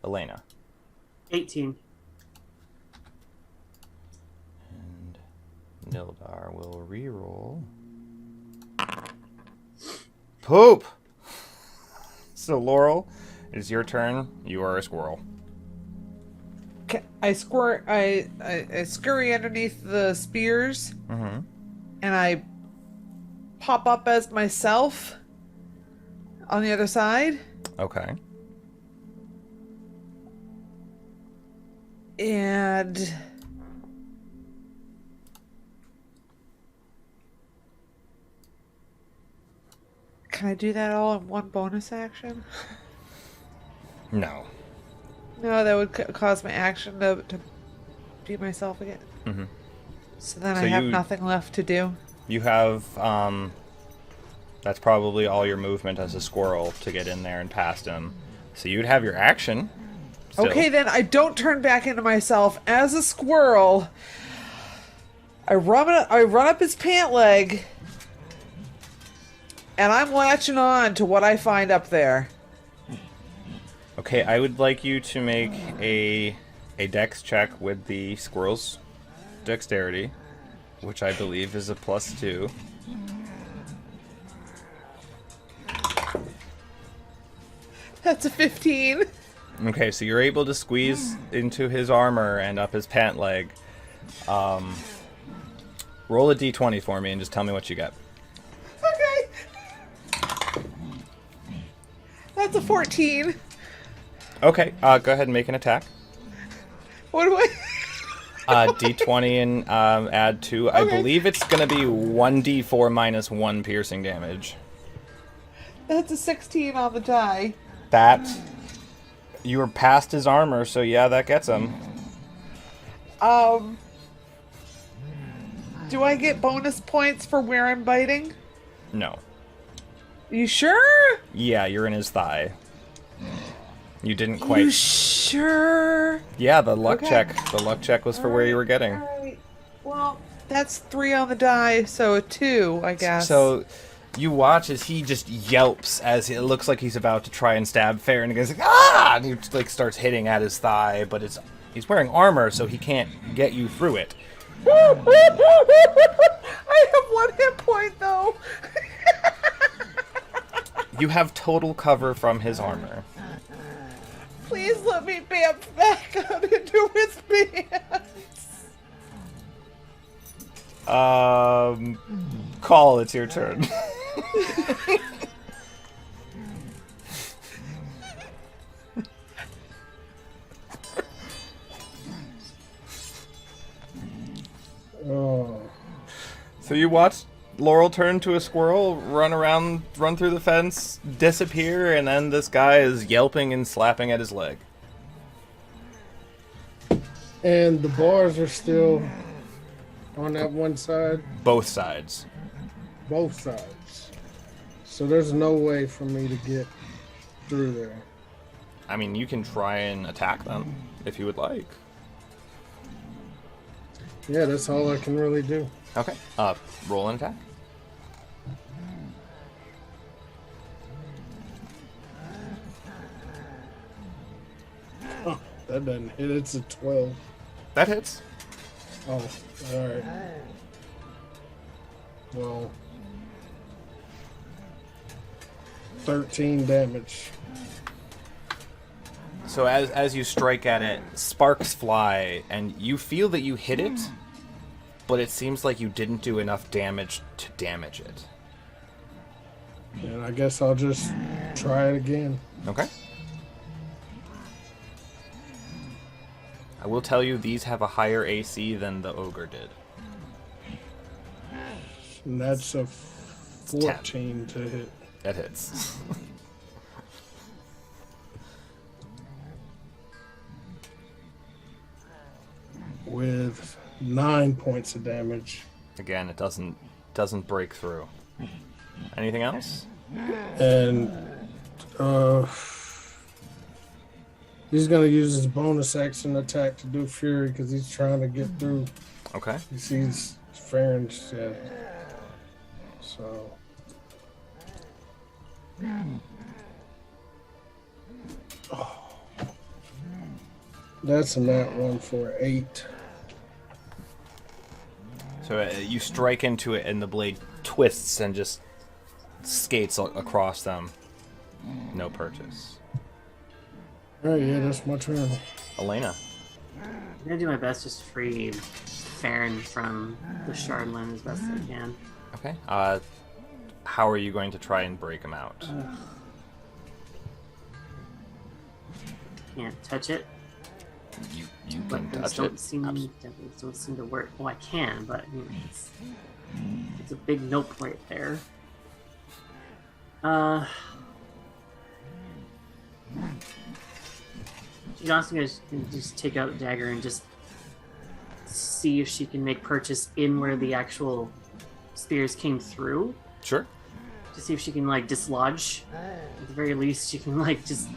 Elena? 18. And Nildar will re-roll. Poop! So Laurel, it is your turn. You are a squirrel. I scurry underneath the spears, Mm-hmm. and I pop up as myself on the other side. Okay. And can I do that all in one bonus action? No. No, that would cause my action to be myself again. Mm-hmm. So then So I have you- nothing left to do. You have, that's probably all your movement as a squirrel to get in there and past him. So you'd have your action. Still. Okay, then I don't turn back into myself as a squirrel. I run up his pant leg, and I'm latching on to what I find up there. Okay, I would like you to make a dex check with the squirrel's dexterity, which I believe is a +2. That's a 15. Okay, so you're able to squeeze into his armor and up his pant leg. Roll a d20 for me and just tell me what you get. Okay. That's a 14. Okay, go ahead and make an attack. What do I... D20 and add 2. I believe it's going to be 1d4 minus 1 piercing damage. That's a 16 on the die. That... You were past his armor, so yeah, that gets him. Do I get bonus points for where I'm biting? No. You sure? Yeah, you're in his thigh. You didn't quite... You sure? Yeah, the luck Okay. check. The luck check was for where you were getting. Alright. Well, that's 3 on the die, so a 2, I guess. So, You watch as he just yelps as it looks like he's about to try and stab Farron, and he's like, ah! And he like starts hitting at his thigh, but he's wearing armor, so he can't get you through it. I have 1 hit point though. You have total cover from his armor. Please let me bamf back out into his pants. Call, it's your turn. Oh. So you watch Laurel turn to a squirrel, run through the fence, disappear, and then this guy is yelping and slapping at his leg. And the bars are still on that one side? Both sides. Both sides. So there's no way for me to get through there. I mean, you can try and attack them if you would like. Yeah, that's all I can really do. Okay. Roll an attack. Oh, that doesn't hit. It's a 12. That hits. Oh, alright. Well, 13 damage. So as you strike at it, sparks fly, and you feel that you hit it, but it seems like you didn't do enough damage to damage it. And I guess I'll just try it again. Okay. I will tell you, these have a higher AC than the ogre did. And that's a 14 to hit. That hits. With 9 points of damage. Again, it doesn't break through. Anything else? And he's gonna use his bonus action attack to do fury because he's trying to get through. Okay. He sees Farron's head. So that's a nat one for 8. So you strike into it, and the blade twists and just skates across them. No purchase. Alright, yeah, that's my turn. Elena. I'm gonna do my best just to free Farron from the Chardalyn as best as I can. Okay. How are you going to try and break him out? Can't touch it. You can Weapons touch don't it. seem to work. Well, I can, but you know, it's a big nope right there. She's honestly gonna just take out the dagger and just see if she can make purchase in where the actual spears came through. Sure. To see if she can like dislodge. At the very least, she can like just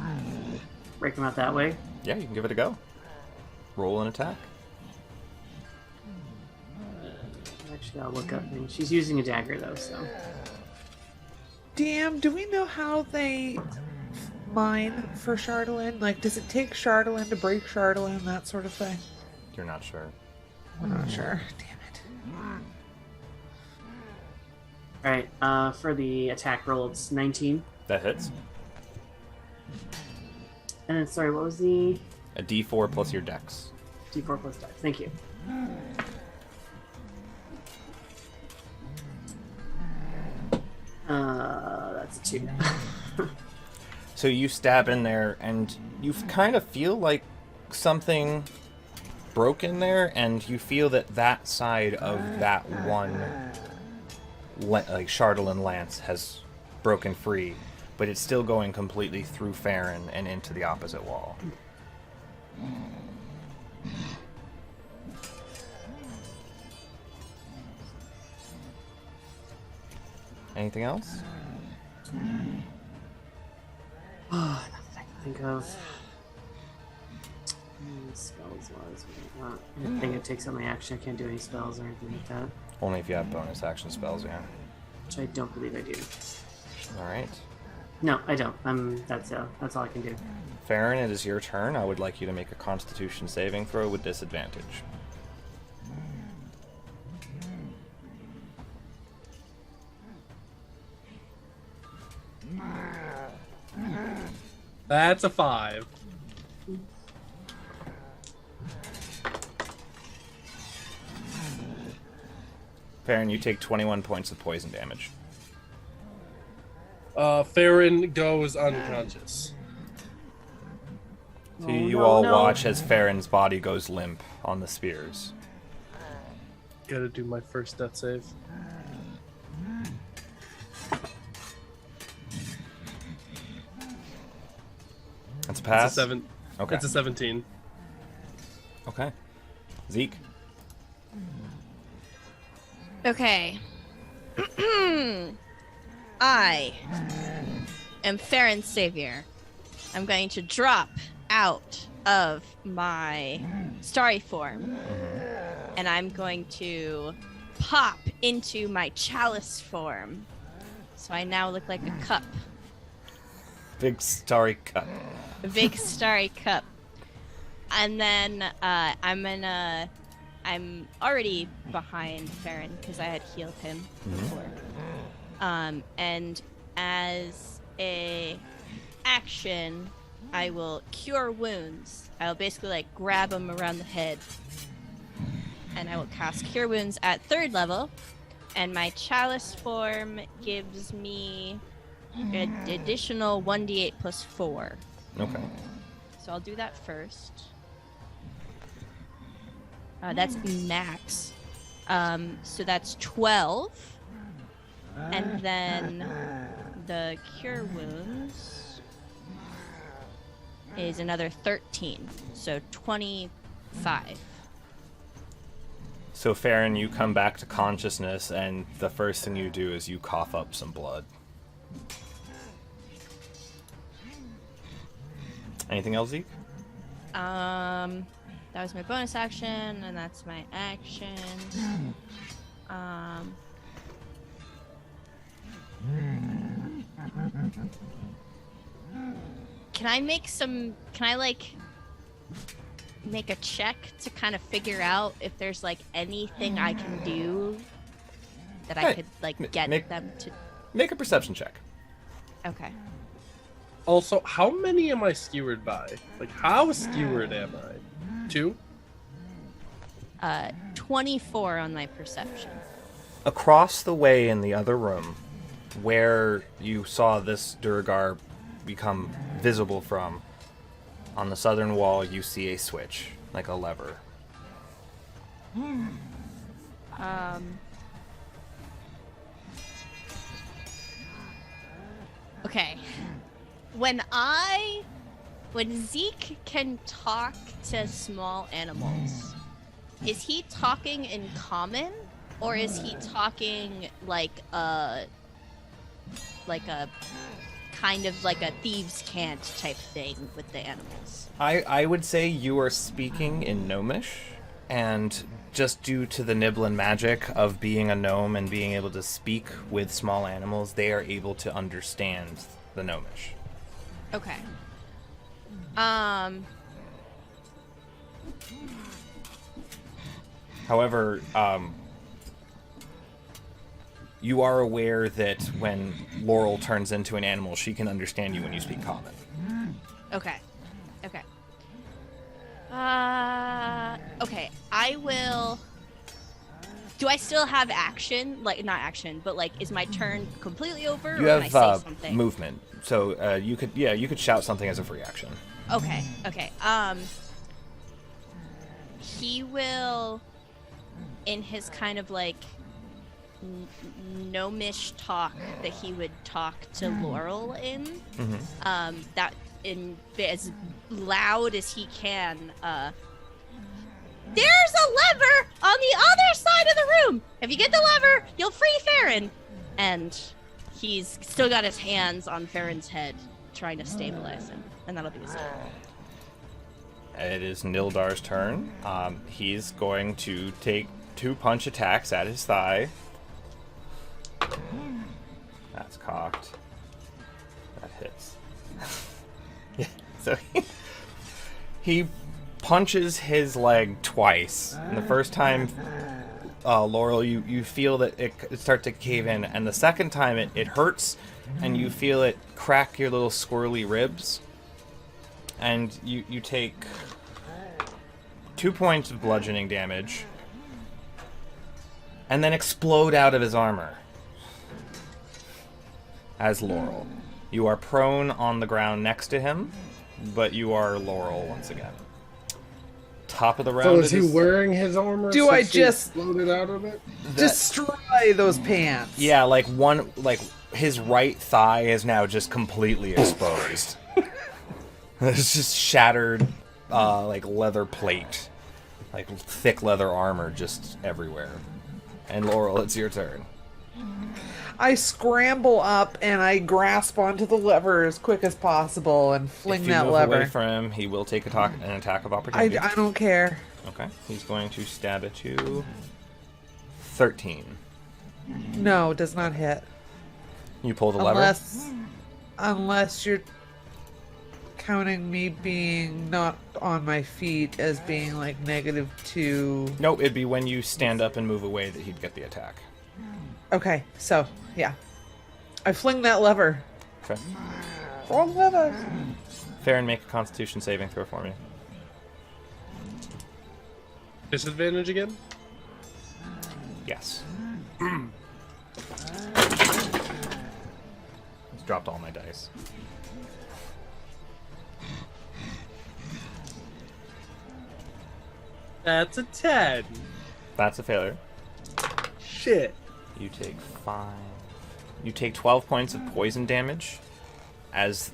break them out that way. Yeah, you can give it a go. Roll an attack. Actually, I'll look up. She's using a dagger though, so. Damn, do we know how they mine for Chardalyn? Like, does it take Chardalyn to break Chardalyn, that sort of thing? You're not sure. I'm not sure. Damn it. Alright, for the attack roll, it's 19. That hits. And then, sorry, what was the... A D4 plus your dex. D4 plus dex, thank you. That's a 2. So you stab in there, and you kind of feel like something broke in there, and you feel that side of that one like Chardalyn lance has broken free, but it's still going completely through Farron and into the opposite wall. Anything else? Nothing I can think of. Spells wise, I think it takes out my action. I can't do any spells or anything like that. Only if you have bonus action spells, yeah. which I don't believe I do. All right. No, I don't. That's all I can do. Farron, it is your turn. I would like you to make a Constitution saving throw with disadvantage. That's a 5. Farron, you take 21 points of poison damage. Farron goes unconscious. So you all watch as Farron's body goes limp on the spears. Gotta do my first death save. That's a pass? It's a 7. Okay. It's a 17. Okay. Zeke? Okay. I am Farron's savior. I'm going to drop out of my starry form, and I'm going to pop into my chalice form. So I now look like a cup. Big starry cup. A big starry cup. And then I'm already behind Farron because I had healed him before. And as a action, I will cure wounds. I'll basically like grab him around the head, and I will cast cure wounds at 3rd level. And my chalice form gives me an additional 1d8 plus 4. Okay. So I'll do that first. That's max. So that's 12. And then the cure wounds is another 13. So 25. So Farron, you come back to consciousness, and the first thing you do is you cough up some blood. Anything else, Zeke? That was my bonus action, and that's my action. Can I make a check to kind of figure out if there's like anything I can do that I could like get them to Make a perception check. Okay. Also, how many am I skewered by? Like, how skewered am I? 2? 24 on my perception. Across the way in the other room, where you saw this Durgar become visible from, on the southern wall you see a switch, like a lever. Okay. When Zeke can talk to small animals, is he talking in common, or is he talking like a kind of like a thieves' cant type thing with the animals? I would say you are speaking in Gnomish, and just due to the Niblin magic of being a gnome and being able to speak with small animals, they are able to understand the Gnomish. Okay. However, you are aware that when Laurel turns into an animal, she can understand you when you speak common. Okay. Okay. Okay. I will. Do I still have action? Like, not action, but like, is my turn completely over? You or have can I say something? movement, so you could shout something as a free action. Okay. Okay. He will, in his kind of like gnomish talk that he would talk to Laurel in, that in as loud as he can. There's a lever on the other side of the room. If you get the lever, you'll free Farron. And he's still got his hands on Farron's head, trying to stabilize him. And that'll be his turn. It is Nildar's turn. He's going to take 2 punch attacks at his thigh. That's cocked. That hits. Yeah, so he punches his leg twice. And the first time, Laurel, you feel that it starts to cave in. And the second time, it hurts, and you feel it crack your little squirrely ribs. And you take 2 points of bludgeoning damage. And then explode out of his armor. As Laurel. You are prone on the ground next to him, but you are Laurel once again. Top of the round. So is he wearing his armor? Do I just floated out of it? destroy those pants? Yeah, like his right thigh is now just completely exposed. It's just shattered, like leather plate, like thick leather armor just everywhere. And Laurel, it's your turn. I scramble up and I grasp onto the lever as quick as possible and fling If you that move lever. away from him, he will take an attack of opportunity. I don't care. Okay, he's going to stab at you. 13. No, does not hit. You pull the lever? Unless you're counting me being not on my feet as being like -2. No, it'd be when you stand up and move away that he'd get the attack. Okay, so yeah, I fling that lever. Okay. Wrong lever. Farron, make a Constitution saving throw for me. Disadvantage again? Yes. It's dropped all my dice. That's a 10. That's a failure. Shit. You take 5. You take 12 points of poison damage as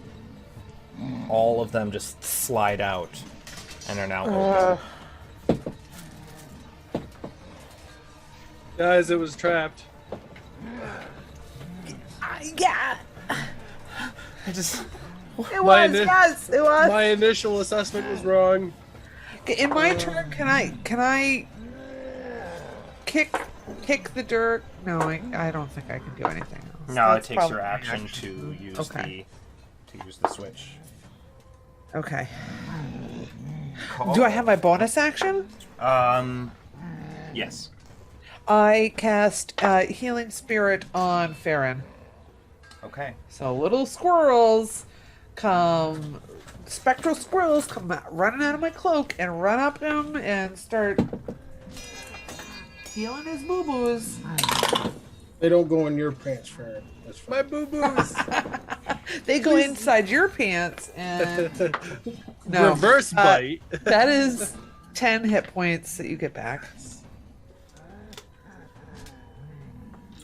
all of them just slide out and are now open. Guys, it was trapped. Yeah. I just... It was. Yes, it was. My initial assessment was wrong. In my turn, can I kick the dirt? No, I don't think I can do anything else. No, That's it takes probably your my action to use Okay. to use the switch. Okay. Do I have my bonus action? Yes. I cast Healing Spirit on Farron. Okay. So little squirrels come, spectral squirrels come running out of my cloak and run up him and start healing his boo-boos. They don't go in your pants, Farron. That's fine. My boo-boos. They go inside your pants and... No. Reverse bite. That is 10 hit points that you get back.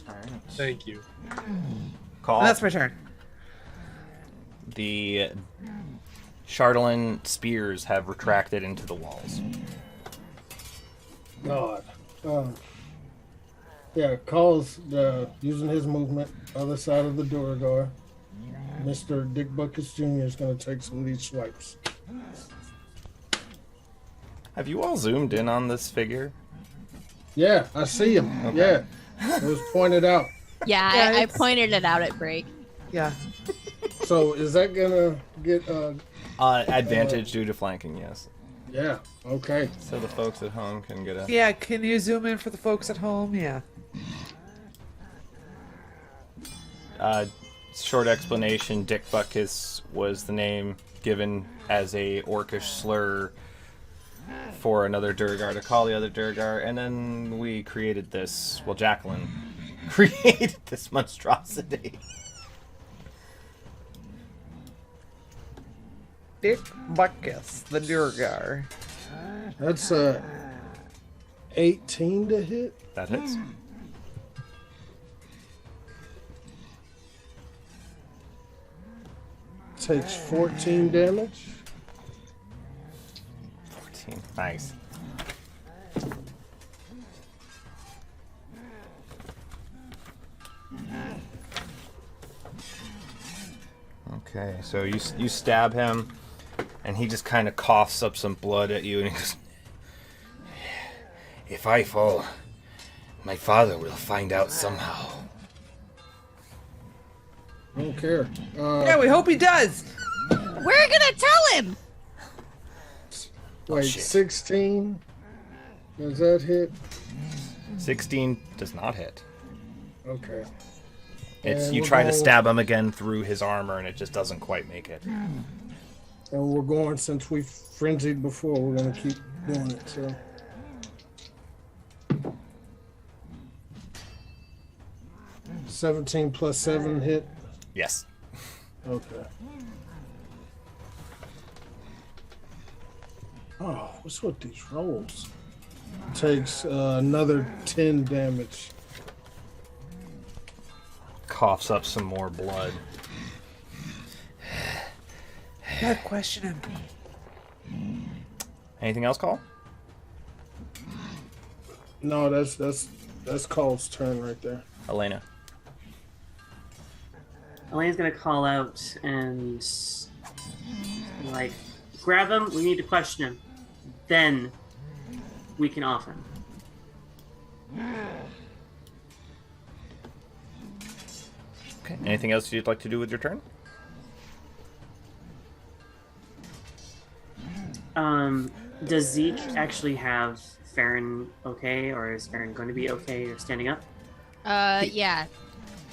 Alright. Thank you. Call. And that's my turn. The Chardalyn spears have retracted into the walls. God. Yeah, calls using his movement, other side of the Durgar. Mr. Dick Buckets Jr. is going to take some of these swipes. Have you all zoomed in on this figure? Yeah, I see him. Okay. Yeah, it was pointed out. Yeah, Yeah, I pointed it out at break. Yeah. So is that going to get... Advantage due to flanking, yes. yeah, okay. So the folks at home can get a... Yeah, can you zoom in for the folks at home? Yeah. Short explanation, Dick Buckus was the name given as a orcish slur for another Durgar to call the other Durgar, and then we created this, well, Jacqueline created this monstrosity. Dick Buckus, the Durgar. That's 18 to hit. That hits. Takes 14 damage. 14. Nice. Okay, so you stab him, and he just kind of coughs up some blood at you, and he goes, "If I fall, my father will find out somehow." I don't care. Yeah, we hope he does. We're gonna tell him. Wait, shit. 16? Does that hit? 16 does not hit. Okay. It's And you we're try to going- stab him again through his armor, and it just doesn't quite make it. And we're going, since we frenzied before, we're going to keep doing it, so. $17 plus 7 hit. Yes. Okay. Oh, what's with these rolls? Takes another 10 damage. Coughs up some more blood. Gotta question him. Anything else, Call? No, that's Cole's turn right there. Elena. Elena's gonna call out and like grab him. We need to question him. Then we can off him. Okay. Anything else you'd like to do with your turn? Does Zeke actually have Farron okay, or is Farron going to be okay or standing up? Yeah.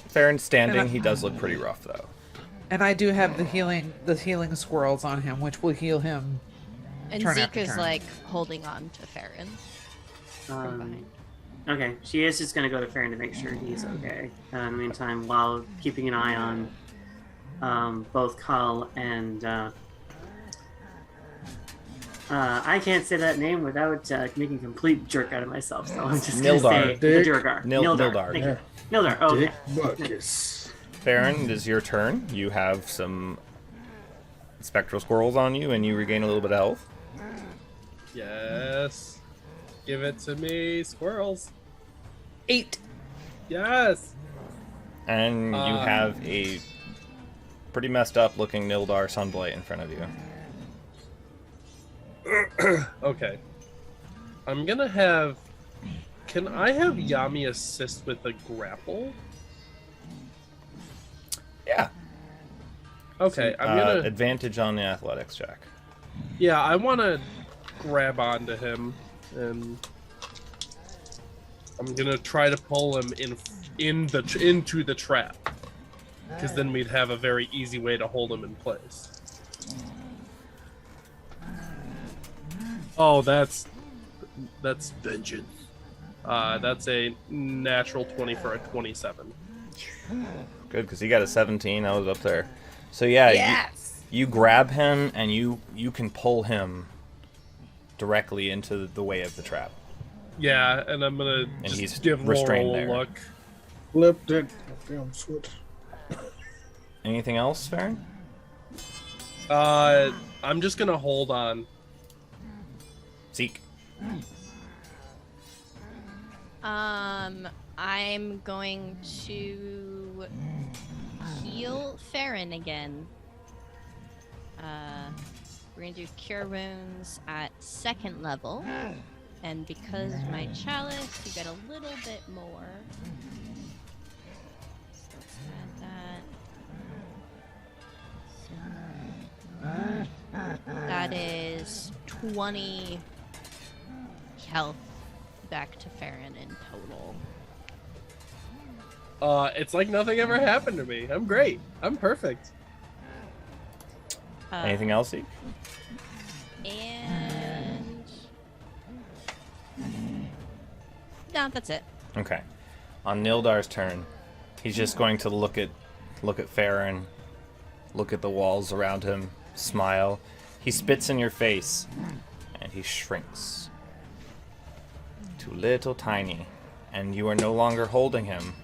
Farron's standing. He does look pretty rough, though. And I do have the healing squirrels on him, which will heal him. And Turn Zeke after is turn. like holding on to Farron from behind. Okay, she is just going to go to Farron to make sure he's okay. In the meantime, while keeping an eye on both Kal and I can't say that name without making a complete jerk out of myself, so I'm just going to Nildar. say Dick. Durgar. Nildar. Thank you. Nildar, okay. Dick Buckus. Farron, it is your turn. You have some spectral squirrels on you, and you regain a little bit of health. Yes. Give it to me, squirrels. 8. Yes. And you have a pretty messed up looking Nildar Sunblight in front of you. Okay. I'm gonna have. Can I have Yami assist with a grapple? Yeah. Okay, I'm gonna. Advantage on the athletics check. Yeah, I want to grab onto him, and I'm gonna try to pull him into the trap, because then we'd have a very easy way to hold him in place. Oh, that's vengeance. That's a natural 20 for a 27. Good, because he got a 17. I was up there. So yeah, Yes! you grab him, and you can pull him directly into the way of the trap. Yeah, and I'm gonna And just he's give restrained Laurel a there. look. Flipped it. Damn switch. Anything else, Farron? I'm just gonna hold on. Zeke. I'm going to heal Farron again. We're gonna do Cure Wounds at 2nd level. And because my chalice, you get a little bit more. So let's add that. That is 20 health back to Farron in total. It's like nothing ever happened to me. I'm great. I'm perfect. Anything else, Zeke? And no, that's it. Okay. On Nildar's turn, he's just going to look at Farron, look at the walls around him, smile. He spits in your face, and he shrinks to little tiny, and you are no longer holding him.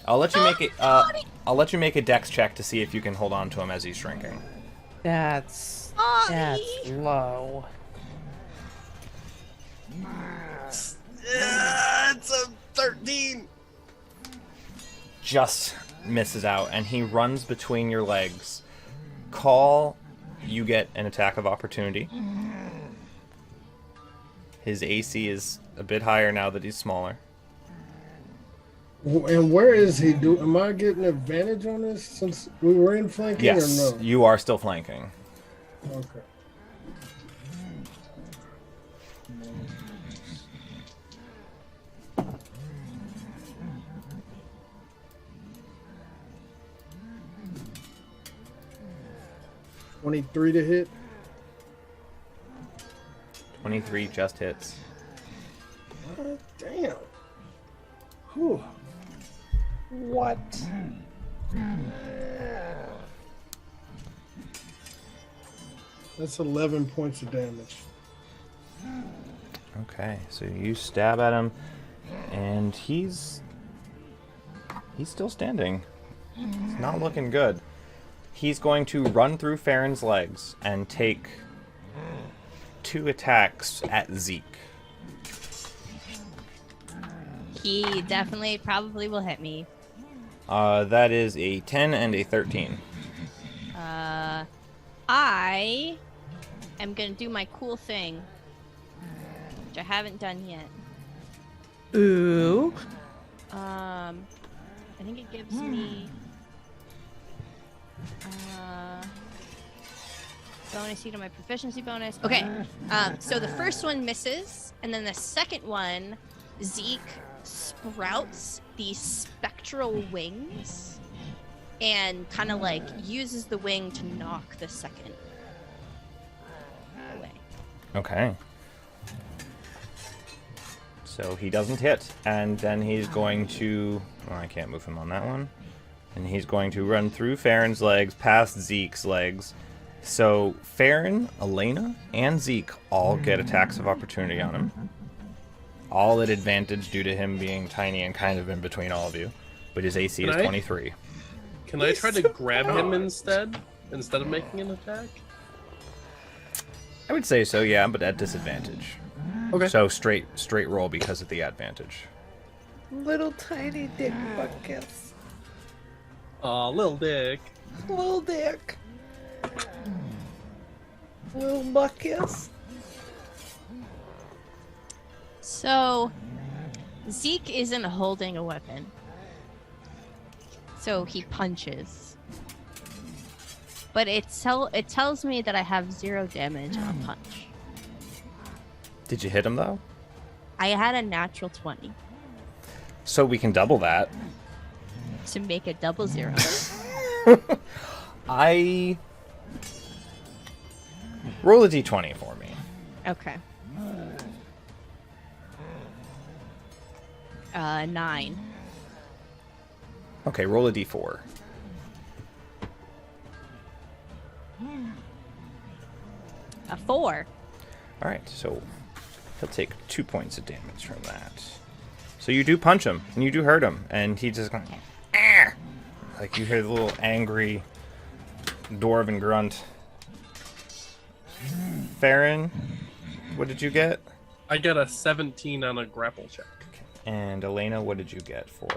I'll let you make it. I'll let you make a dex check to see if you can hold on to him as he's shrinking. That's low. It's a 13. Just misses out, and he runs between your legs. Call, you get an attack of opportunity. His AC is a bit higher now that he's smaller. And where is he? Am I getting advantage on this since we were in flanking Yes, or no? you are still flanking. Okay. $23 to hit. 23 just hits. Damn. Whew. What? That's 11 points of damage. Okay, so you stab at him, and he's still standing. It's not looking good. He's going to run through Farron's legs and take 2 attacks at Zeke. He definitely probably will hit me. That is a 10 and a 13. I am gonna do my cool thing, which I haven't done yet. Ooh. I think it gives me bonus to my proficiency bonus. Okay, so the first one misses, and then the second one, Zeke sprouts these spectral wings and kind of like uses the wing to knock the second away. Okay. So he doesn't hit, and then he's going to... Well, I can't move him on that one. And he's going to run through Farron's legs, past Zeke's legs. So Farron, Elena, and Zeke all get attacks of opportunity on him. All at advantage due to him being tiny and kind of in between all of you. But his AC is 23. Can I try to grab him instead of making an attack? I would say so, yeah, but at disadvantage. Okay. So straight roll because of the advantage. Little tiny dick buckets. Aw, little dick. Little dick. Little buckets. So Zeke isn't holding a weapon, so he punches. But it tells me that I have 0 damage on punch. Did you hit him, though? I had a natural 20 So we can double that. to make a double 0. I... Roll a d20 for me. Okay. 9. Okay, roll a d4. A 4. Alright, so he'll take 2 points of damage from that. So you do punch him, and you do hurt him, and he just goes, ah! Like you hear the little angry dwarven grunt. Farron, what did you get? I got a 17 on a grapple check. And Elena, what did you get for?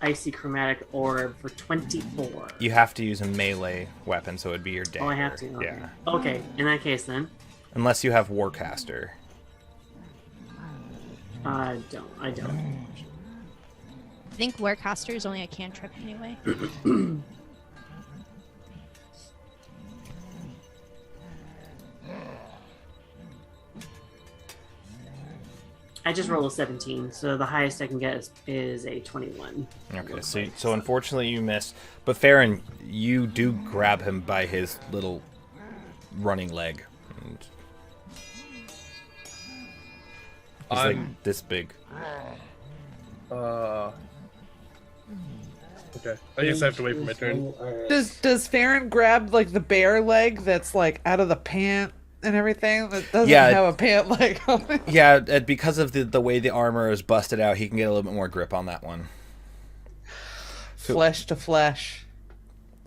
Icy chromatic orb for 24. You have to use a melee weapon, so it'd be your dagger. Oh, I have to. Okay. Yeah. Okay, in that case then. Unless you have Warcaster. I don't. I think Warecaster is only a cantrip anyway. I just rolled a 17, so the highest I can get is a 21. Okay, so unfortunately you missed. But Farron, you do grab him by his little running leg. And he's like this big. Okay. I guess I have to wait for my turn. Does Farron grab like the bear leg that's like out of the pant and everything that doesn't Yeah. have a pant leg on it? Yeah, because of the way the armor is busted out, he can get a little bit more grip on that one. Flesh to flesh.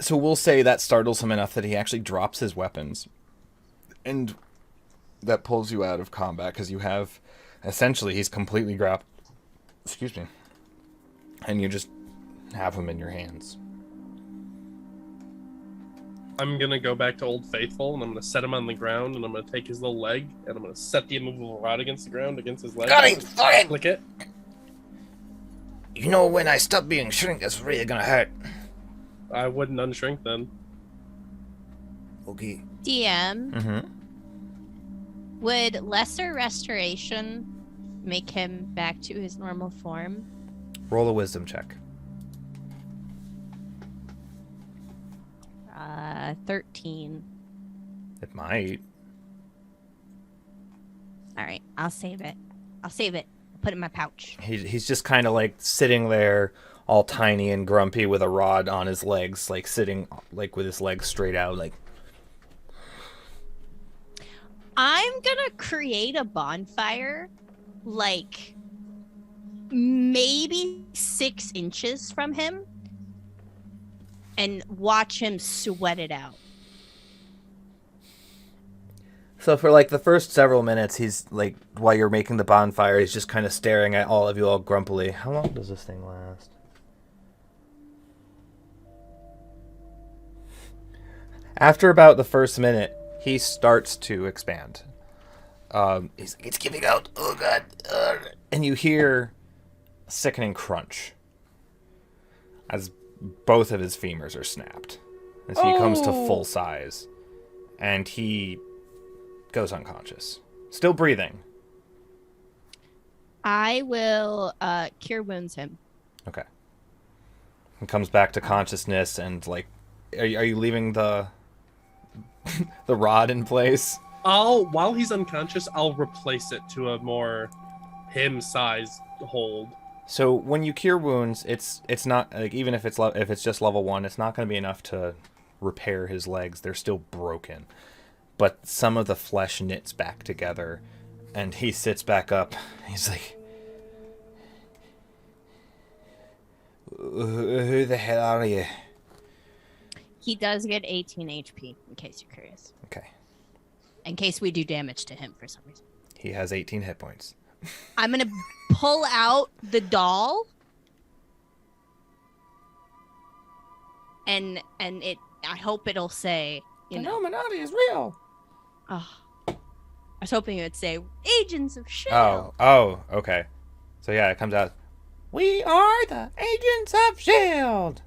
So we'll say that startles him enough that he actually drops his weapons. And that pulls you out of combat because you have... Essentially, he's completely grappled. Excuse me. And you just have him in your hands. I'm gonna go back to Old Faithful, and I'm gonna set him on the ground, and I'm gonna take his little leg, and I'm gonna set the immovable rod against the ground, against his leg. Got it! Click it. You know, when I stop being shrink, it's really gonna hurt. I wouldn't unshrink then. Okay. DM, Mm-hmm. would lesser restoration make him back to his normal form? Roll a wisdom check. 13. It might. All right, I'll save it. Put it in my pouch. He's just kind of like sitting there, all tiny and grumpy, with a rod on his legs, like sitting like with his legs straight out, like. I'm gonna create a bonfire, like maybe 6 inches from him, and watch him sweat it out. So for like the first several minutes, he's like, while you're making the bonfire, he's just kind of staring at all of you all grumpily. How long does this thing last? After about the first minute, he starts to expand. He's like, it's giving out. Oh god! And you hear a sickening crunch as both of his femurs are snapped, as he comes to full size, and he goes unconscious, still breathing. I will cure wounds him. Okay. He comes back to consciousness, and like, are you leaving the the rod in place? While he's unconscious, I'll replace it to a more him-sized hold. So when you cure wounds, it's not like, even if it's just level 1, it's not going to be enough to repair his legs. They're still broken, but some of the flesh knits back together, and he sits back up. He's like, "Who the hell are you?" He does get 18 HP, in case you're curious. Okay. In case we do damage to him for some reason. He has 18 hit points. I'm gonna pull out the doll, and it. I hope it'll say, you know. Illuminati is real. Oh, I was hoping it would say Agents of SHAILD. Oh, okay. So yeah, it comes out, "We are the Agents of SHAILD."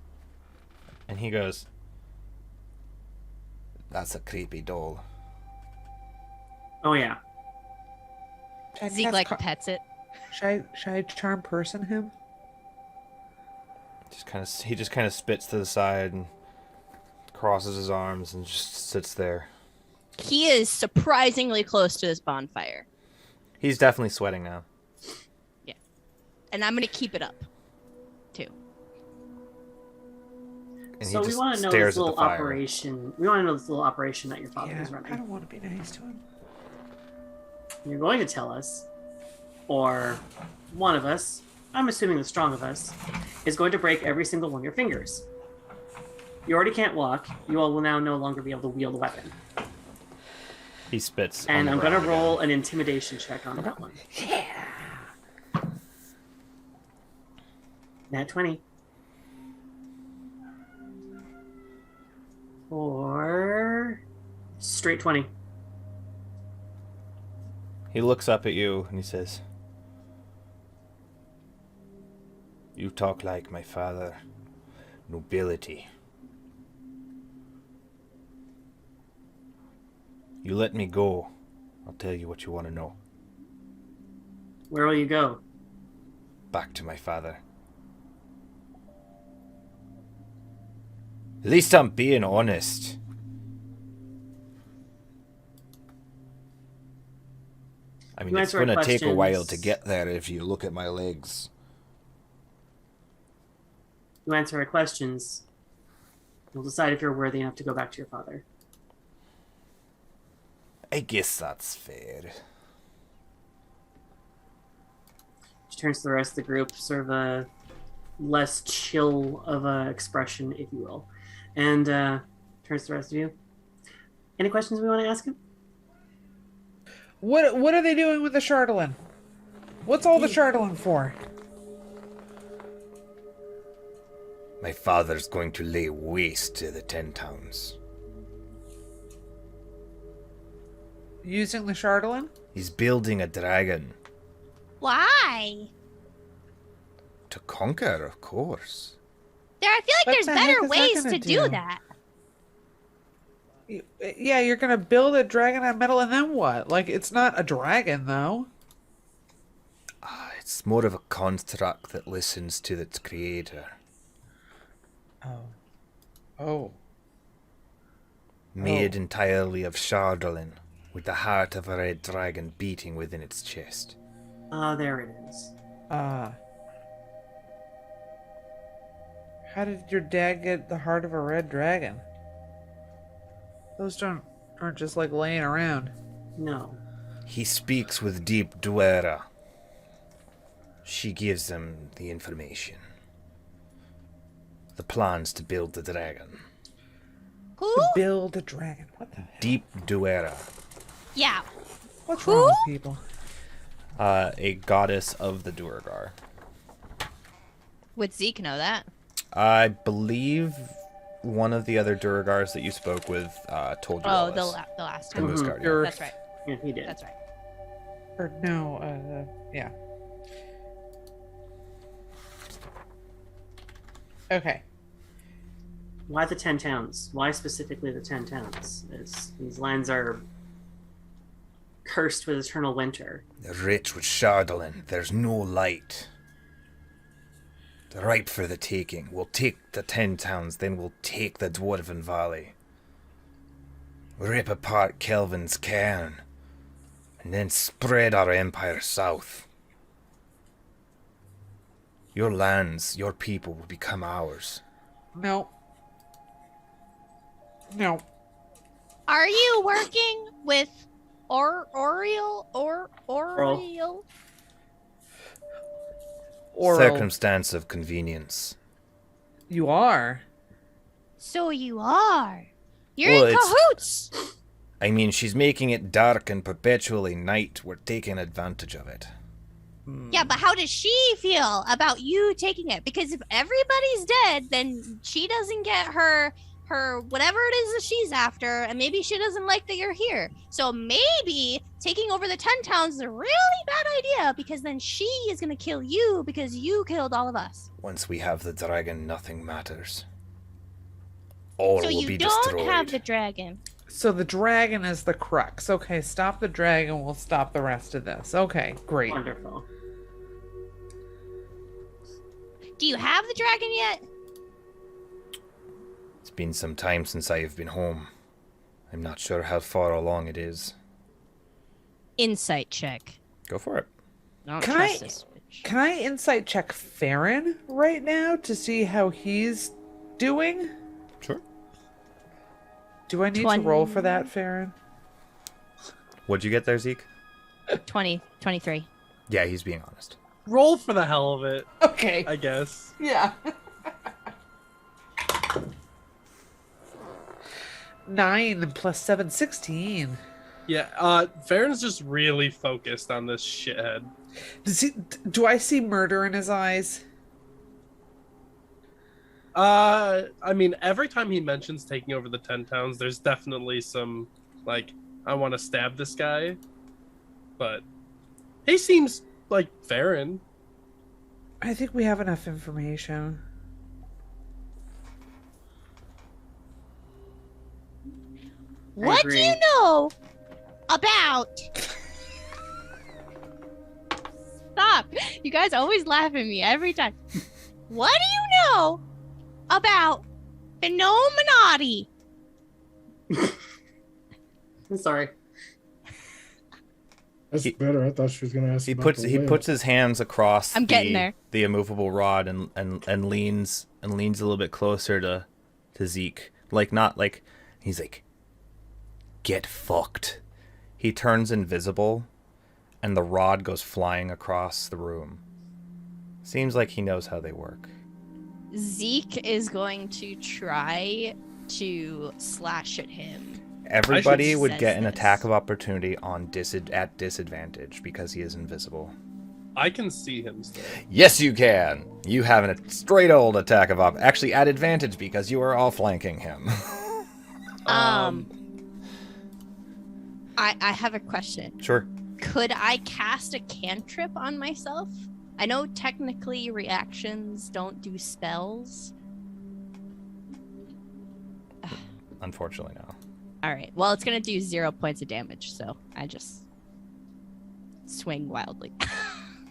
And he goes, "That's a creepy doll." Oh yeah. Zeke like pets it. Should I charm person him? He just kind of spits to the side and crosses his arms and just sits there. He is surprisingly close to this bonfire. He's definitely sweating now. Yeah, and I'm gonna keep it up, too. And So he we just want to know stares this at the little fire. operation. We want to know this little operation that your father Yeah, is I running. don't want to be nice to him. You're going to tell us, or one of us, I'm assuming the strong of us, is going to break every single one of your fingers. You already can't walk. You all will now no longer be able to wield a weapon. He spits. And on I'm the going to ground roll again. an intimidation check on that one. Yeah. Nat 20. Or straight 20. He looks up at you and he says, "You talk like my father. Nobility. You let me go. I'll tell you what you want to know. Where will you go? Back to my father. At least I'm being honest." I mean, You it's answer our going to take a while to questions. get there if you look at my legs. You answer our questions. You'll decide if you're worthy enough to go back to your father. I guess that's fair. She turns to the rest of the group, sort of a less chill of a expression, if you will, and turns to the rest of you. Any questions we want to ask him? What are they doing with the Chardalyn? What's all the Chardalyn for? My father's going to lay waste to the 10 towns. Using the Chardalyn? He's building a dragon. Why? To conquer, of course. There, I feel like What there's the heck better is that ways gonna to do do? that. Yeah, you're gonna build a dragon out of metal, and then what? Like, it's not a dragon, though. It's more of a construct that listens to its creator. Oh. Made entirely of Chardalyn, with the heart of a red dragon beating within its chest. Oh, there it is. How did your dad get the heart of a red dragon? Those aren't just like laying around. No. He speaks with deep Duera. She gives him the information. The plans to build the dragon. Who? To build a dragon. What the hell? Deep Duera. Yeah. What's Who? wrong with people? A goddess of the Duergar. Would Zeke know that? I believe one of the other Duergars that you spoke with told you all Oh, this. the last The time. Moose Guard, yeah. Durth. That's right. Yeah, he did. That's right. Or no, yeah. Okay. Why the 10 towns? Why specifically the 10 towns? These lands are cursed with eternal winter. They're rich with Chardalyn. There's no light. They're ripe for the taking. We'll take the 10 towns, then we'll take the Dwarven Valley. Rip apart Kelvin's cairn, and then spread our empire south. Your lands, your people will become ours. No. No. Are you working with Oriel? Oral. Oral. Circumstance of convenience. You are. So you are. You're Well, in it's- cahoots. I mean, she's making it dark and perpetually night. We're taking advantage of it. Yeah, but how does she feel about you taking it? Because if everybody's dead, then she doesn't get her whatever it is that she's after, and maybe she doesn't like that you're here. So maybe taking over the 10 towns is a really bad idea, because then she is gonna kill you because you killed all of us. Once we have the dragon, nothing matters. All So will you be don't destroyed. have the dragon. So the dragon is the crux. Okay, stop the dragon. We'll stop the rest of this. Okay, great. Wonderful. Do you have the dragon yet? It's been some time since I have been home. I'm not sure how far along it is. Insight check. Go for it. I don't Can trust I- this bitch. Can I insight check Farron right now to see how he's doing? Sure. Do I need to roll for that, Farron? What'd you get there, Zeke? 23. Yeah, he's being honest. Roll for the hell of it, Okay. I guess. Yeah. 9 plus 7, 16. Yeah, Farron's just really focused on this shithead. Do I see murder in his eyes? I mean, every time he mentions taking over the 10 towns, there's definitely some, like, I want to stab this guy. But he seems like Farron. I think we have enough information. What do agree. you know about? Stop! You guys always laugh at me every time. What do you know about Phenomenati? I'm sorry. That's He- better. I thought she was gonna ask. He about puts the he whale. puts his hands across I'm getting there. the immovable rod and leans a little bit closer to Zeke. Like not like he's like, get fucked. He turns invisible and the rod goes flying across the room. Seems like he knows how they work. Zeke is going to try to slash at him. Everybody would says get an this. attack of opportunity on at disadvantage because he is invisible. I can see him still. Yes, you can. You have a straight old attack of actually at advantage because you are all flanking him. I have a question. Sure. Could I cast a cantrip on myself I know technically reactions don't do spells. Unfortunately, no. All right. Well, it's gonna do 0 points of damage, so I just swing wildly.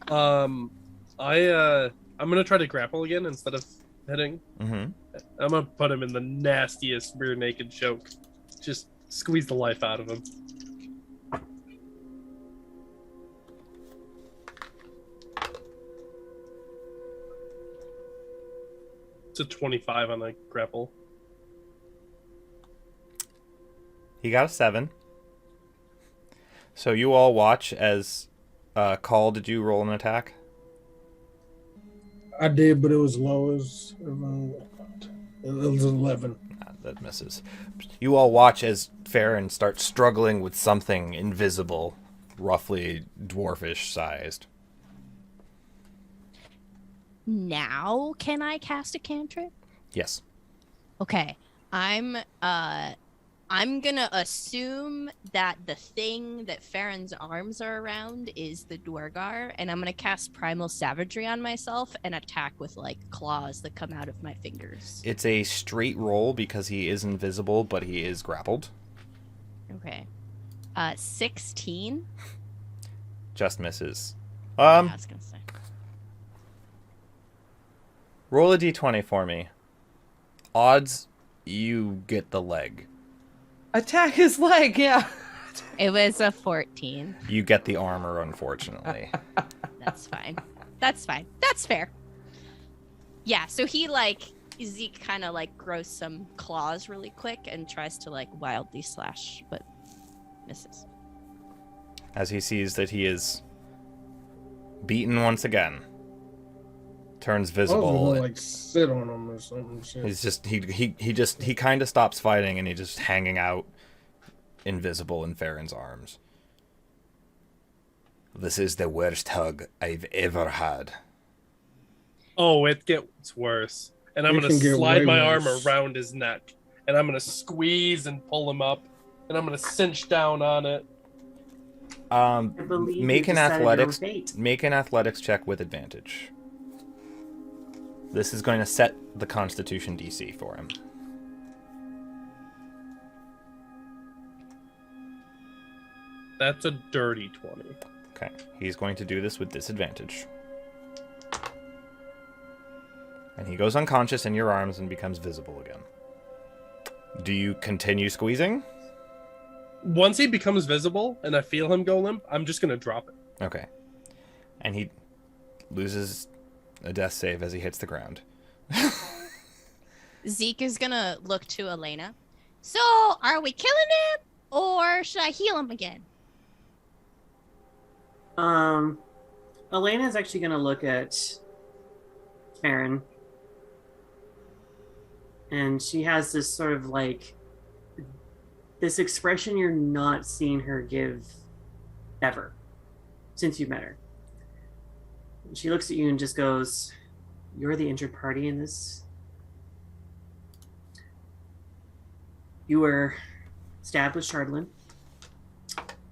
I'm gonna try to grapple again instead of hitting. Mm-hmm. I'm gonna put him in the nastiest rear naked choke. Just squeeze the life out of him. It's a 25 on a grapple. He got a 7. So you all watch as Call, did you roll an attack? I did, but it was low. It was 11. That misses. You all watch as Farron starts struggling with something invisible, roughly dwarfish sized. Now, can I cast a cantrip? Yes. Okay. I'm gonna assume that the thing that Farron's arms are around is the Dwargar, and I'm gonna cast Primal Savagery on myself and attack with like claws that come out of my fingers. It's a straight roll because he is invisible, but he is grappled. Okay. 16. Just misses. I was gonna say. Roll a d20 for me. Odds you get the leg. Attack his leg, yeah. It was a 14. You get the armor, unfortunately. That's fine. That's fine. That's fair. Yeah, so Zeke kind of like grows some claws really quick and tries to like wildly slash, but misses. As he sees that he is beaten once again. Turns I was visible. gonna, like, sit on him or something. Shit. He's just he kind of stops fighting and he's just hanging out invisible in Farron's arms. This is the worst hug I've ever had. Oh, it gets worse. And I'm It going can to get slide way my arm worse. around his neck. And I'm going to squeeze and pull him up. And I'm going to cinch down on it. I believe Make you an decided your athletics fate. make an athletics check with advantage. This is going to set the Constitution DC for him. That's a dirty 20. Okay, he's going to do this with disadvantage. And he goes unconscious in your arms and becomes visible again. Do you continue squeezing? Once he becomes visible and I feel him go limp, I'm just going to drop it. Okay. And he loses a death save as he hits the ground. Zeke is gonna look to Elena. So, are we killing him, or should I heal him again? Elena's actually gonna look at Farron, and she has this sort of like this expression you're not seeing her give ever since you've met her. She looks at you and just goes, "You're the injured party in this. You were stabbed with Chardalyn,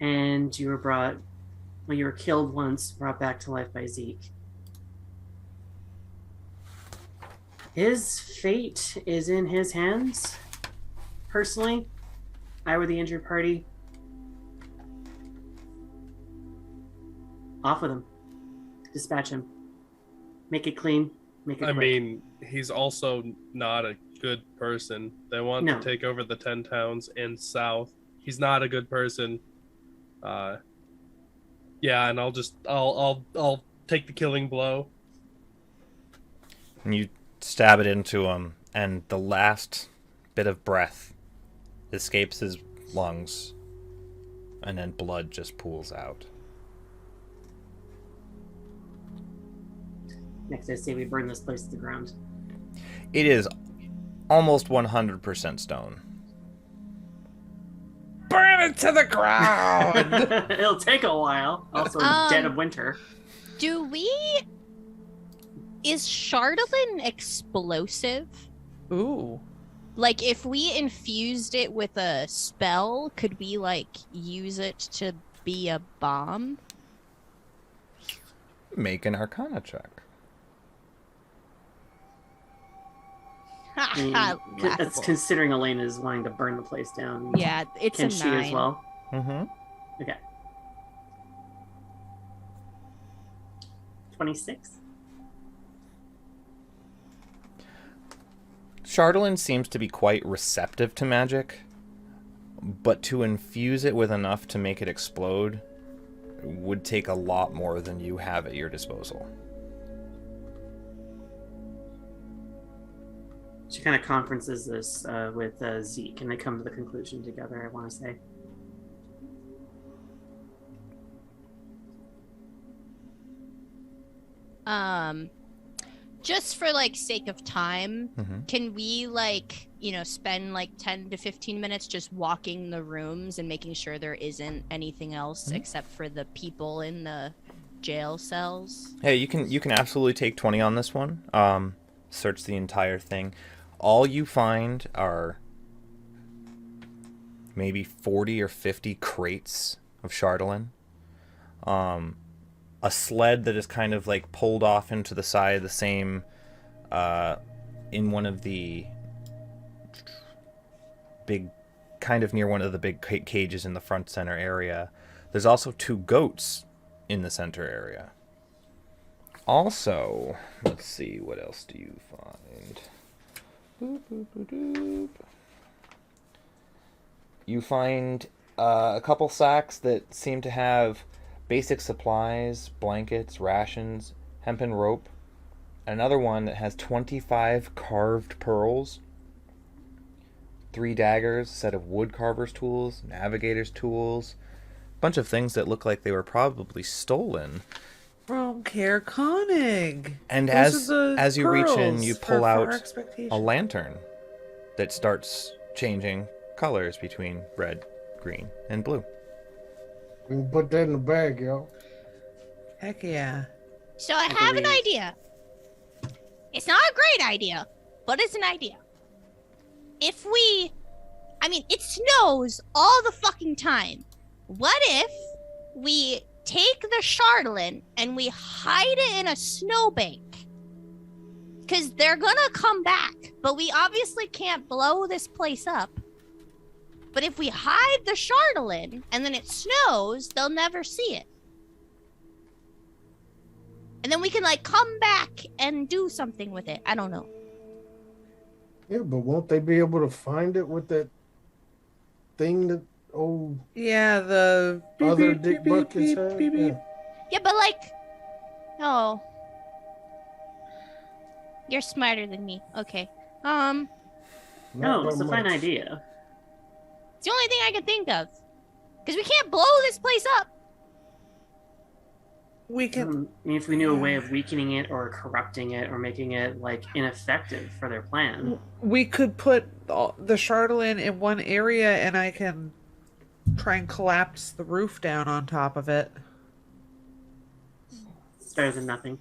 and you were you were killed once, brought back to life by Zeke. His fate is in his hands. Personally, I were the injured party. Off with him. Dispatch him. Make it clean. Make it I quick." mean, he's also not a good person. They want No. to take over the 10 towns and south. He's not a good person. Yeah, and I'll take the killing blow. And you stab it into him, and the last bit of breath escapes his lungs, and then blood just pools out. Next, I say we burn this place to the ground. It is almost 100% stone. Burn it to the ground. It'll take a while. Also, dead of winter. Is Chardalyn explosive? Ooh. Like, if we infused it with a spell, could we, like, use it to be a bomb? Make an Arcana check. That's considering Elena is wanting to burn the place down. Yeah, it's Can a she 9. as well? Mm-hmm. Okay. 26. Chardalyn seems to be quite receptive to magic, but to infuse it with enough to make it explode would take a lot more than you have at your disposal. She kind of conferences this with Zeke, and they come to the conclusion together, I want to say. Just for like sake of time, can we like, spend like 10 to 15 minutes just walking the rooms and making sure there isn't anything else except for the people in the jail cells? Hey, you can absolutely take 20 on this one. Search the entire thing. All you find are maybe 40 or 50 crates of Chardalyn. A sled that is kind of like pulled off into the side of the same in one of the big, kind of near one of the big cages in the front center area. There's also 2 goats in the center area. Also, let's see, what else do you find? Boop, boop, boop, boop. You find a couple sacks that seem to have basic supplies, blankets, rations, hempen rope. Another one that has 25 carved pearls, 3 daggers, a set of wood carver's tools, navigator's tools, a bunch of things that look like they were probably stolen. From Caer Konig. And Those as you reach in, you pull out expectations. a lantern that starts changing colors between red, green, and blue. We can put that in the bag, yo. Heck yeah. So I have an idea. It's not a great idea, but it's an idea. It snows all the fucking time. What if we take the Chardalyn and we hide it in a snowbank? Because they're gonna come back, but we obviously can't blow this place up. But if we hide the Chardalyn and then it snows, they'll never see it. And then we can like come back and do something with it. I don't know. Yeah, but won't they be able to find it with that thing that Yeah, the other Dick Buckets have? Yeah. Yeah, but like, oh, you're smarter than me. Okay. No, it's a fine much. idea. It's the only thing I can think of. Because we can't blow this place up. We can. I mean, if we knew a way of weakening it or corrupting it or making it like ineffective for their plan. We could put the Chardalyn in one area and I can try and collapse the roof down on top of it. It's better than nothing.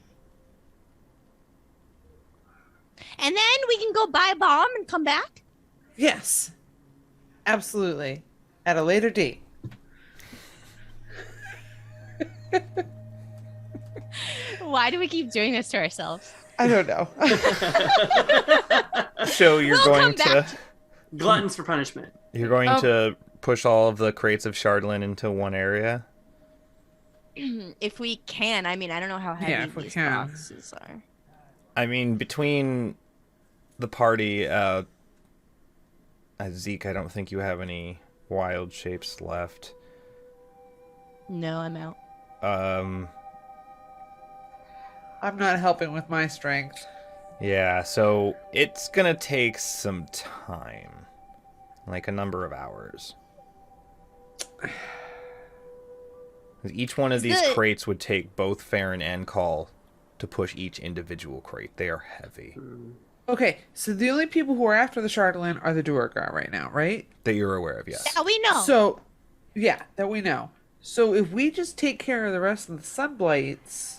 And then we can go buy a bomb and come back. Yes. Absolutely. At a later date. Why do we keep doing this to ourselves? I don't know. So you're We'll going come back. to Gluttons for punishment. you're going to push all of the crates of Chardalyn into one area. If we can. I mean, I don't know how heavy if we these can. boxes are. I mean, between the party, Zeke, I don't think you have any wild shapes left. No, I'm out. I'm not helping with my strength. Yeah, so it's gonna take some time. Like a number of hours. Each one of these crates would take both Farron and Call to push each individual crate. They are heavy. Okay, so the only people who are after the Chardalyn are the Duergar right now, right? That you're aware of, yes. Yeah, we know. So, yeah, that we know. So if we just take care of the rest of the Sunblights,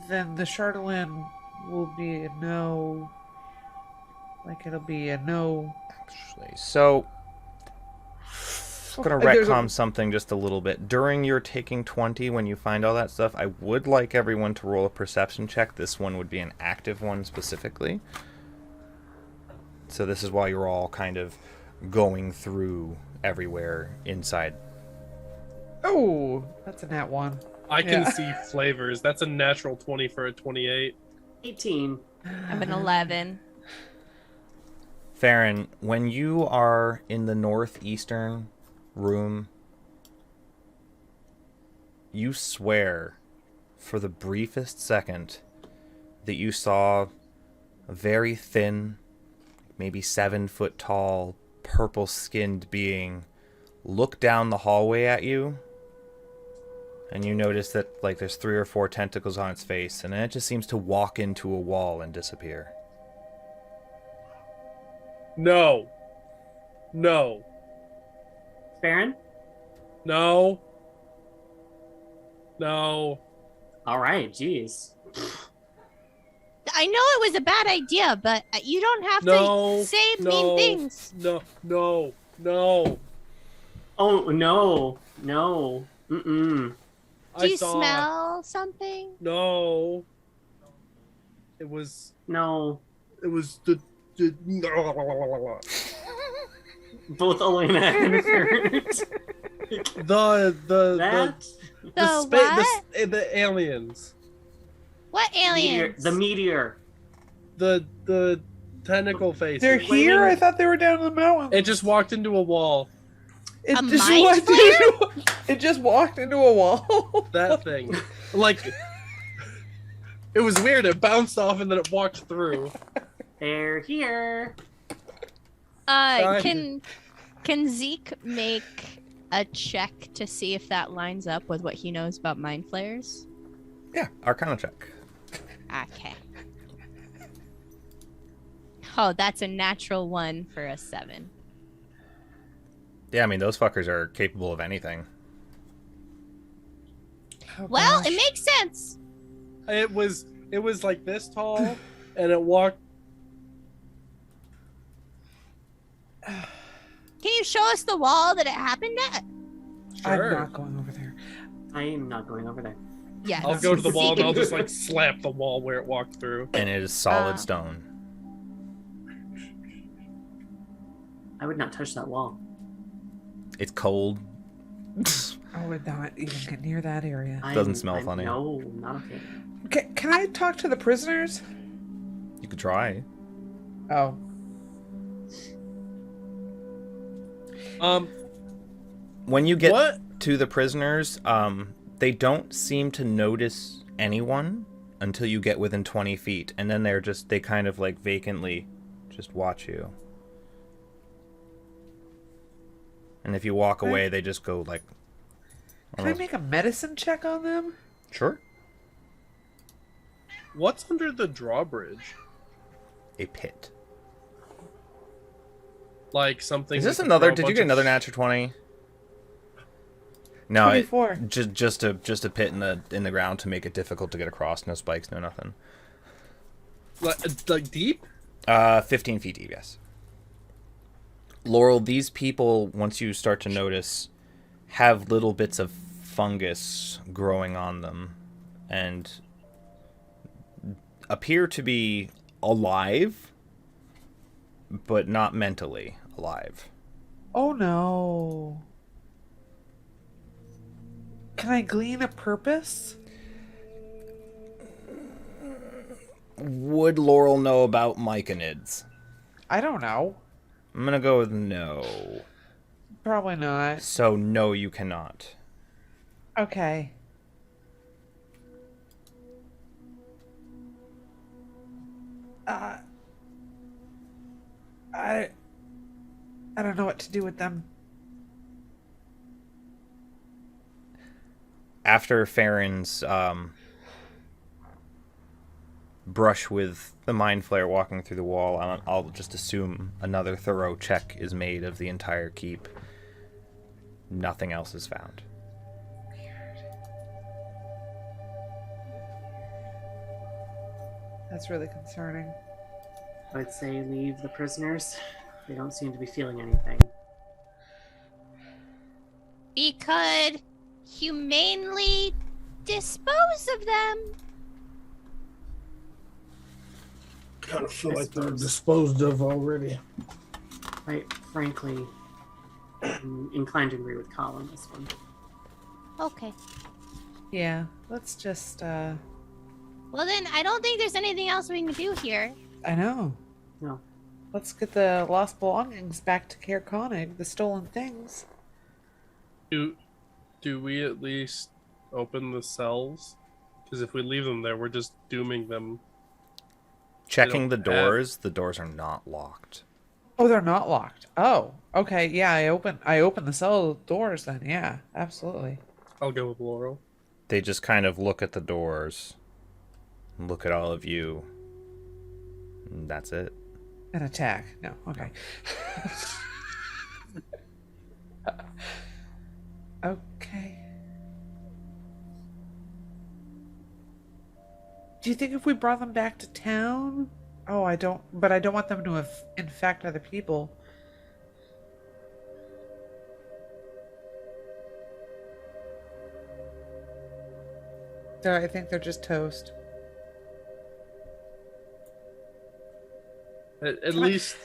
then the Chardalyn will be a no. Like, it'll be a no. Actually, so gonna retcon something just a little bit. During your taking 20, when you find all that stuff, I would like everyone to roll a perception check. This one would be an active one specifically. So this is why you're all kind of going through everywhere inside. Oh, that's a nat 1. I can see flavors. That's a natural 20 for a 28. 18. I have an 11. Farron, when you are in the northeastern room, you swear for the briefest second that you saw a very thin, maybe 7-foot tall, purple-skinned being look down the hallway at you, and you notice that like there's 3 or 4 tentacles on its face, and then it just seems to walk into a wall and disappear. No. No. Farron? No. No. All right, jeez. I know it was a bad idea, but you don't have No. to say No. mean things. No. No. No. Oh, no. No. Mm-mm. Do you smell something? No. It was. No. It was the. Both Elena and Farron. The What? the aliens. What aliens? The meteor. The tentacle faces. They're here? I thought they were down in the mountain. It just walked into a wall. A mind It just walked into a wall. That thing. Like, it was weird. It bounced off and then it walked through. They're here. Can Zeke make a check to see if that lines up with what he knows about mind flayers? Yeah, Arcana check. Okay. Oh, that's a natural 1 for a 7. Yeah, I mean, those fuckers are capable of anything. Oh, Well, gosh. it makes sense. It was like this tall, and it walked. Can you show us the wall that it happened at? I'm Sure. not going over there. I am not going over there. Yeah. I'll go to the wall and I'll just like slap the wall where it walked through. And it is solid stone. I would not touch that wall. It's cold. I would not even get near that area. Doesn't smell funny. No, not okay. Can I talk to the prisoners? You could try. Oh. When you get What? to the prisoners, they don't seem to notice anyone until you get within 20 feet, and then they kind of like vacantly just watch you. And if you walk away, they just go like... Can I make a medicine check on them? Sure. What's under the drawbridge? A pit. Like something. Is this we could another... throw a Did you bunch get of another natural 20? No, 24. just a pit in the ground to make it difficult to get across. No spikes, no nothing. Like deep? 15 feet deep, yes. Laurel, these people, once you start to notice, have little bits of fungus growing on them and appear to be alive, but not mentally alive. Oh no. Can I glean a purpose? Would Laurel know about myconids? I don't know. I'm gonna go with no. Probably not. So no, you cannot. Okay. I don't know what to do with them. After Farron's brush with the mind flare walking through the wall, I'll just assume another thorough check is made of the entire keep. Nothing else is found. That's really concerning. I would say leave the prisoners. They don't seem to be feeling anything. we could humanely dispose of them. Kind of feel like they're disposed of already. Quite frankly, I'm inclined to agree with Kyle on this one. Okay. Yeah, let's just, Well then, I don't think there's anything else we can do here. I know. No. Let's get the lost belongings back to Caer Konig, the stolen things. Do we at least open the cells? Because if we leave them there, we're just dooming them. Checking the don't doors are not locked. Oh, they're not locked. Oh, okay. Yeah, I open the cell doors then. Yeah, absolutely. I'll go with Laurel. They just kind of look at the doors, look at all of you, and that's it. An attack. No, okay. Okay. Do you think if we brought them back to town? Oh, I don't want them to infect other people. I think they're just toast. At least.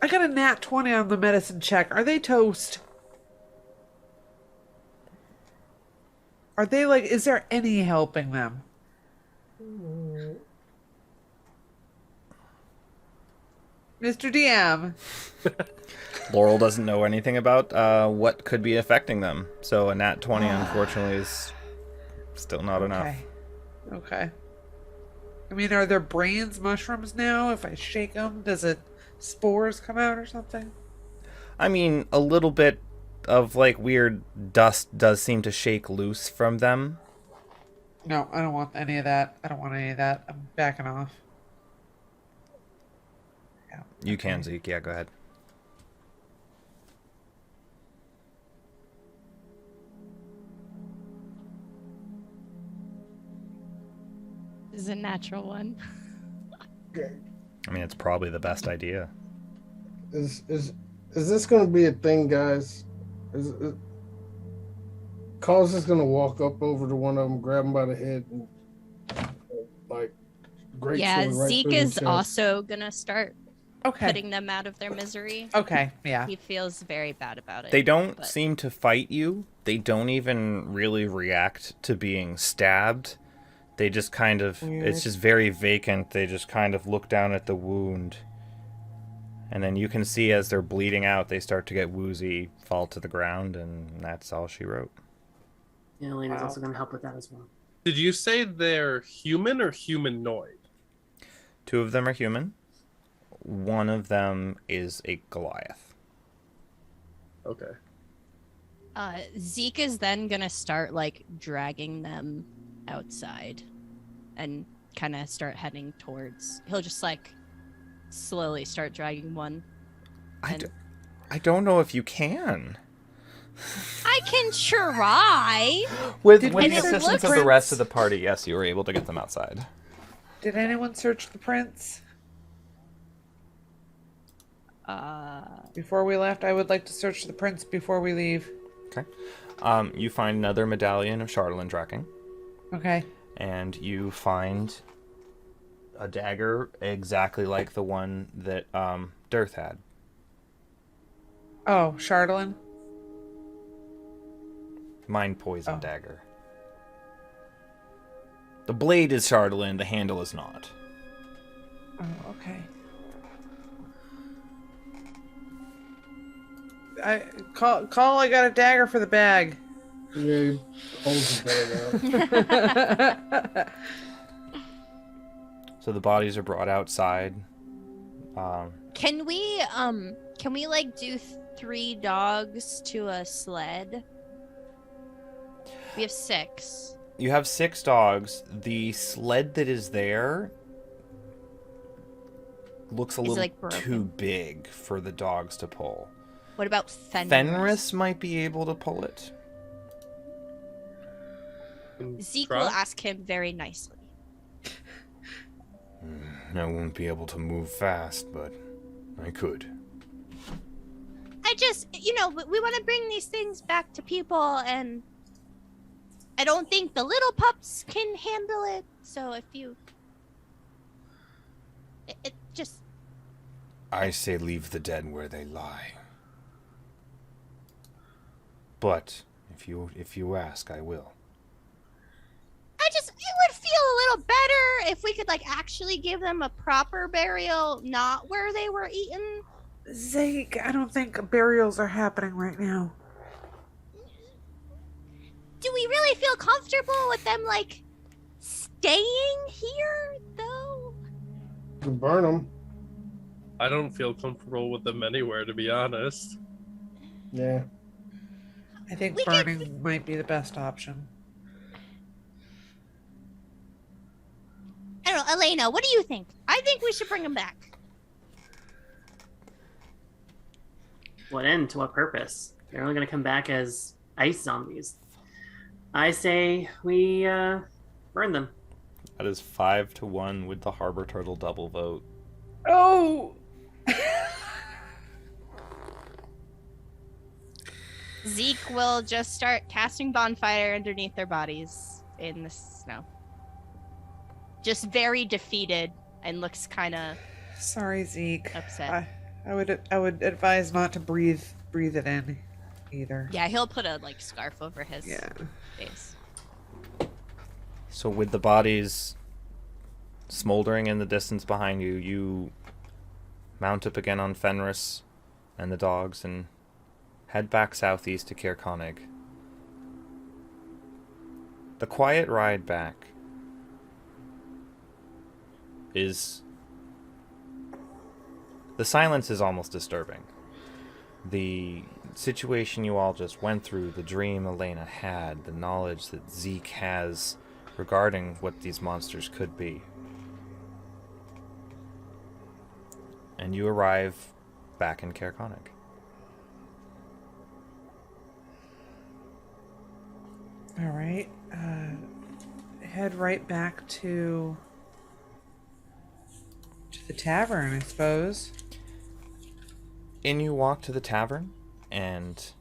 I got a nat 20 on the medicine check. Are they toast? Are they like, is there any helping them? Mr. DM. Laurel doesn't know anything about what could be affecting them, so a nat 20 unfortunately is still not enough. Okay. I mean, are their brains mushrooms now? If I shake them, does it spores come out or something? I mean, a little bit of like weird dust does seem to shake loose from them. No, I don't want any of that. I don't want any of that. I'm backing off. Yeah. You can, Zeke. Yeah, go ahead. This is a natural one. Okay. I mean, it's probably the best idea. Is this going to be a thing, guys? Carl's just going to walk up over to one of them, grab him by the head, and like great. Yeah, sword right Zeke through the is chest. also gonna start Okay. putting them out of their misery. Okay, yeah. He feels very bad about it. They don't but- seem to fight you. They don't even really react to being stabbed. They just kind of, it's just very vacant. They just kind of look down at the wound. And then you can see as they're bleeding out, they start to get woozy, fall to the ground, and that's all she wrote. Yeah, Elena's also going to help with that as well. Did you say they're human or humanoid? 2 of them are human. 1 of them is a Goliath. Okay. Zeke is then gonna start like dragging them outside and kind of start heading towards. He'll just like slowly start dragging one. I don't know if you can. I can try. With Did the we assistance search of the the rest prints? of the party, yes, you were able to get them outside. Did anyone search the prints? Before we left, I would like to search the prints before we leave. Okay. You find another medallion of Chardalyn tracking, Okay. and you find a dagger exactly like the one that Durth had. Oh, Chardalyn? Mind poison Oh. dagger. The blade is Chardalyn, the handle is not. Oh, okay. I got a dagger for the bag. Yeah, he holds the bag out. So the bodies are brought outside. Can we like do 3 dogs to a sled? We have 6. You have 6 dogs. The sled that is there looks a Is it, little like, broken? too big for the dogs to pull. What about Fenris? Fenris might be able to pull it. Zeke Try? will ask him very nicely. I won't be able to move fast, but I could. I I just, we want to bring these things back to people, and I don't think the little pups can handle it. So if you, it just. I say leave the dead where they lie. But if you ask, I will. It would feel a little better if we could actually give them a proper burial, not where they were eaten. Zeke, I don't think burials are happening right now. Do we really feel comfortable with them staying here though? You can burn them. I don't feel comfortable with them anywhere, to be honest. Yeah. I think burning might be the best option. I don't know, Elena, what do you think? I think we should bring them back. What end? To what purpose? They're only going to come back as ice zombies. I say we burn them. That is 5-1 with the Harbor Turtle double vote. Oh! Zeke will just start casting bonfire underneath their bodies in the snow. Just very defeated and looks kind of Sorry, Zeke. upset. I would advise not to breathe it in either. Yeah, he'll put a scarf over his face. So with the bodies smoldering in the distance behind you, you mount up again on Fenris and the dogs and head back southeast to Caer Konig. The quiet ride back is... The silence is almost disturbing. The situation you all just went through, the dream Elena had, the knowledge that Zeke has regarding what these monsters could be. And you arrive back in Caer Konig. All right. Head right back to the tavern, I suppose. In you walk to the tavern, and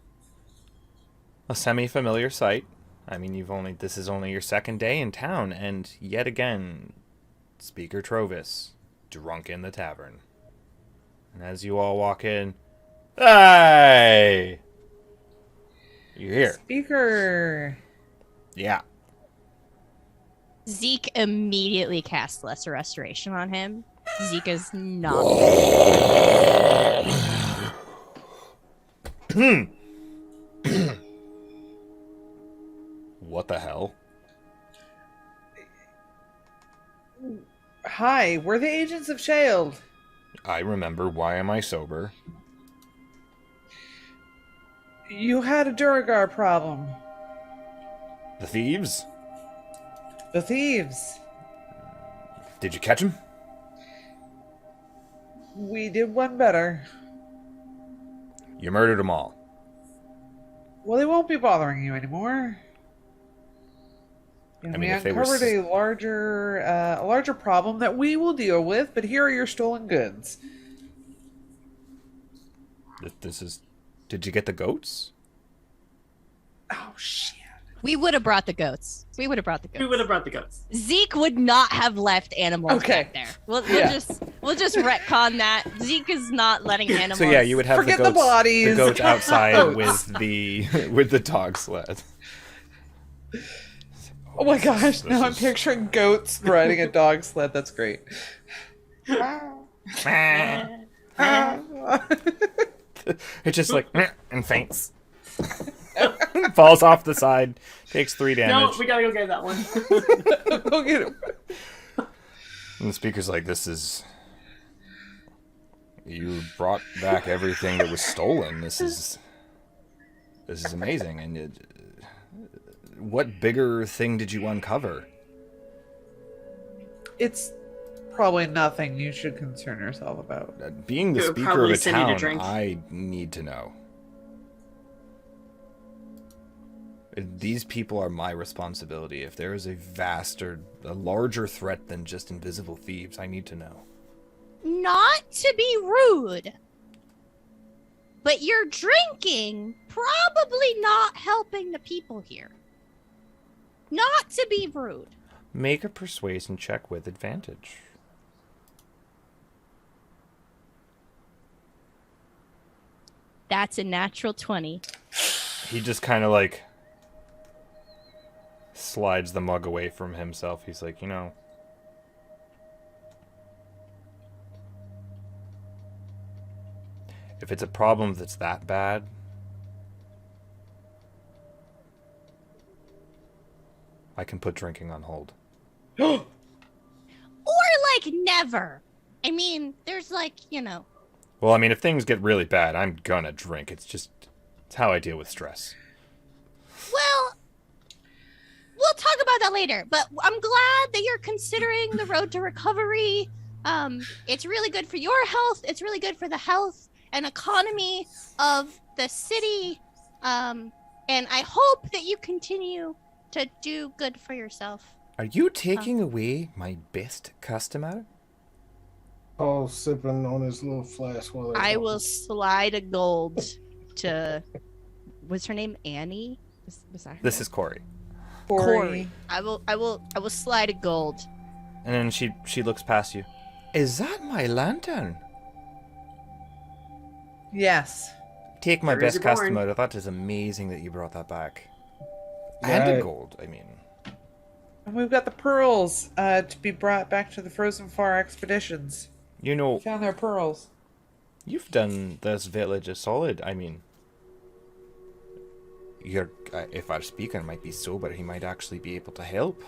a semi-familiar sight. I mean, this is only your second day in town, and yet again, Speaker Trovis, drunk in the tavern. And as you all walk in, hey! You're here. Speaker! Yeah. Zeke immediately casts Lesser Restoration on him. Zeke is not. What the hell? Hi, we're the agents of SHAILD. I remember. Why am I sober? You had a Duragar problem. The thieves? The thieves. Did you catch them? We did one better. You murdered them all. Well, they won't be bothering you anymore. And I mean, we if they were uncovered a larger problem that we will deal with, but here are your stolen goods. This is... Did you get the goats? Oh, shit. We would have brought the goats. We would have brought the goats. Zeke would not have left animals back there. We'll just retcon that. Zeke is not letting animals. So yeah, you would have Forget the goats, the bodies. the goats outside with the dog sled. Oh my gosh, now I'm is- picturing goats riding a dog sled. That's great. It's just like and faints. Falls off the side, takes 3 damage. No, we gotta go get that one. Go get him. And the speaker's like, "This is... You brought back everything that was stolen. This is amazing. And what bigger thing did you uncover?" It's probably nothing you should concern yourself about. Being the You're speaker of probably a sending a town, drink. I need to know. These people are my responsibility. If there is a larger threat than just invisible thieves, I need to know. Not to be rude, but your drinking probably not helping the people here. Not to be rude. Make a persuasion check with advantage. That's a natural 20. He just kind of like slides the mug away from himself. He's like, if it's a problem that's that bad, I can put drinking on hold. Or like never. I mean, there's like, Well, I mean, if things get really bad, I'm gonna drink. It's how I deal with stress. Well, we'll talk about that later. But I'm glad that you're considering the road to recovery. It's really good for your health. It's really good for the health and economy of the city. And I hope that you continue to do good for yourself. Are you taking away my best customer? Paul sipping on his little flask while I will slide a gold to. Was her name Annie? Was that her This name? is Corey. Corey. I will slide a gold. And then she looks past you. Is that my lantern? Yes. Take my Where is best it born? customer. That is amazing that you brought that back. Right. And a gold, I mean. And we've got the pearls to be brought back to the Frozen Far expeditions. Found their pearls. You've done this village a solid. I mean, if our speaker might be sober, he might actually be able to help.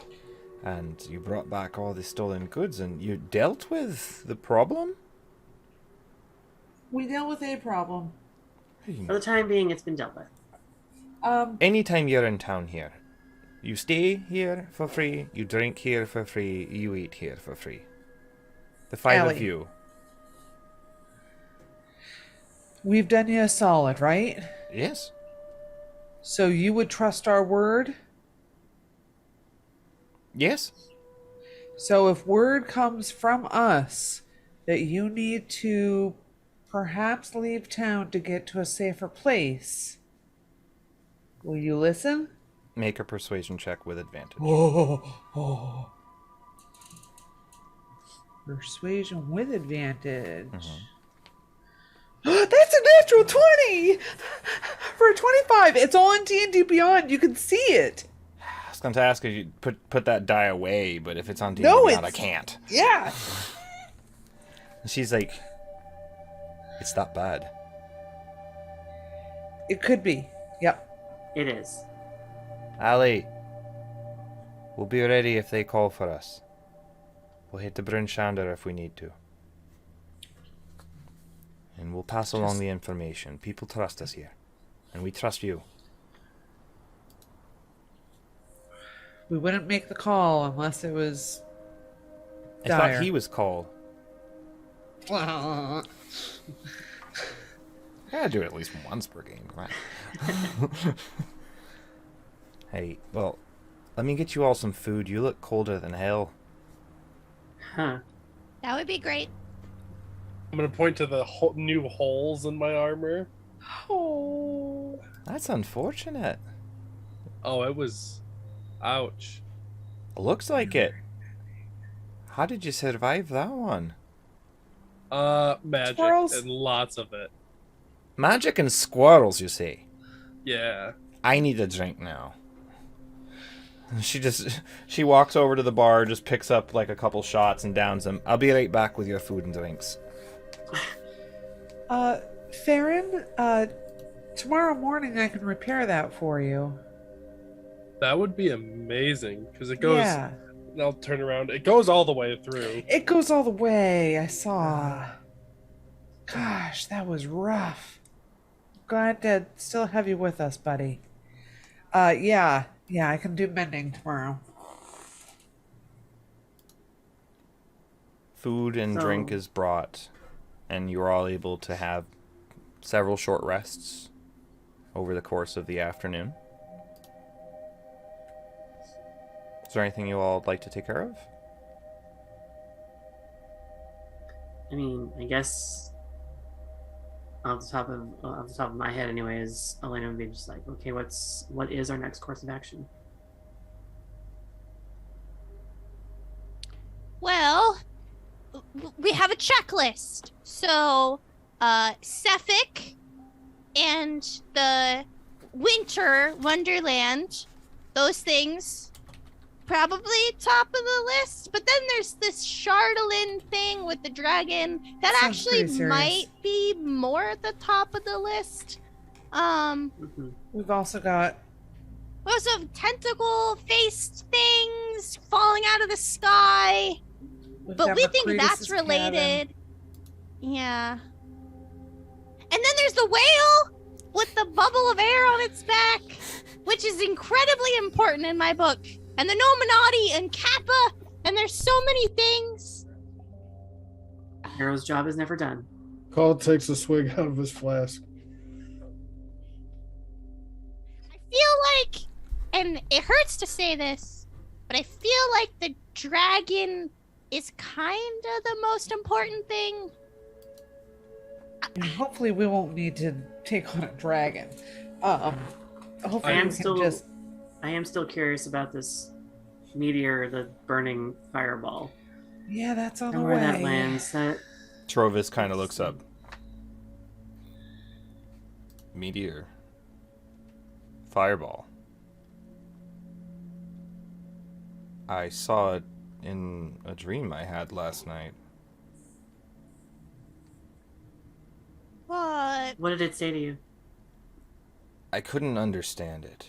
And you brought back all the stolen goods, and you dealt with the problem? We dealt with a problem. For the time being, it's been dealt with. Anytime you're in town here, you stay here for free, you drink here for free, you eat here for free. The five Allie. of you. We've done you a solid, right? Yes. So you would trust our word? Yes. So if word comes from us that you need to perhaps leave town to get to a safer place, will you listen? Make a persuasion check with advantage. Persuasion with advantage. Mm-hmm. That's a natural 20 for a 25. It's on D&D Beyond. You can see it. I was going to ask if you put that die away, but if it's on D&D No, Beyond, I it's- can't. Yeah. And she's like, it's that bad. It could be. Yep. It is. Ali, we'll be ready if they call for us. We'll hit the Bryn Shander if we need to. And we'll pass along the information. People trust us here. And we trust you. We wouldn't make the call unless it was I dire. thought he was called. I gotta do it at least once per game. Come on. Hey, well, let me get you all some food. You look colder than hell. Huh. That would be great. I'm gonna point to the new holes in my armor. Oh. That's unfortunate. Oh, it was. Ouch. Looks like it. How did you survive that one? Magic Squirrels? and lots of it. Magic and squirrels, you say? Yeah. I need a drink now. She walks over to the bar, just picks up like a couple shots and downs them. I'll be right back with your food and drinks. Farron, tomorrow morning I can repair that for you. That would be amazing because it goes. Yeah. I'll turn around. It goes all the way through. It goes all the way. I saw. Gosh, that was rough. Glad to still have you with us, buddy. Yeah, I can do mending tomorrow. Food and drink is brought, and you're all able to have several short rests over the course of the afternoon. Is there anything you all would like to take care of? I mean, I guess off the top of my head, anyway, is Elena would be just like, okay, what is our next course of action? Well, we have a checklist. So, Suffolk and the Winter Wonderland, those things, probably top of the list. But then there's this Chardalyn thing with the dragon that Sounds actually pretty serious. might be more at the top of the list. We've also got We also have tentacle-faced things falling out of the sky. But we think that's related. Yeah. And then there's the whale with the bubble of air on its back, which is incredibly important in my book. And the Nominati and Kappa, and there's so many things. Hero's job is never done. Cole takes a swig out of his flask. I feel like, and it hurts to say this, but I feel like the dragon is kind of the most important thing. And hopefully we won't need to take on a dragon. Hopefully I am still curious about this meteor, the burning fireball. Yeah, that's on And the where way. that lands. Trovis kind of looks up. Meteor. Fireball. I saw it in a dream I had last night. What? What did it say to you? I couldn't understand it.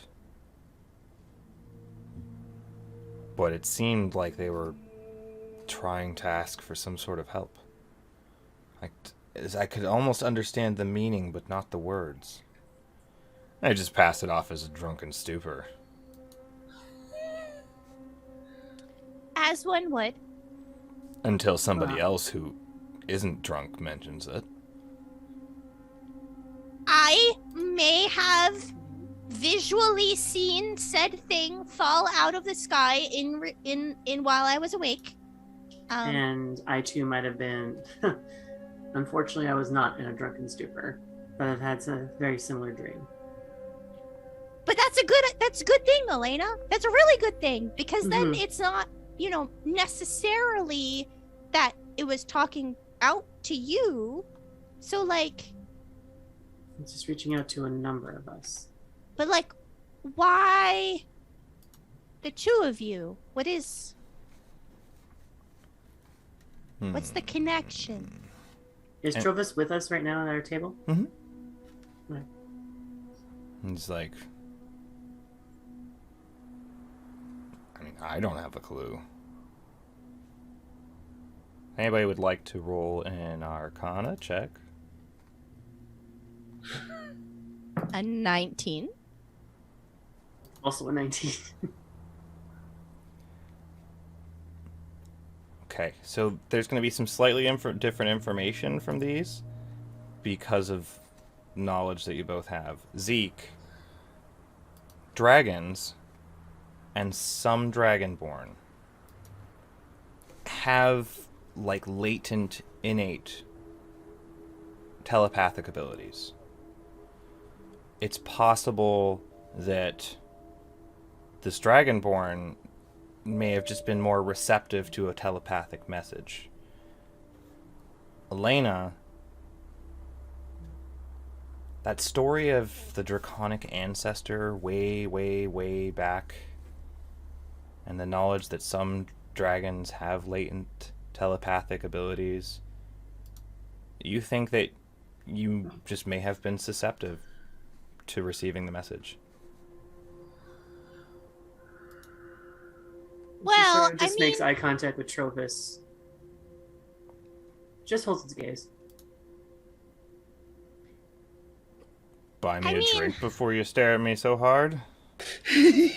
But it seemed like they were trying to ask for some sort of help. I could almost understand the meaning, but not the words. I just passed it off as a drunken stupor. As one would. Until somebody else who isn't drunk mentions it. I may have visually seen said thing fall out of the sky in while I was awake. And I too might have been. Unfortunately, I was not in a drunken stupor, but I've had a very similar dream. But that's a good thing, Elena. That's a really good thing, because then it's not, necessarily that it was talking out to you. So like, It's just reaching out to a number of us. but like, why the two of you? What's the connection? Is And- Trovis with us right now at our table? Mm-hmm. Right. It's like... I don't have a clue. Anybody would like to roll an Arcana check? A 19. Also a 19. Okay, so there's going to be some slightly different information from these because of knowledge that you both have. Zeke, dragons, and some dragonborn have like latent, innate telepathic abilities. It's possible that this dragonborn may have just been more receptive to a telepathic message. Elena, that story of the draconic ancestor way, way, way back, and the knowledge that some dragons have latent telepathic abilities, you think that you just may have been susceptible to receiving the message. Well, Sort of just makes eye contact with Trovis. Just holds its gaze. Buy me a drink before you stare at me so hard?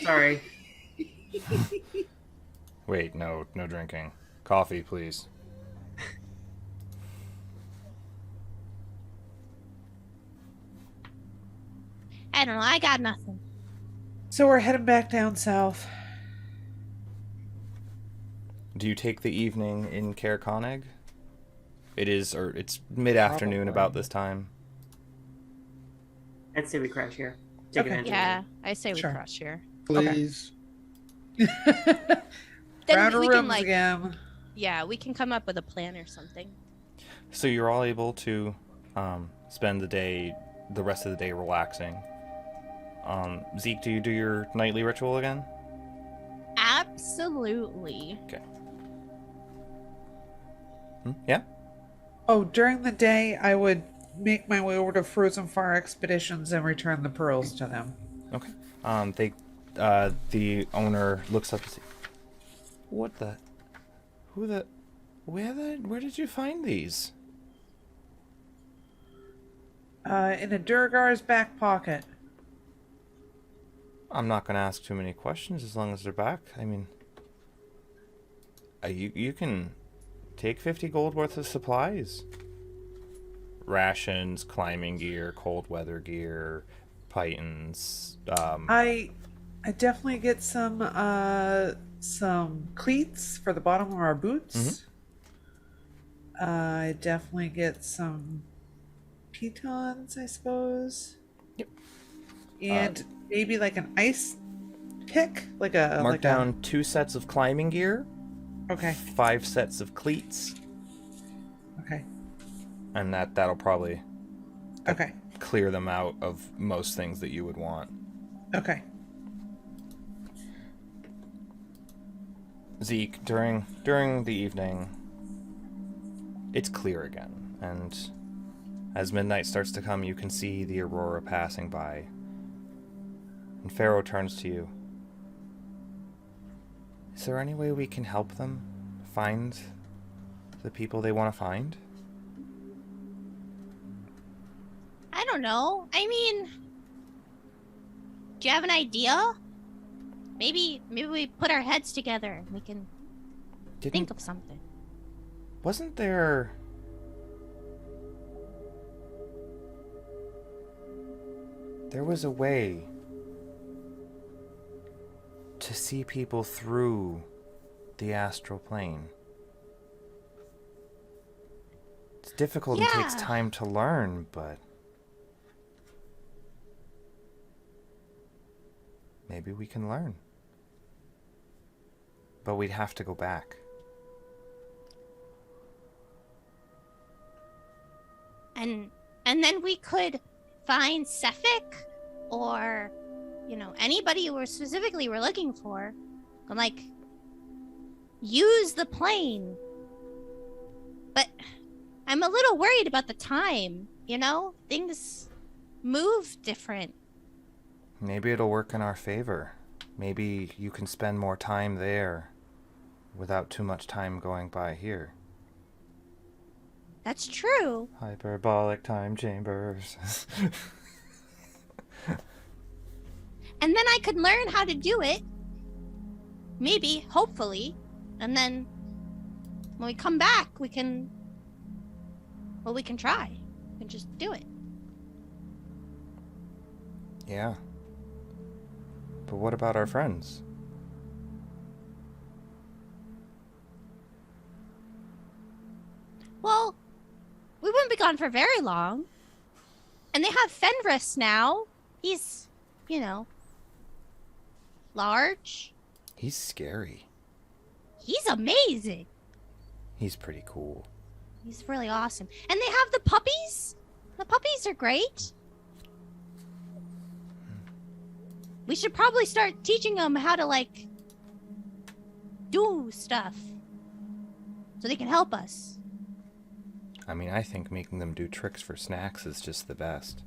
Sorry. Wait, no drinking. Coffee, please. I don't know. I got nothing. So we're heading back down south. Do you take the evening in Caer Coneg? It's mid-afternoon Probably. about this time. I'd say we crash here. Take Okay. advantage. Yeah, I say we Sure. crush here. Please. Then Round of we rooms can like, again. yeah, we can come up with a plan or something. So you're all able to spend the rest of the day relaxing. Zeke, do you do your nightly ritual again? Absolutely. Okay. Yeah? Oh, during the day, I would make my way over to Frozen Far Expeditions and return the pearls to them. Okay. The owner looks up and says, where did you find these? In a Durgar's back pocket. I'm not gonna ask too many questions as long as they're back. I mean, you can take 50 gold worth of supplies. Rations, climbing gear, cold weather gear, pythons. I definitely get some cleats for the bottom of our boots. I definitely get some pitons, I suppose. Yep. And maybe like an ice pick, like a Mark down 2 sets of climbing gear. Okay. 5 sets of cleats. Okay. And that'll probably Okay. clear them out of most things that you would want. Okay. Zeke, during the evening, it's clear again, and as midnight starts to come, you can see the aurora passing by. And Pharaoh turns to you. Is there any way we can help them find the people they want to find? I don't know. I mean, do you have an idea? Maybe we put our heads together and we can think of something. Wasn't there... There was a way to see people through the astral plane. It's difficult and takes Yeah. time to learn, but maybe we can learn. But we'd have to go back. And then we could find Sefik or, anybody we're specifically looking for and, like, use the plane. But I'm a little worried about the time, Things move different. Maybe it'll work in our favor. Maybe you can spend more time there without too much time going by here. That's true. Hyperbolic time chambers. And then I could learn how to do it. Maybe, hopefully. And then when we come back, we can try. We can just do it. Yeah. But what about our friends? Well, we wouldn't be gone for very long. And they have Fenris now. He's, large. He's scary. He's amazing. He's pretty cool. He's really awesome. And they have the puppies. The puppies are great. We should probably start teaching them how to, do stuff. So they can help us. I mean, I think making them do tricks for snacks is just the best.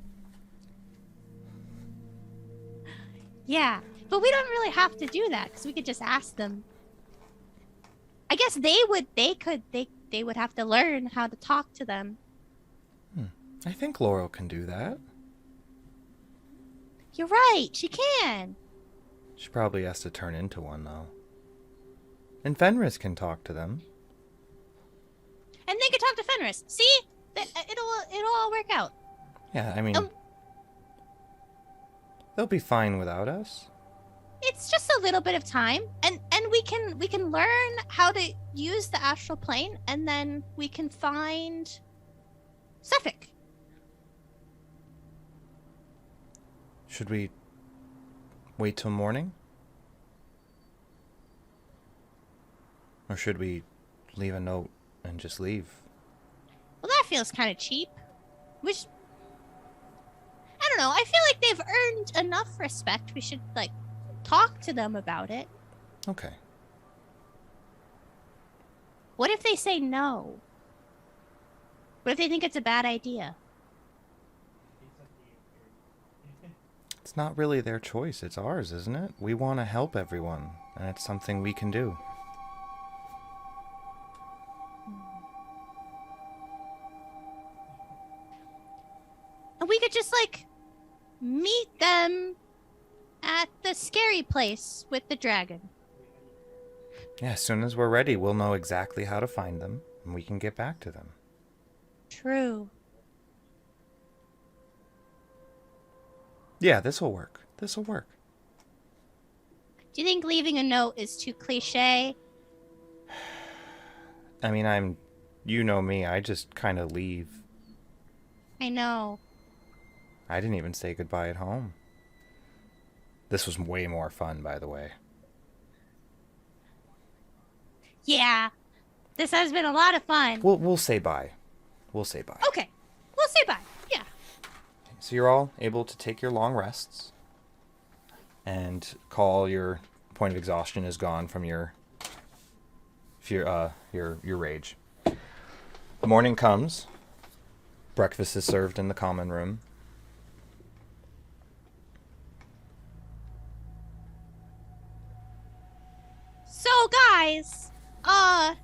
Yeah, but we don't really have to do that because we could just ask them. I guess they would have to learn how to talk to them. I think Laurel can do that. You're right, she can. She probably has to turn into one, though. And Fenris can talk to them. And they can talk to Fenris. See? It'll all work out. Yeah, I mean... they'll be fine without us. It's just a little bit of time, and we can learn how to use the astral plane, and then we can find Sefik. Should we wait till morning? Or should we leave a note and just leave? Well, that feels kind of cheap. Which, I don't know. I feel like they've earned enough respect. We should, like, talk to them about it. Okay. What if they say no? What if they think it's a bad idea? It's not really their choice, it's ours, isn't it? We want to help everyone, and it's something we can do. And we could just, like, meet them at the scary place with the dragon. Yeah, as soon as we're ready, we'll know exactly how to find them, and we can get back to them. True. Yeah, this'll work. This'll work. Do you think leaving a note is too cliche? I mean, you know me, I just kind of leave. I know. I didn't even say goodbye at home. This was way more fun, by the way. Yeah. This has been a lot of fun. We'll say bye. We'll say bye. Okay. We'll say bye. Yeah. So you're all able to take your long rests, and call your point of exhaustion is gone from your rage. The morning comes. Breakfast is served in the common room. So, guys, I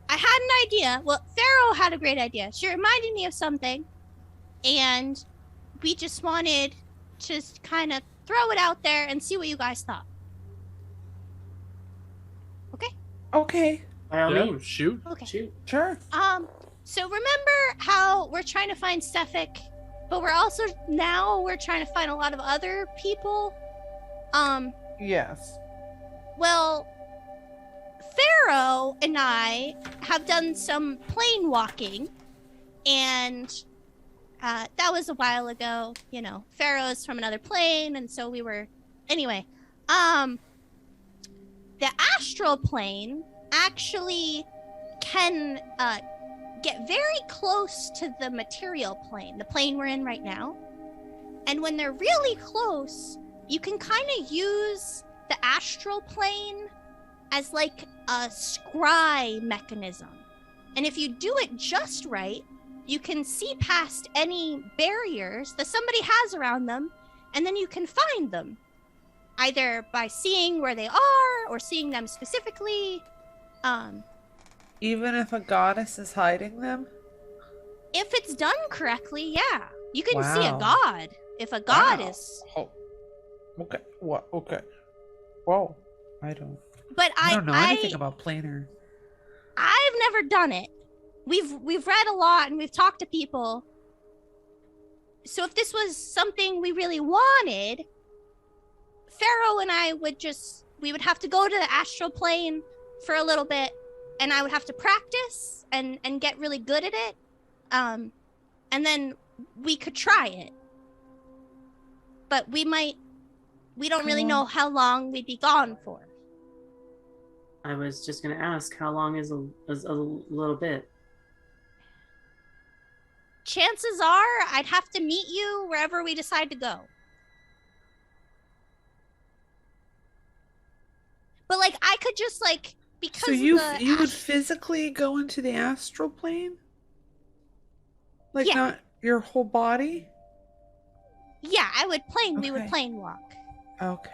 had an idea. Well, Pharaoh had a great idea. She reminded me of something, and we just wanted to kind of throw it out there and see what you guys thought. Okay? Okay. By all Yeah, means. shoot. Oh, Okay. Shoot. Sure. So remember how we're trying to find Sefik, but we're also now we're trying to find a lot of other people? Yes. Well, Pharaoh and I have done some plane walking, and that was a while ago. You know, Pharaoh's from another plane, and so we were. Anyway, the astral plane actually can get very close to the material plane, the plane we're in right now. And when they're really close, you can kind of use the astral plane as like a scry mechanism. And if you do it just right, you can see past any barriers that somebody has around them, and then you can find them, either by seeing where they are or seeing them specifically. Even if a goddess is hiding them? If it's done correctly, yeah. You can see a Wow. god. If a god is... Oh. Okay. What? Okay. Whoa. I don't But know anything about planar. I've never done it. We've read a lot and we've talked to people. So if this was something we really wanted, Pharaoh and I we would have to go to the astral plane for a little bit, and I would have to practice and get really good at it. And then we could try it. But we don't really know how long we'd be gone for. I was just gonna ask, how long is a little bit? Chances are I'd have to meet you wherever we decide to go. But like I could just like because So you would physically go into the astral plane? Like Yeah. not your whole body? Yeah, we would Okay. plane walk. Okay.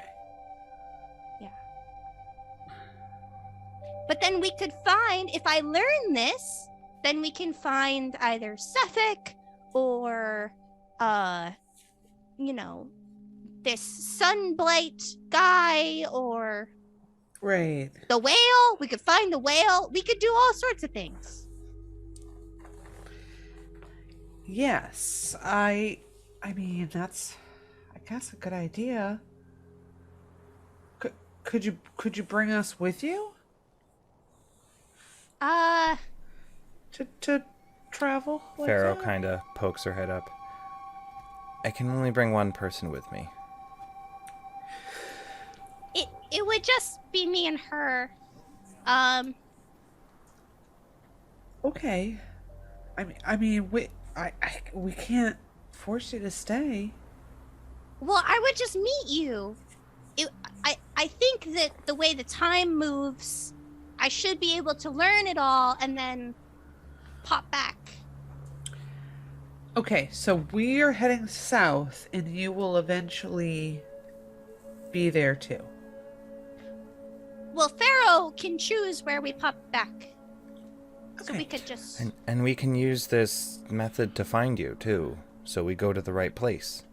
But then we could find, if I learn this, then we can find either Sefik or this Sunblight guy or Right. the whale. We could find the whale. We could do all sorts of things. Yes. I mean, that's I guess a good idea. Could you bring us with you? To travel like Pharaoh that? kind of pokes her head up. I can only bring one person with me. It would just be me and her. Okay. We can't force you to stay. Well, I would just meet you. I think that the way the time moves, I should be able to learn it all and then pop back. Okay, so we are heading south, and you will eventually be there too. Well, Pharaoh can choose where we pop back. So Okay. we could just... And we can use this method to find you, too, so we go to the right place.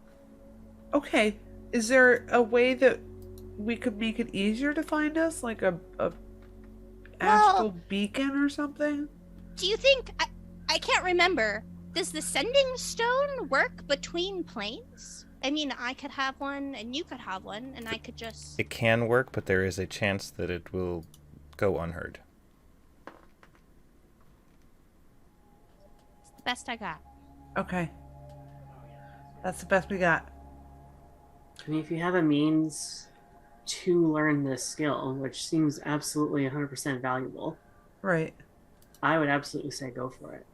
Okay, is there a way that we could make it easier to find us, like a astral beacon or something? Do you think... I can't remember. Does the sending stone work between planes? I mean, I could have one, and you could have one, and I could just... It can work, but there is a chance that it will go unheard. It's the best I got. Okay. That's the best we got. I mean, if you have a means to learn this skill, which seems absolutely 100% valuable, Right. I would absolutely say go for it.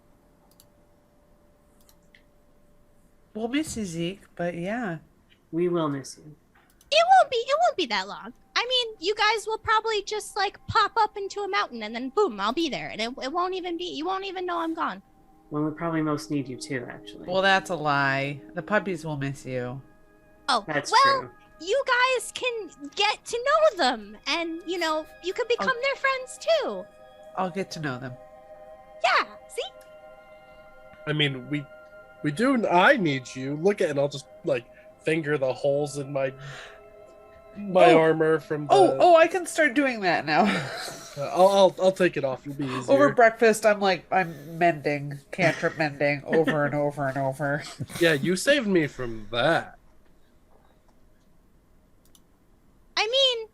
We'll miss you, Zeke, but yeah. We will miss you. It won't be that long. I mean, you guys will probably just like pop up into a mountain and then boom, I'll be there. And it won't even be, you won't even know I'm gone. When we probably most need you too, actually. Well, that's a lie. The puppies will miss you. Oh, That's well, true. you guys can get to know them and, you know, you could become their friends too. I'll get to know them. Yeah, see? I mean, we do. I need you. Look at, and I'll just like finger the holes in my armor from. Oh! I can start doing that now. I'll take it off. It'll be easier. Over breakfast, I'm mending, cantrip mending, over and over and over. Yeah, you saved me from that. I mean,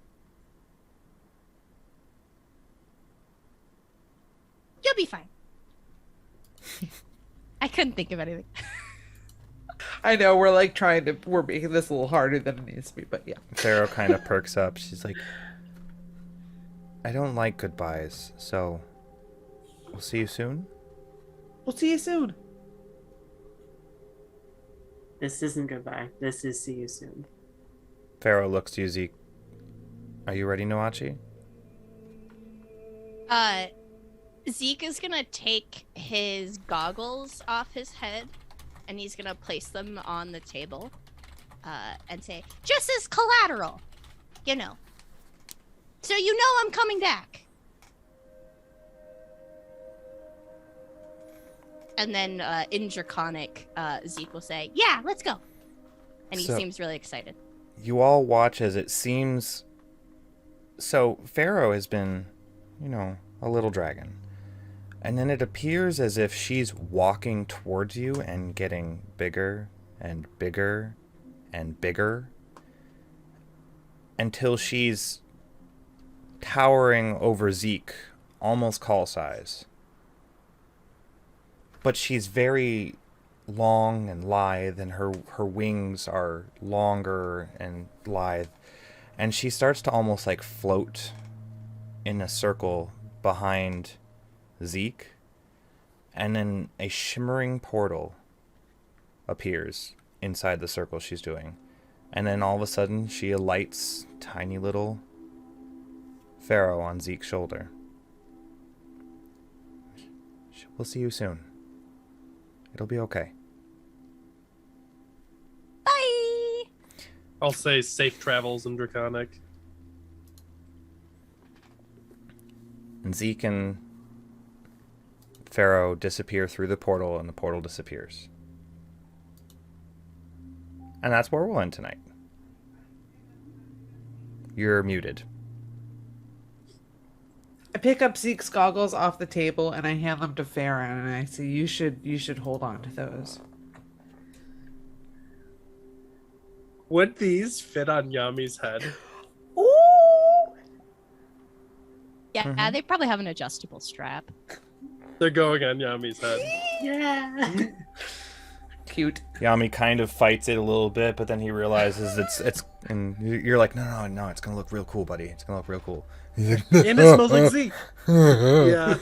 you'll be fine. I couldn't think of anything. I know, we're making this a little harder than it needs to be, but yeah. Pharaoh kind of perks up. She's like, I don't like goodbyes, so we'll see you soon. We'll see you soon. This isn't goodbye. This is see you soon. Pharaoh looks to you, Zeke. Are you ready, Noachi? Zeke is gonna take his goggles off his head and he's gonna place them on the table and say, just as collateral, you know. So you know I'm coming back. And then in Draconic, Zeke will say, yeah, let's go. And he seems really excited. You all watch as it seems... So, Pharaoh has been, a little dragon. And then it appears as if she's walking towards you and getting bigger and bigger and bigger until she's towering over Zeke, almost call size. But she's very long and lithe, and her wings are longer and lithe. And she starts to almost like float in a circle behind Zeke. And then a shimmering portal appears inside the circle she's doing. And then all of a sudden she alights tiny little Pharaoh on Zeke's shoulder. We'll see you soon. It'll be okay. Bye! I'll say safe travels in Draconic. And Zeke and Pharaoh disappear through the portal, and the portal disappears. And that's where we'll end tonight. You're muted. I pick up Zeke's goggles off the table and I hand them to Farron, and I say, you should hold on to those. Would these fit on Yami's head? Ooh! Yeah, they probably have an adjustable strap. They're going on Yami's head. Yeah. cute. Yami kind of fights it a little bit, but then he realizes it's and you're like, no, it's gonna look real cool, buddy. It's gonna look real cool. He's like, And it smells like Zeke. Yeah.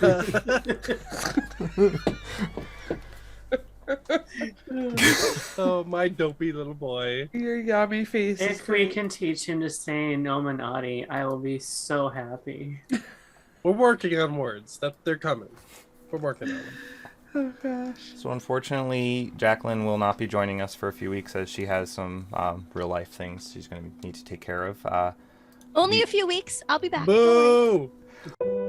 Oh, my dopey little boy. Your yummy face. If we can teach him to say Nominati, I will be so happy. We're working on words. They're coming. We're working on them. Oh gosh. So unfortunately, Jacqueline will not be joining us for a few weeks as she has some real life things she's going to need to take care of. Only a few weeks. I'll be back. Don't worry. Boo!